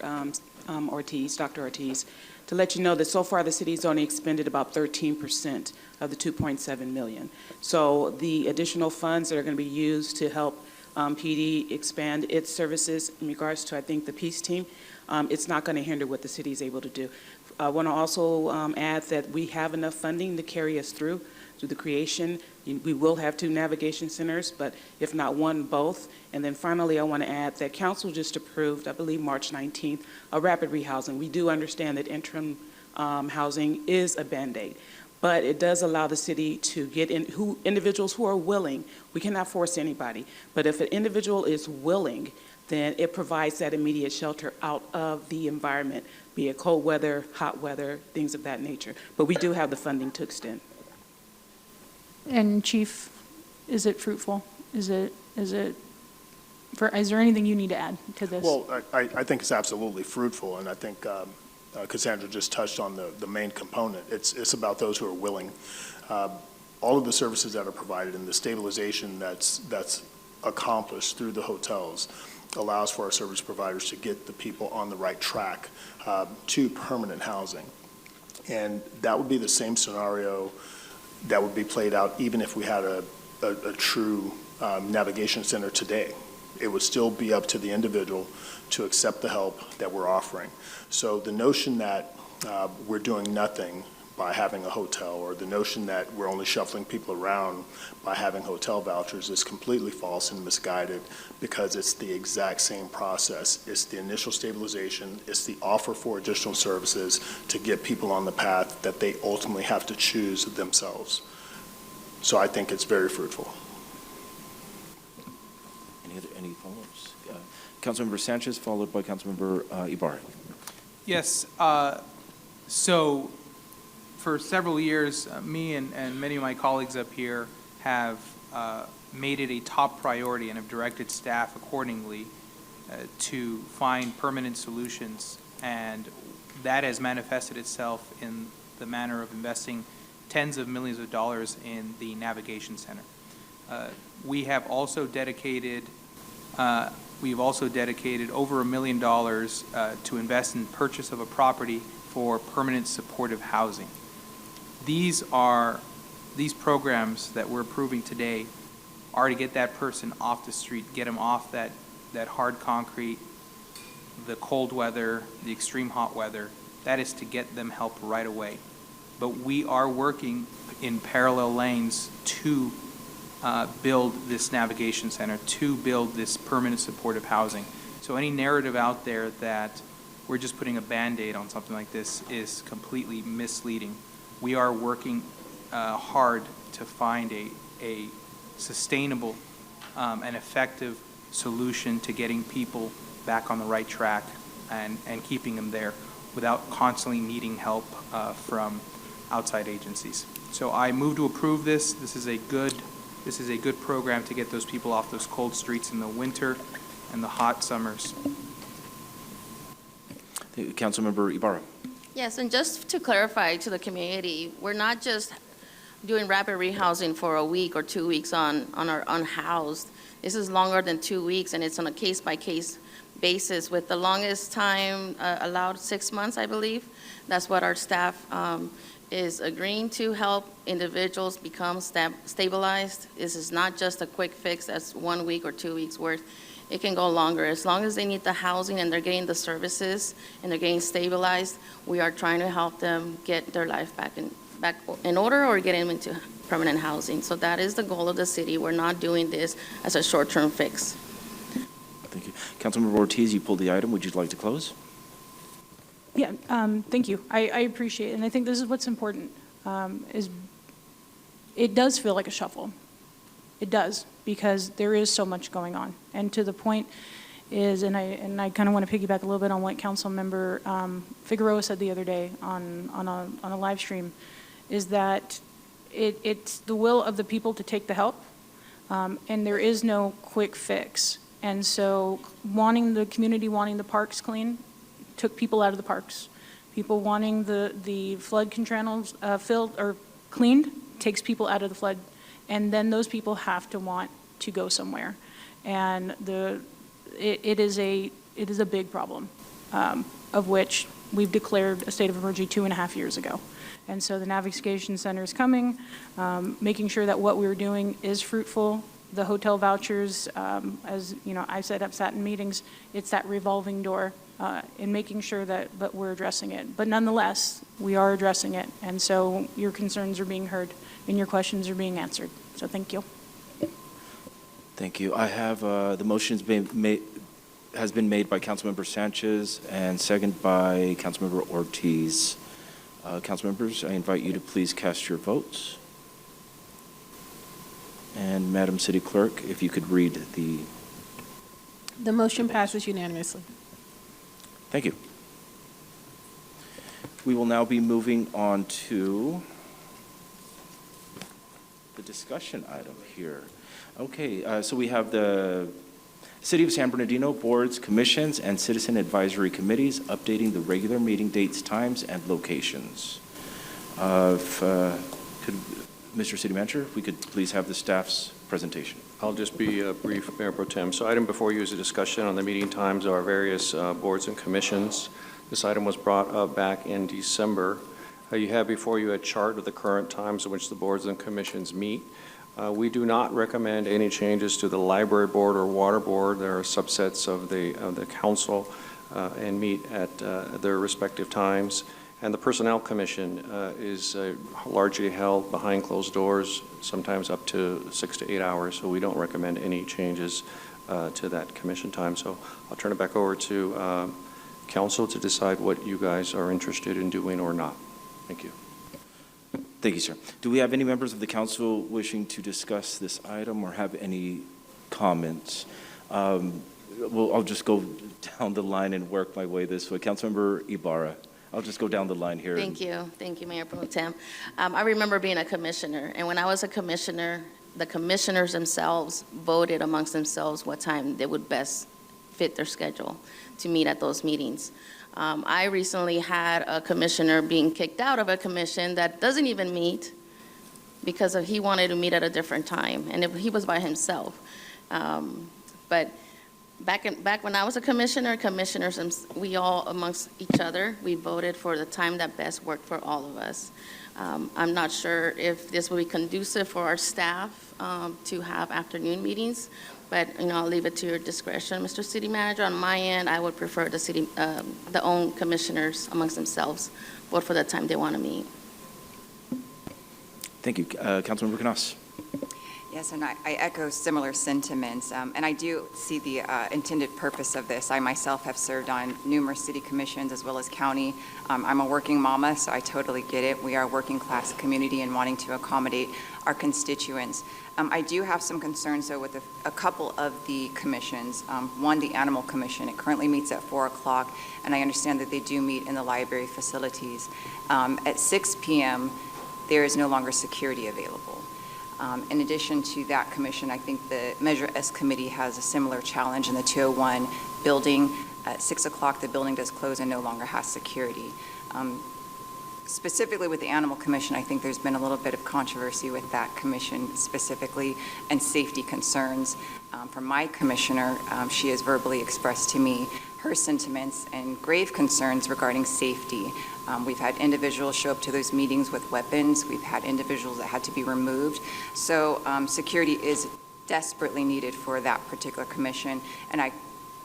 Ortiz, Dr. Ortiz, to let you know that so far the city's only expended about 13% of the $2.7 million. So the additional funds that are going to be used to help PD expand its services in regards to, I think, the peace team, it's not going to hinder what the city is able to do. I want to also add that we have enough funding to carry us through the creation. We will have 2 navigation centers, but if not one, both. And then finally, I want to add that council just approved, I believe March 19th, a rapid rehousing. We do understand that interim housing is a Band-Aid, but it does allow the city to get in individuals who are willing. We cannot force anybody, but if an individual is willing, then it provides that immediate shelter out of the environment, be it cold weather, hot weather, things of that nature. But we do have the funding to extend. And Chief, is it fruitful? Is there anything you need to add to this? Well, I think it's absolutely fruitful, and I think Cassandra just touched on the main component. It's about those who are willing. All of the services that are provided and the stabilization that's accomplished through the hotels allows for our service providers to get the people on the right track to permanent housing. And that would be the same scenario that would be played out even if we had a true navigation center today. It would still be up to the individual to accept the help that we're offering. So the notion that we're doing nothing by having a hotel, or the notion that we're only shuffling people around by having hotel vouchers is completely false and misguided, because it's the exact same process. It's the initial stabilization, it's the offer for additional services to get people on the path that they ultimately have to choose themselves. So I think it's very fruitful. Any follow-ups? Councilmember Sanchez, followed by Councilmember Ibarra. Yes, so for several years, me and many of my colleagues up here have made it a top priority and have directed staff accordingly to find permanent solutions. And that has manifested itself in the manner of investing tens of millions of dollars in the Navigation Center. We have also dedicated over $1 million to invest in purchase of a property for permanent supportive housing. These programs that we're approving today are to get that person off the street, get them off that hard concrete, the cold weather, the extreme hot weather. That is to get them help right away. But we are working in parallel lanes to build this Navigation Center, to build this permanent supportive housing. So any narrative out there that we're just putting a Band-Aid on something like this is completely misleading. We are working hard to find a sustainable and effective solution to getting people back on the right track and keeping them there without constantly needing help from outside agencies. So I move to approve this. This is a good program to get those people off those cold streets in the winter and the hot summers. Councilmember Ibarra. Yes, and just to clarify to the community, we're not just doing rapid rehousing for a week or 2 weeks on our unhoused. This is longer than 2 weeks, and it's on a case-by-case basis, with the longest time allowed 6 months, I believe. That's what our staff is agreeing to help individuals become stabilized. This is not just a quick fix that's 1 week or 2 weeks worth. It can go longer. As long as they need the housing and they're getting the services and they're getting stabilized, we are trying to help them get their life back in order or get them into permanent housing. So that is the goal of the city. We're not doing this as a short-term fix. Thank you. Councilmember Ortiz, you pulled the item. Would you like to close? Yeah, thank you. I appreciate it. And I think this is what's important, is it does feel like a shuffle. It does, because there is so much going on. And to the point is, and I kind of want to piggyback a little bit on what Councilmember Figueroa said the other day on a live stream, is that it's the will of the people to take the help, and there is no quick fix. And so the community wanting the parks clean took people out of the parks. People wanting the flood controls filled or cleaned takes people out of the flood. And then those people have to want to go somewhere. And it is a big problem, of which we've declared a state of emergency 2.5 years ago. And so the Navigation Center is coming, making sure that what we're doing is fruitful. The hotel vouchers, as you know, I've sat in meetings, it's that revolving door in making sure that we're addressing it. But nonetheless, we are addressing it. And so your concerns are being heard and your questions are being answered. So thank you. Thank you. I have the motion has been made by Councilmember Sanchez and seconded by Councilmember Ortiz. Council members, I invite you to please cast your votes. And Madam City Clerk, if you could read the... The motion passes unanimously. Thank you. We will now be moving on to the discussion item here. Okay, so we have the City of San Bernardino Boards, Commissions, and Citizen Advisory Committees updating the regular meeting dates, times, and locations. Could Mr. City Manager, if we could please have the staff's presentation. I'll just be brief, Mayor Pro Tem. So item before you is a discussion on the meeting times of our various boards and commissions. This item was brought up back in December. You have before you a chart of the current times in which the boards and commissions meet. We do not recommend any changes to the library board or water board. There are subsets of the council and meet at their respective times. And the Personnel Commission is largely held behind closed doors, sometimes up to 6 to 8 hours, so we don't recommend any changes to that commission time. So I'll turn it back over to council to decide what you guys are interested in doing or not. Thank you. Thank you, sir. Do we have any members of the council wishing to discuss this item or have any comments? Well, I'll just go down the line and work my way this way. Councilmember Ibarra, I'll just go down the line here. Thank you, Mayor Pro Tem. I remember being a commissioner, and when I was a commissioner, the commissioners themselves voted amongst themselves what time they would best fit their schedule to meet at those meetings. I recently had a commissioner being kicked out of a commission that doesn't even meet because he wanted to meet at a different time, and he was by himself. But back when I was a commissioner, commissioners, we all amongst each other, we voted for the time that best worked for all of us. I'm not sure if this will be conducive for our staff to have afternoon meetings, but I'll leave it to your discretion, Mr. City Manager. On my end, I would prefer the own commissioners amongst themselves vote for the time they want to meet. Thank you. Councilmember Canas. Yes, and I echo similar sentiments, and I do see the intended purpose of this. I myself have served on numerous city commissions as well as county. I'm a working mama, so I totally get it. We are a working class community and wanting to accommodate our constituents. I do have some concerns, though, with a couple of the commissions. One, the Animal Commission. It currently meets at 4 o'clock, and I understand that they do meet in the library facilities. At 6 p.m., there is no longer security available. In addition to that commission, I think the Measure S committee has a similar challenge in the 201 building. At 6 o'clock, the building does close and no longer has security. Specifically with the Animal Commission, I think there's been a little bit of controversy with that commission specifically and safety concerns. From my commissioner, she has verbally expressed to me her sentiments and grave concerns regarding safety. We've had individuals show up to those meetings with weapons. We've had individuals that had to be removed. So security is desperately needed for that particular commission, and I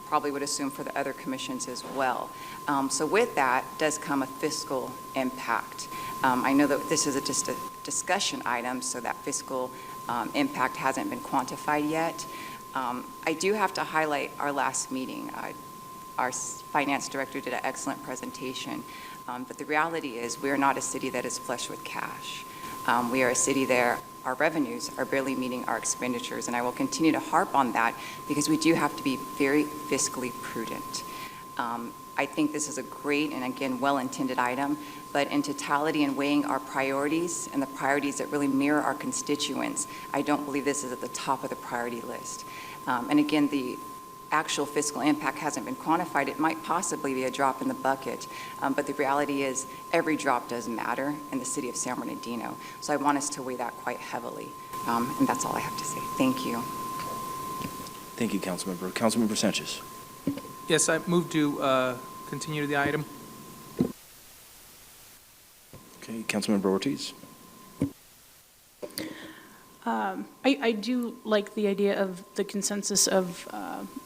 probably would assume for the other commissions as well. So with that does come a fiscal impact. I know that this is just a discussion item, so that fiscal impact hasn't been quantified yet. I do have to highlight our last meeting. Our finance director did an excellent presentation, but the reality is we are not a city that is flush with cash. We are a city there. Our revenues are barely meeting our expenditures, and I will continue to harp on that because we do have to be very fiscally prudent. I think this is a great and, again, well-intended item, but in totality and weighing our priorities and the priorities that really mirror our constituents, I don't believe this is at the top of the priority list. And again, the actual fiscal impact hasn't been quantified. It might possibly be a drop in the bucket, but the reality is every drop does matter in the city of San Bernardino. So I want us to weigh that quite heavily, and that's all I have to say. Thank you. Thank you, Councilmember. Councilmember Sanchez. Yes, I move to continue the item. Okay, Councilmember Ortiz. I do like the idea of the consensus of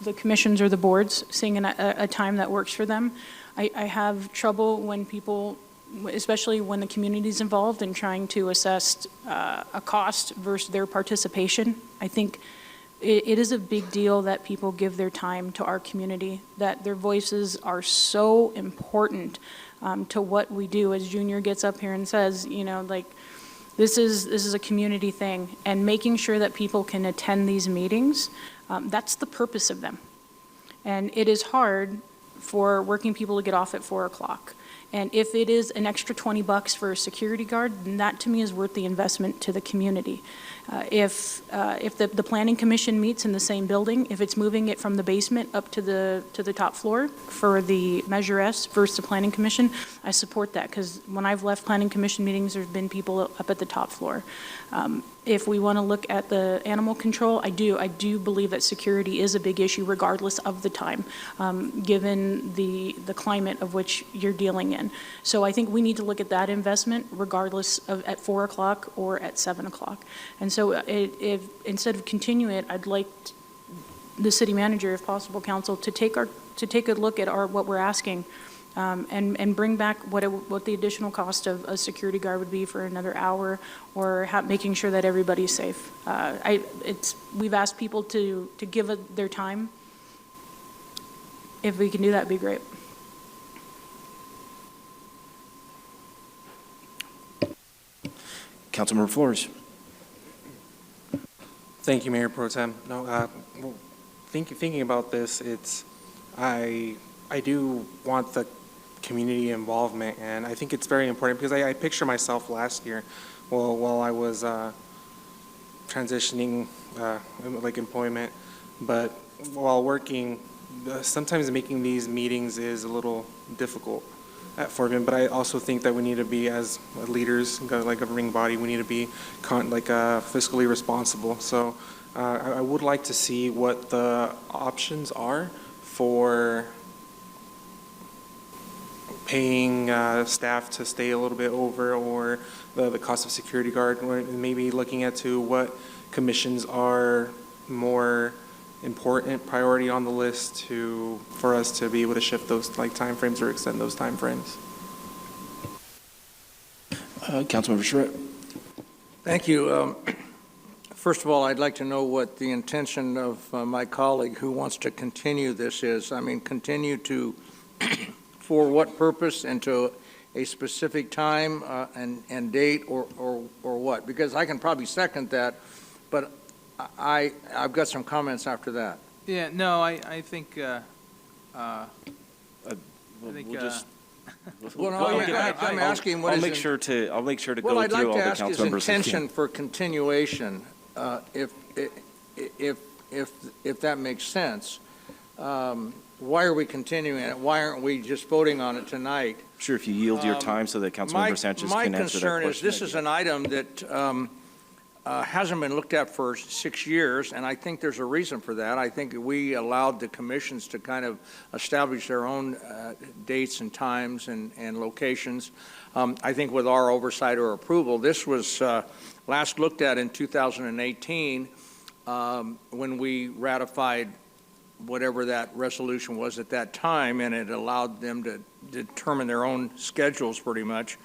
the commissions or the boards seeing a time that works for them. I have trouble when people, especially when the community's involved in trying to assess a cost versus their participation. I think it is a big deal that people give their time to our community, that their voices are so important to what we do. As Junior gets up here and says, this is a community thing, and making sure that people can attend these meetings, that's the purpose of them. And it is hard for working people to get off at 4 o'clock. And if it is an extra $20 for a security guard, then that to me is worth the investment to the community. If the Planning Commission meets in the same building, if it's moving it from the basement up to the top floor for the Measure S versus the Planning Commission, I support that, because when I've left Planning Commission meetings, there's been people up at the top floor. If we want to look at the animal control, I do believe that security is a big issue regardless of the time, given the climate of which you're dealing in. So I think we need to look at that investment regardless of at 4 o'clock or at 7 o'clock. And so if instead of continuing it, I'd like the city manager, if possible, council, to take a look at what we're asking and bring back what the additional cost of a security guard would be for another hour, or making sure that everybody's safe. We've asked people to give their time. If we can do that, it'd be great. Councilmember Flores. Thank you, Mayor Pro Tem. No, well, thinking about this, I do want the community involvement, and I think it's very important because I picture myself last year, while I was transitioning like employment, but while working, sometimes making these meetings is a little difficult for me. But I also think that we need to be, as leaders, like a governing body, we need to be fiscally responsible. So I would like to see what the options are for paying staff to stay a little bit over, or the cost of security guard, or maybe looking at what commissions are more important priority on the list for us to be able to shift those timeframes or extend those timeframes. Councilmember Schritt. Thank you. First of all, I'd like to know what the intention of my colleague who wants to continue this is. I mean, continue to, for what purpose, and to a specific time and date, or what? Because I can probably second that, but I've got some comments after that. Yeah, no, I think, We'll just. Well, no, I'm asking what I'll is make in- sure to go Well, through I'd like all to the ask council his members. who intention can. for continuation, if that makes sense. Why are we continuing it? Why aren't we just voting on it tonight? Sure, if you yield your time so that Councilmember Sanchez can answer that question. My concern is this is an item that hasn't been looked at for 6 years, and I think there's a reason for that. I think we allowed the commissions to kind of establish their own dates and times and locations. I think with our oversight or approval, this was last looked at in 2018 when we ratified whatever that resolution was at that time, and it allowed them to determine their own schedules pretty much.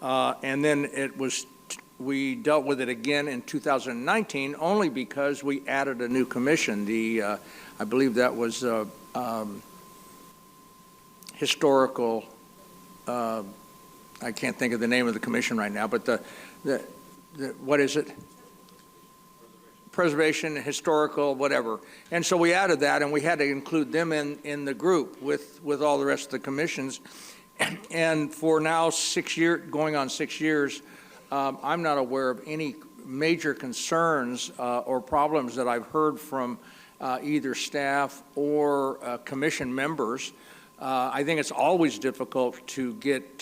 And then we dealt with it again in 2019 only because we added a new commission. I believe that was historical, I can't think of the name of the commission right now, but what is it? Preservation, historical, whatever. And so we added that, and we had to include them in the group with all the rest of the commissions. And for now, going on 6 years, I'm not aware of any major concerns or problems that I've heard from either staff or commission members. I think it's always difficult to get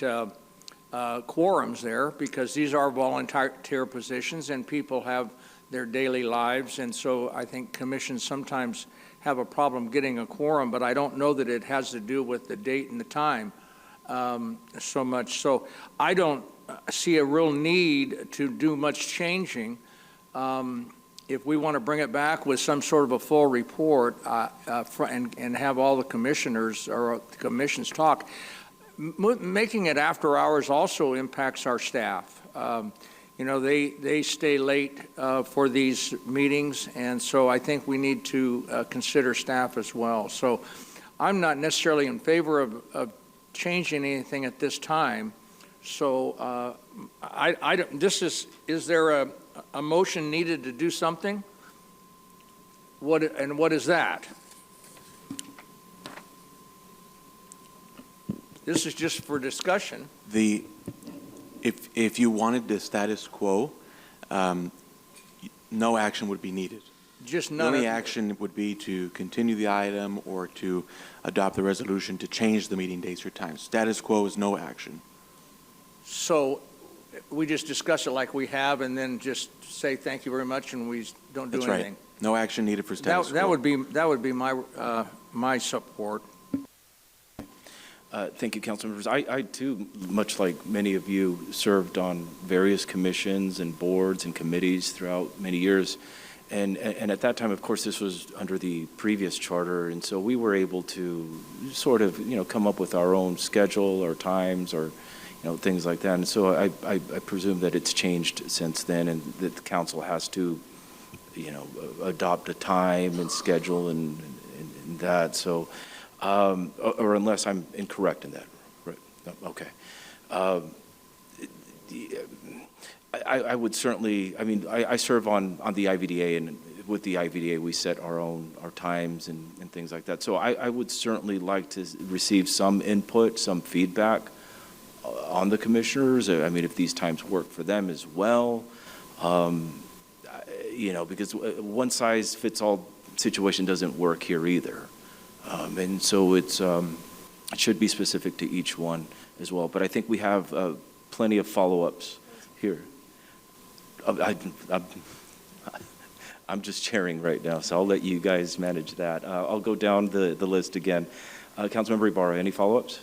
quorums there because these are volunteer positions and people have their daily lives, and so I think commissions sometimes have a problem getting a quorum, but I don't know that it has to do with the date and the time so much. So I don't see a real need to do much changing. If we want to bring it back with some sort of a full report and have all the commissioners or the commissions talk, making it after hours also impacts our staff. They stay late for these meetings, and so I think we need to consider staff as well. So I'm not necessarily in favor of changing anything at this time. So is there a motion needed to do something? What is that? This is just for discussion. If you wanted the status quo, no action would be needed. Just The none only of, action would be to continue the item or to adopt the resolution to change the meeting dates or times. Status quo is no action. so we just discuss it like we have and then just say thank you very much and we don't do That's anything. right. No action needed for status That quo. would be my support. Thank you, council members. I too, much like many of you, served on various commissions and boards and committees throughout many years. And at that time, of course, this was under the previous charter, and so we were able to sort of, come up with our own schedule or times or, things like that. And so I presume that it's changed since then, and that the council has to, adopt a time and schedule and that. So, or unless I'm incorrect in that, right? No, okay. I would certainly, I serve on the IVDA, and with the IVDA, we set our times and things like that. So I would certainly like to receive some input, some feedback on the commissioners. If these times work for them as well, because one size fits all situation doesn't work here either. And so it should be specific to each one as well. But I think we have plenty of follow-ups here. I'm just chairing right now, so I'll let you guys manage that. I'll go down the list again. Councilmember Ibarra, any follow-ups?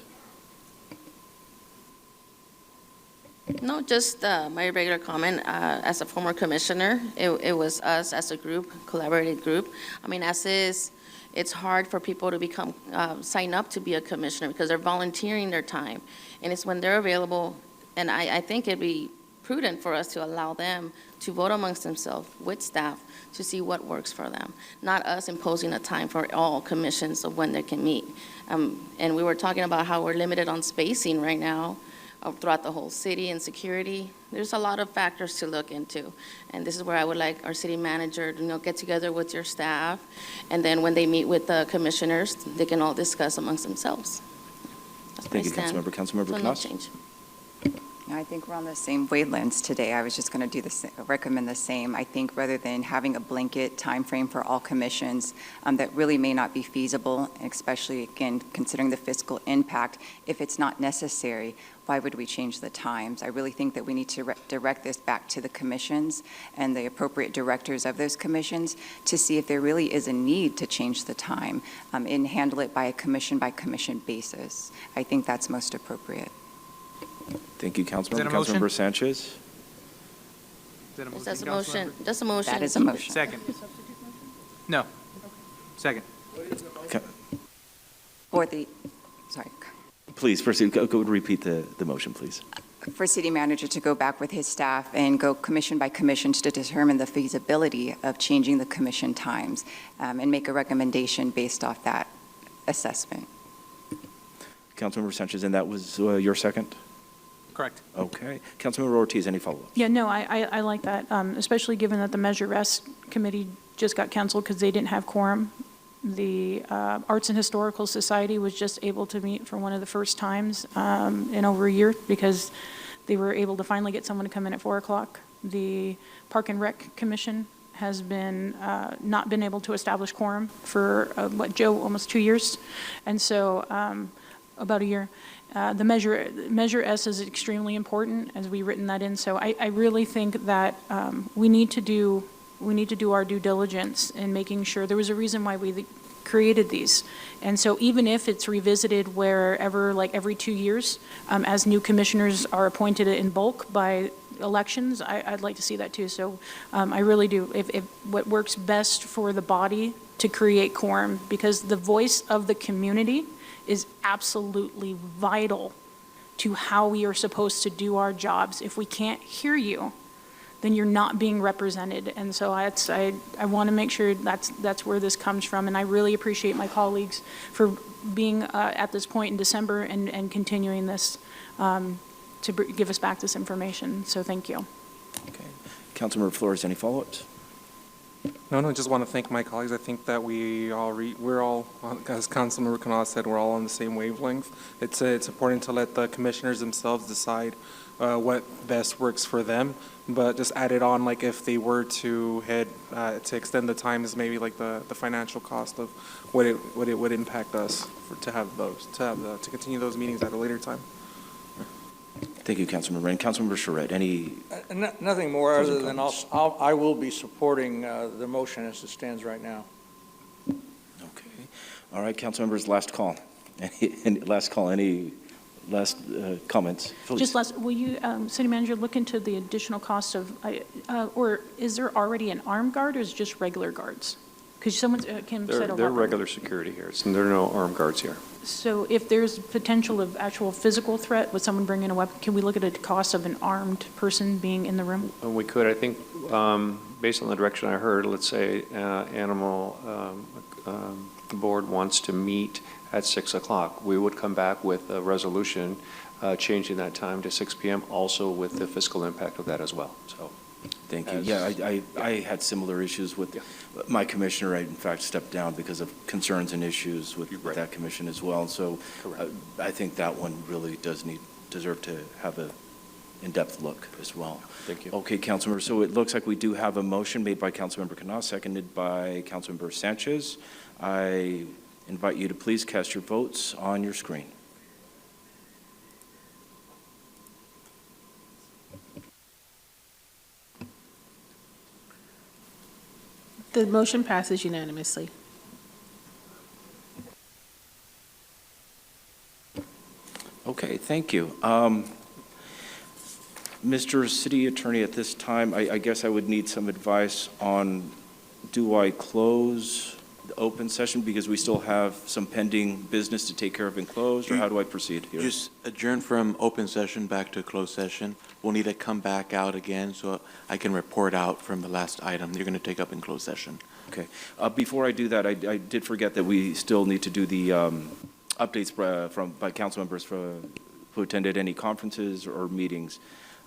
No, just my regular comment. As a former commissioner, it was us as a group, collaborative group. As is, it's hard for people to sign up to be a commissioner because they're volunteering their time. And it's when they're available, and I think it'd be prudent for us to allow them to vote amongst themselves with staff to see what works for them, not us imposing a time for all commissions of when they can meet. And we were talking about how we're limited on spacing right now throughout the whole city and security. There's a lot of factors to look into. And this is where I would like our city manager to get together with your staff, and then when they meet with the commissioners, they can all discuss amongst themselves. Thank you, Councilmember. Councilmember No Knaus? change. I think we're on the same wavelengths today. I was just going to recommend the same. I think rather than having a blanket timeframe for all commissions, that really may not be feasible, especially, again, considering the fiscal impact. If it's not necessary, why would we change the times? I really think that we need to direct this back to the commissions and the appropriate directors of those commissions to see if there really is a need to change the time and handle it by a commission-by-commission basis. I think that's most appropriate. Thank you, Councilmember. Is that a motion? Councilmember Sanchez? Is that a motion, That's a Councilmember? motion. That's a motion. That is a motion. Second. No. Second. Please, first, go repeat the motion, please. For city manager to go back with his staff and go commission by commission to determine the feasibility of changing the commission times and make a recommendation based off that assessment. Councilmember Sanchez, and that was your second? Correct. Okay. Councilmember Ortiz, any follow-up? Yeah, no, I like that, especially given that the Measure S committee just got canceled because they didn't have quorum. The Arts and Historical Society was just able to meet for one of the first times in over a year because they were able to finally get someone to come in at 4 o'clock. The Park and Rec Commission has been not been able to establish quorum for, Joe, almost 2 years. And so about a year. The Measure S is extremely important, as we've written that in. So I really think that we need to do our due diligence in making sure. There was a reason why we created these. And so even if it's revisited wherever, like every 2 years, as new commissioners are appointed in bulk by elections, I'd like to see that too. So I really do. If what works best for the body to create quorum, because the voice of the community is absolutely vital to how we are supposed to do our jobs. If we can't hear you, then you're not being represented. And so I want to make sure that's where this comes from. And I really appreciate my colleagues for being at this point in December and continuing this to give us back this information. So thank you. Okay. Councilmember Flores, any follow-ups? No, just want to thank my colleagues. I think that we're all, as Councilmember Knaus said, we're all on the same wavelength. It's important to let the commissioners themselves decide what best works for them, but just add it on, like if they were to to extend the times, maybe like the financial cost of what it would impact us to continue those meetings at a later time. Thank you, Councilmember. And Councilmember Charette, any? Nothing more other than I will be supporting the motion as it stands right now. Okay. All right, council members, last call. Any comments. Felice. Just last, will you, city manager, look into the additional cost of, or is there already an armed guard or is it just regular guards? Because Kim said a lot. They're regular security here, and there are no armed guards here. So if there's potential of actual physical threat with someone bringing a weapon, can we look at the cost of an armed person being in the room? We could, I think, based on the direction I heard, let's say animal board wants to meet at 6 o'clock. We would come back with a resolution changing that time to 6 p.m., also with the fiscal impact of that as well. So, thank you. Yeah, I had similar issues with my commissioner. I, in fact, stepped down because of concerns and issues with that commission as well. So I think that one really does deserve to have a in-depth look as well. Thank you. Okay, Councilmember, so it looks like we do have a motion made by Councilmember Canas, seconded by Councilmember Sanchez. I invite you to please cast your votes on your screen. The motion passes unanimously. Okay, thank you. Mr. City Attorney, at this time, I guess I would need some advice on, do I close the open session because we still have some pending business to take care of in closed, or how do I proceed here? Just adjourn from open session back to closed session. We'll need to come back out again so I can report out from the last item you're going to take up in closed session. Okay. Before I do that, I did forget that we still need to do the updates by council members who attended any conferences or meetings.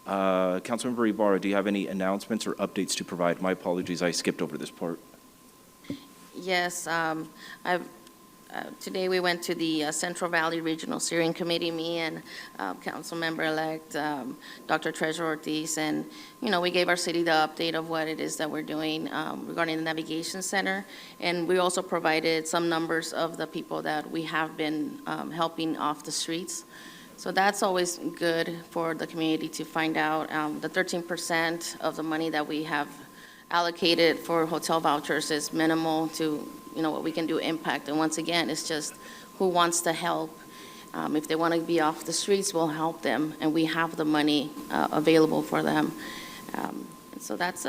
Councilmember Ibarra, do you have any announcements or updates to provide? My apologies, I skipped over this part. Yes, today we went to the Central Valley Regional Steering Committee, me and Councilmember-elect Dr. Treasurer Ortiz, and, we gave our city the update of what it is that we're doing regarding the Navigation Center, and we also provided some numbers of the people that we have been helping off the streets. So that's always good for the community to find out. The 13% of the money that we have allocated for hotel vouchers is minimal to, what we can do impact. And once again, it's just who wants to help. If they want to be off the streets, we'll help them, and we have the money available for them. So that's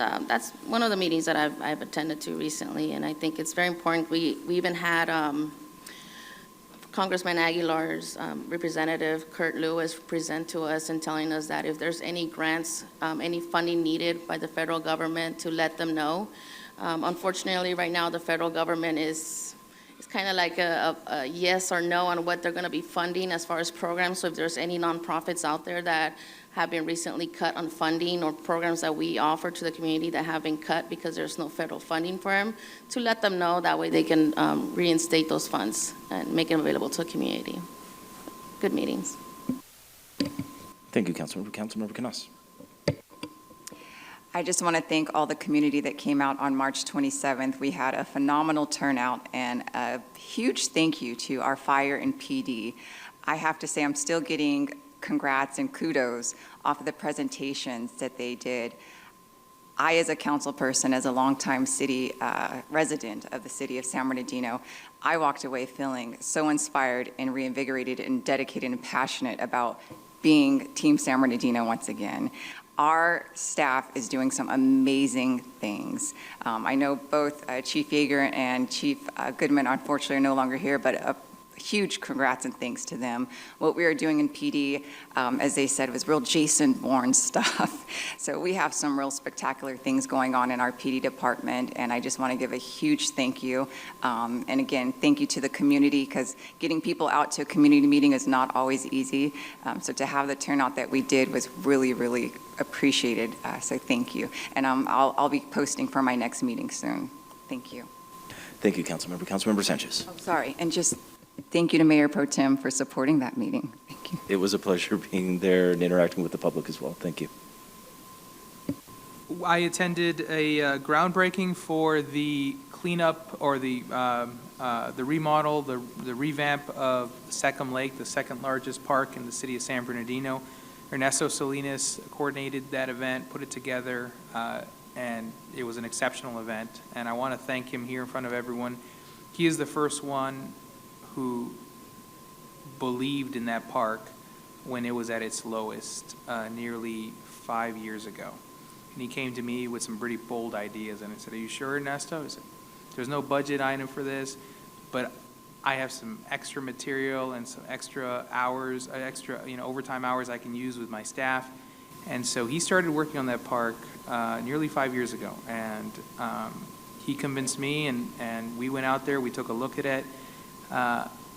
one of the meetings that I've attended to recently, and I think it's very important. We even had Congressman Aguilar's representative, Kurt Lewis, present to us and telling us that if there's any grants, any funding needed by the federal government, to let them know. Unfortunately, right now, the federal government is kind of like a yes or no on what they're going to be funding as far as programs. So if there's any nonprofits out there that have been recently cut on funding, or programs that we offer to the community that have been cut because there's no federal funding for them, to let them know. That way they can reinstate those funds and make them available to the community. Good meetings. Thank you, Councilmember. Councilmember Canas. I just want to thank all the community that came out on March 27th. We had a phenomenal turnout, and a huge thank you to our fire and PD. I have to say, I'm still getting congrats and kudos off of the presentations that they did. I, as a council person, as a longtime city resident of the city of San Bernardino, I walked away feeling so inspired and reinvigorated and dedicated and passionate about being Team San Bernardino once again. Our staff is doing some amazing things. I know both Chief Yeager and Chief Goodman, unfortunately, are no longer here, but a huge congrats and thanks to them. What we are doing in PD, as they said, was real Jason Bourne stuff. So we have some real spectacular things going on in our PD department, and I just want to give a huge thank you. And again, thank you to the community, because getting people out to a community meeting is not always easy. So to have the turnout that we did was really, really appreciated. So thank you. And I'll be posting for my next meeting soon. Thank you. Thank you, Councilmember. Councilmember Sanchez. Oh, sorry, and just thank you to Mayor Pro Tem for supporting that meeting. Thank you. It was a pleasure being there and interacting with the public as well. Thank you. I attended a groundbreaking for the cleanup or the remodel, the revamp of Second Lake, the second largest park in the city of San Bernardino. Ernesto Salinas coordinated that event, put it together, and it was an exceptional event. And I want to thank him here in front of everyone. He is the first one who believed in that park when it was at its lowest nearly 5 years ago. And he came to me with some pretty bold ideas, and I said, "Are you sure, Ernesto?" He said, "There's no budget item for this, but I have some extra material and some extra hours, overtime hours I can use with my staff." And so he started working on that park nearly 5 years ago. And he convinced me, and we went out there, we took a look at it.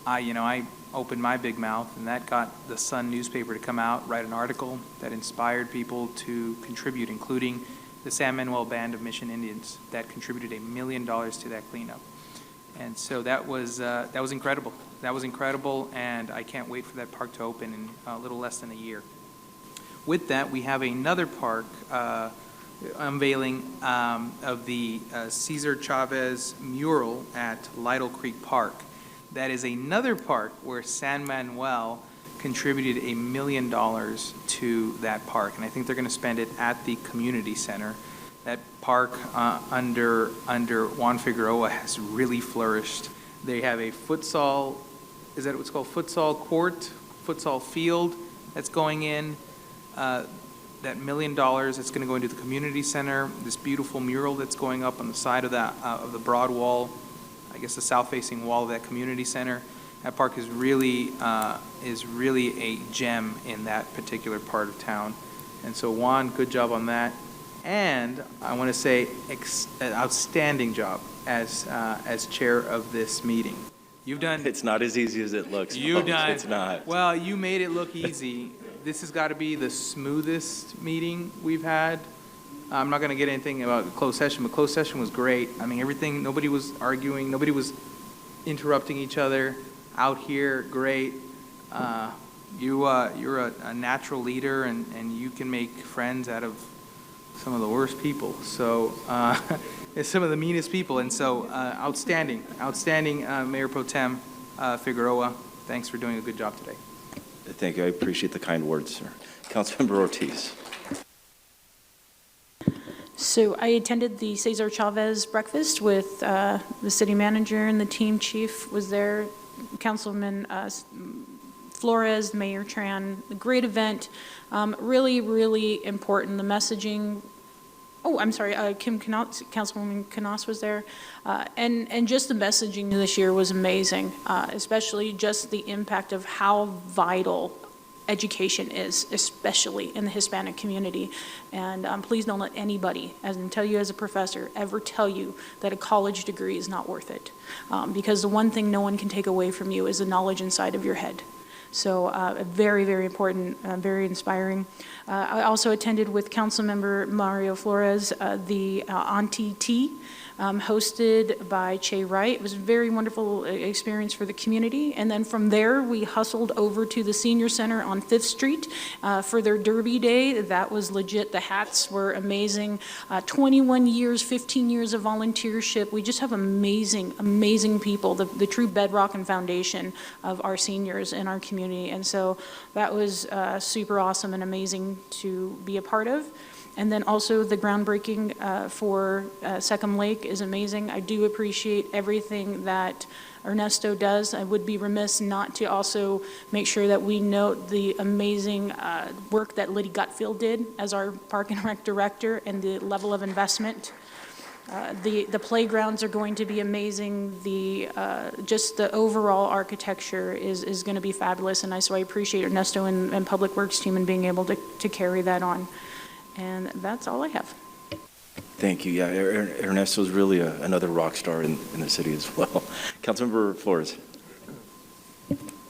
I opened my big mouth, and that got the Sun newspaper to come out, write an article that inspired people to contribute, including the San Manuel Band of Mission Indians that contributed $1 million to that cleanup. And so that was incredible. That was incredible, and I can't wait for that park to open in a little less than a year. With that, we have another park unveiling of the Cesar Chavez mural at Lytle Creek Park. That is another park where San Manuel contributed $1 million to that park, and I think they're going to spend it at the community center. That park under Juan Figueroa has really flourished. They have a futsal, is that what's called futsal court, futsal field that's going in. That $1 million that's going to go into the community center. This beautiful mural that's going up on the side of that of the broad wall, I guess the south-facing wall of that community center. That park is really a gem in that particular part of town. And so Juan, good job on that. And I want to say an outstanding job as chair of this meeting. You've done. It's not as easy as it looks. You've done. It's not. Well, you made it look easy. This has got to be the smoothest meeting we've had. I'm not going to get anything about closed session, but closed session was great. I mean, everything, nobody was arguing, nobody was interrupting each other. Out here, great. You're a natural leader, and you can make friends out of some of the worst people. So, some of the meanest people. And so, outstanding, Mayor Pro Tem Figueroa. Thanks for doing a good job today. Thank you. I appreciate the kind words, sir. Councilmember Ortiz. So I attended the Cesar Chavez breakfast with the city manager, and the team chief was there, Councilman Flores, Mayor Tran. A great event, really, really important. The messaging, Councilwoman Canas was there. And just the messaging this year was amazing, especially just the impact of how vital education is, especially in the Hispanic community. And please don't let anybody, as I tell you as a professor, ever tell you that a college degree is not worth it. Because the one thing no one can take away from you is the knowledge inside of your head. So very, very important, very inspiring. I also attended with Councilmember Mario Flores the Auntie Tea, hosted by Che Wright. It was a very wonderful experience for the community. And then from there, we hustled over to the Senior Center on 5th Street for their Derby Day. That was legit. The hats were amazing. 21 years, 15 years of volunteership. We just have amazing, amazing people, the true bedrock and foundation of our seniors in our community. And so that was super awesome and amazing to be a part of. And then also the groundbreaking for Second Lake is amazing. I do appreciate everything that Ernesto does. I would be remiss not to also make sure that we note the amazing work that Liddy Gutfield did as our Park and Rec Director, and the level of investment. The playgrounds are going to be amazing. Just the overall architecture is going to be fabulous, and so I appreciate Ernesto and Public Works team and being able to carry that on. And that's all I have. Thank you. Yeah, Ernesto's really another rock star in the city as well. Councilmember Flores.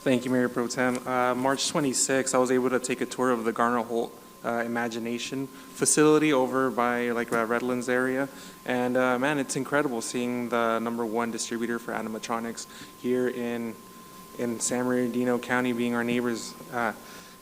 Thank you, Mayor Pro Tem. March 26th, I was able to take a tour of the Garner Holt Imagination facility over by Redlands area. And man, it's incredible seeing the #1 distributor for animatronics here in San Bernardino County, being our neighbors.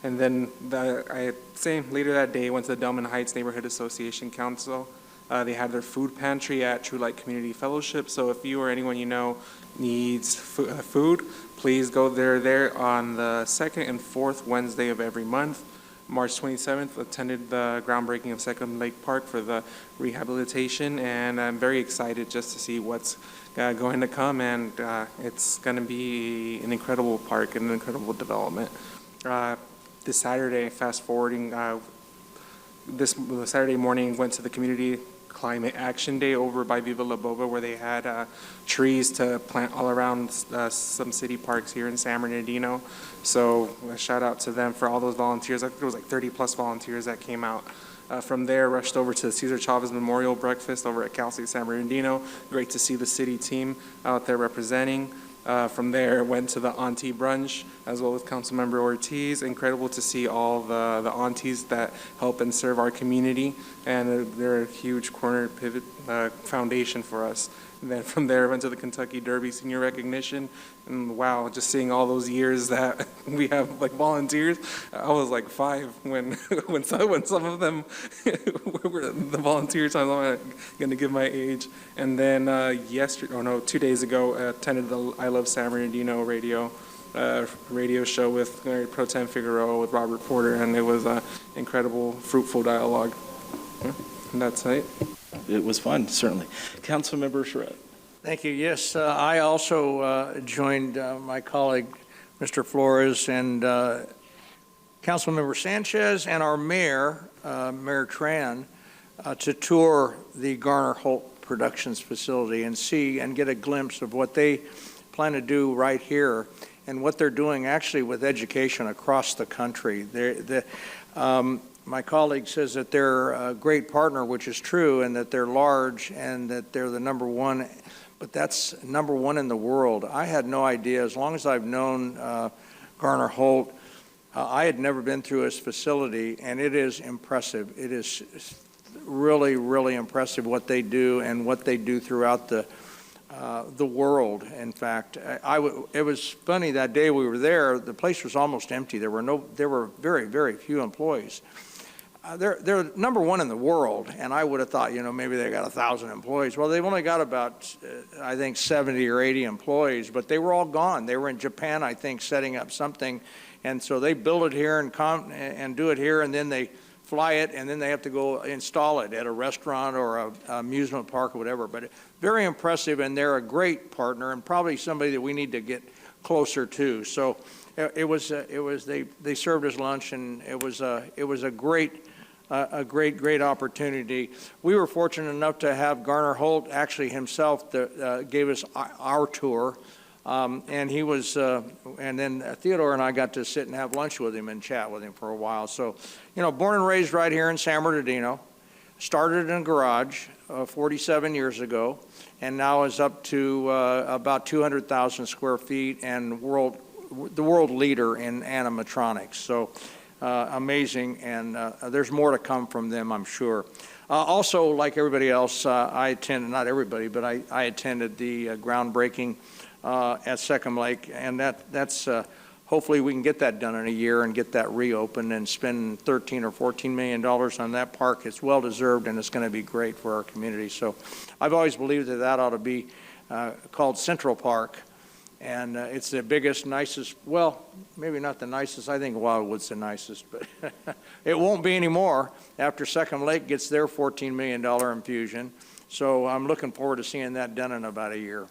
And then later that day, went to the Delman Heights Neighborhood Association Council. They had their food pantry at True Light Community Fellowship. So if you or anyone you know needs food, please go there on the 2nd and 4th Wednesday of every month. March 27th, attended the groundbreaking of Second Lake Park for the rehabilitation, and I'm very excited just to see what's going to come, and it's going to be an incredible park and an incredible development. this Saturday, fast forwarding, this Saturday morning, went to the Community Climate Action Day over by Viva La Boba, where they had trees to plant all around some city parks here in San Bernardino. So a shout out to them for all those volunteers. I think there was like 30+ volunteers that came out. From there, rushed over to the Cesar Chavez Memorial Breakfast over at Cal State San Bernardino. Great to see the city team out there representing. From there, went to the auntie brunch as well with Councilmember Ortiz. Incredible to see all the aunties that help and serve our community, and they're a huge corner pivot foundation for us. And then from there, went to the Kentucky Derby Senior Recognition, and wow, just seeing all those years that we have like volunteers. I was like 5 when some of them were the volunteers. I'm not going to give my age. And then 2 days ago, attended the I Love San Bernardino radio show with Mayor Pro Tem Figueroa with Robert Porter, and it was an incredible, fruitful dialogue. And that's it. It was fun, certainly. Councilmember Charette. Thank you. Yes, I also joined my colleague, Mr. Flores, and Councilmember Sanchez and our mayor, Mayor Tran, to tour the Garner Holt Productions facility and see and get a glimpse of what they plan to do right here and what they're doing actually with education across the country. My colleague says that they're a great partner, which is true, and that they're large and that they're the number one, but that's number one in the world. I had no idea. As long as I've known Garner Holt, I had never been through his facility, and it is impressive. It is really, really impressive what they do and what they do throughout the world. In fact, it was funny that day we were there. The place was almost empty. There were very, very few employees. They're number one in the world, and I would have thought, maybe they got 1,000 employees. Well, they've only got about, I think, 70 or 80 employees, but they were all gone. They were in Japan, I think, setting up something, and so they build it here and do it here, and then they fly it, and then they have to go install it at a restaurant or a amusement park or whatever. But very impressive, and they're a great partner, and probably somebody that we need to get closer to. So they served us lunch, and it was a great opportunity. We were fortunate enough to have Garner Holt actually himself gave us our tour, and he was, and then Theodore and I got to sit and have lunch with him and chat with him for a while. So, born and raised right here in San Bernardino, started in a garage 47 years ago, and now is up to about 200,000 square feet and the world leader in animatronics. So. Amazing, and there's more to come from them, I'm sure. Also, like everybody else, I attended, not everybody, but I attended the groundbreaking at Second Lake, and that's hopefully we can get that done in a year and get that reopened and spend $13 or $14 million on that park. It's well-deserved, and it's going to be great for our community. So I've always believed that ought to be called Central Park. And it's the biggest, nicest, well, maybe not the nicest. I think Wildwood's the nicest, but it won't be anymore after Second Lake gets their $14 million infusion. So I'm looking forward to seeing that done in about a year.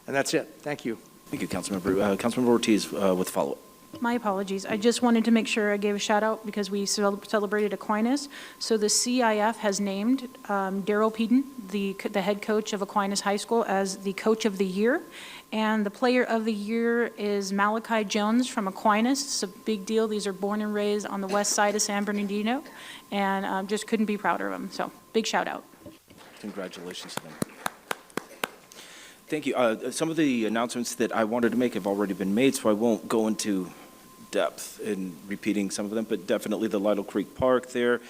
And that's it. Thank you. Thank you, Councilmember. Councilmember Ortiz with follow-up. My apologies. I just wanted to make sure I gave a shout out because we celebrated Aquinas. So the CIF has named Daryl Peden, the head coach of Aquinas High School, as the coach of the year. And the player of the year is Malachi Jones from Aquinas. It's a big deal. These are born and raised on the west side of San Bernardino, and just couldn't be prouder of them. So big shout out. Congratulations to them. Thank you. Some of the announcements that I wanted to make have already been made, so I won't go into depth in repeating some of them, but definitely the Lytle Creek Park there.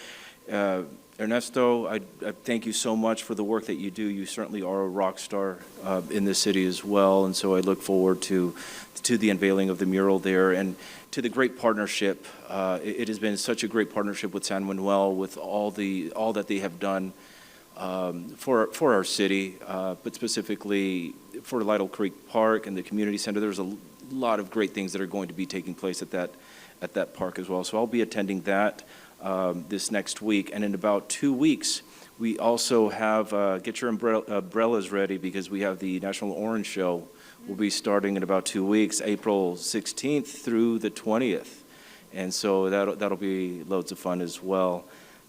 Ernesto, I thank you so much for the work that you do. You certainly are a rock star in this city as well, and so I look forward to the unveiling of the mural there and to the great partnership. It has been such a great partnership with San Manuel, with all that they have done for our city, but specifically for Lytle Creek Park and the community center. There's a lot of great things that are going to be taking place at that park as well. So I'll be attending that this next week, and in about 2 weeks, we also have get your umbrellas ready because we have the National Orange Show. Will be starting in about 2 weeks, April 16th through the 20th. And so that'll be loads of fun as well.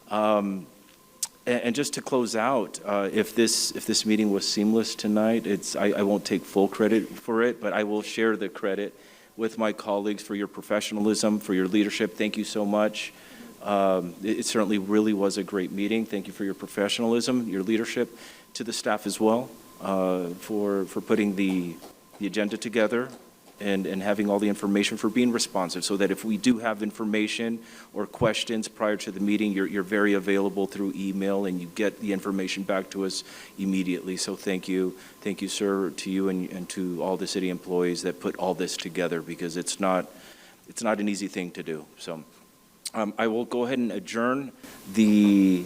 And just to close out, if this meeting was seamless tonight, I won't take full credit for it, but I will share the credit with my colleagues for your professionalism, for your leadership. Thank you so much. It certainly really was a great meeting. Thank you for your professionalism, your leadership, to the staff as well, for putting the agenda together and having all the information, for being responsive, so that if we do have information or questions prior to the meeting, you're very available through email and you get the information back to us immediately. So thank you, sir, to you and to all the city employees that put all this together, because it's not an easy thing to do. So I will go ahead and adjourn the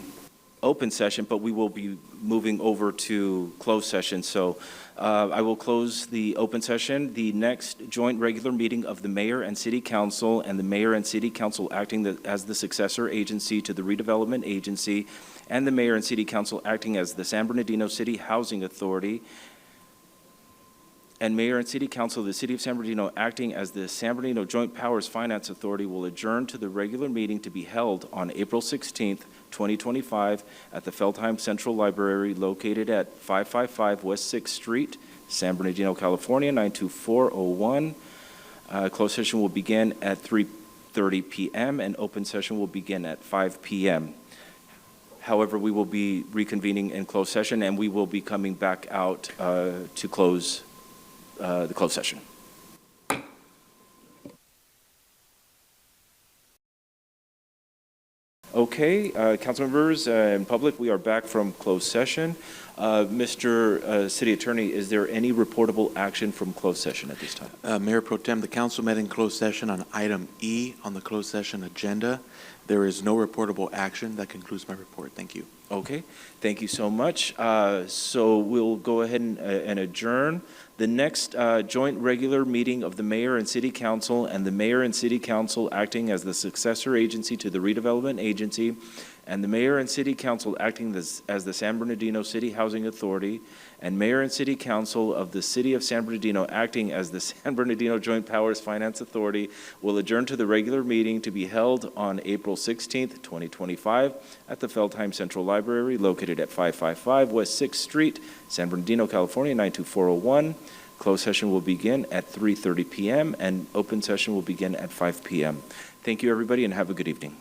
open session, but we will be moving over to closed session. So I will close the open session. The next joint regular meeting of the mayor and city council, and the mayor and city council acting as the successor agency to the redevelopment agency, and the mayor and city council acting as the San Bernardino City Housing Authority, and mayor and city council of the city of San Bernardino acting as the San Bernardino Joint Powers Finance Authority will adjourn to the regular meeting to be held on April 16th, 2025 at the Feldheim Central Library located at 555 West 6th Street, San Bernardino, California, 92401. Closed session will begin at 3:30 p.m. and open session will begin at 5 p.m. However, we will be reconvening in closed session, and we will be coming back out to close the closed session. Okay, council members and public, we are back from closed session. Mr. City Attorney, is there any reportable action from closed session at this time? Mayor Pro Tem, the council met in closed session on item E on the closed session agenda. There is no reportable action. That concludes my report. Thank you. Okay, thank you so much. So we'll go ahead and adjourn. The next joint regular meeting of the mayor and city council, and the mayor and city council acting as the successor agency to the redevelopment agency, and the mayor and city council acting as the San Bernardino City Housing Authority, and mayor and city council of the city of San Bernardino acting as the San Bernardino Joint Powers Finance Authority will adjourn to the regular meeting to be held on April 16th, 2025 at the Feldheim Central Library located at 555 West 6th Street, San Bernardino, California, 92401. Closed session will begin at 3:30 p.m. and open session will begin at 5 p.m. Thank you, everybody, and have a good evening.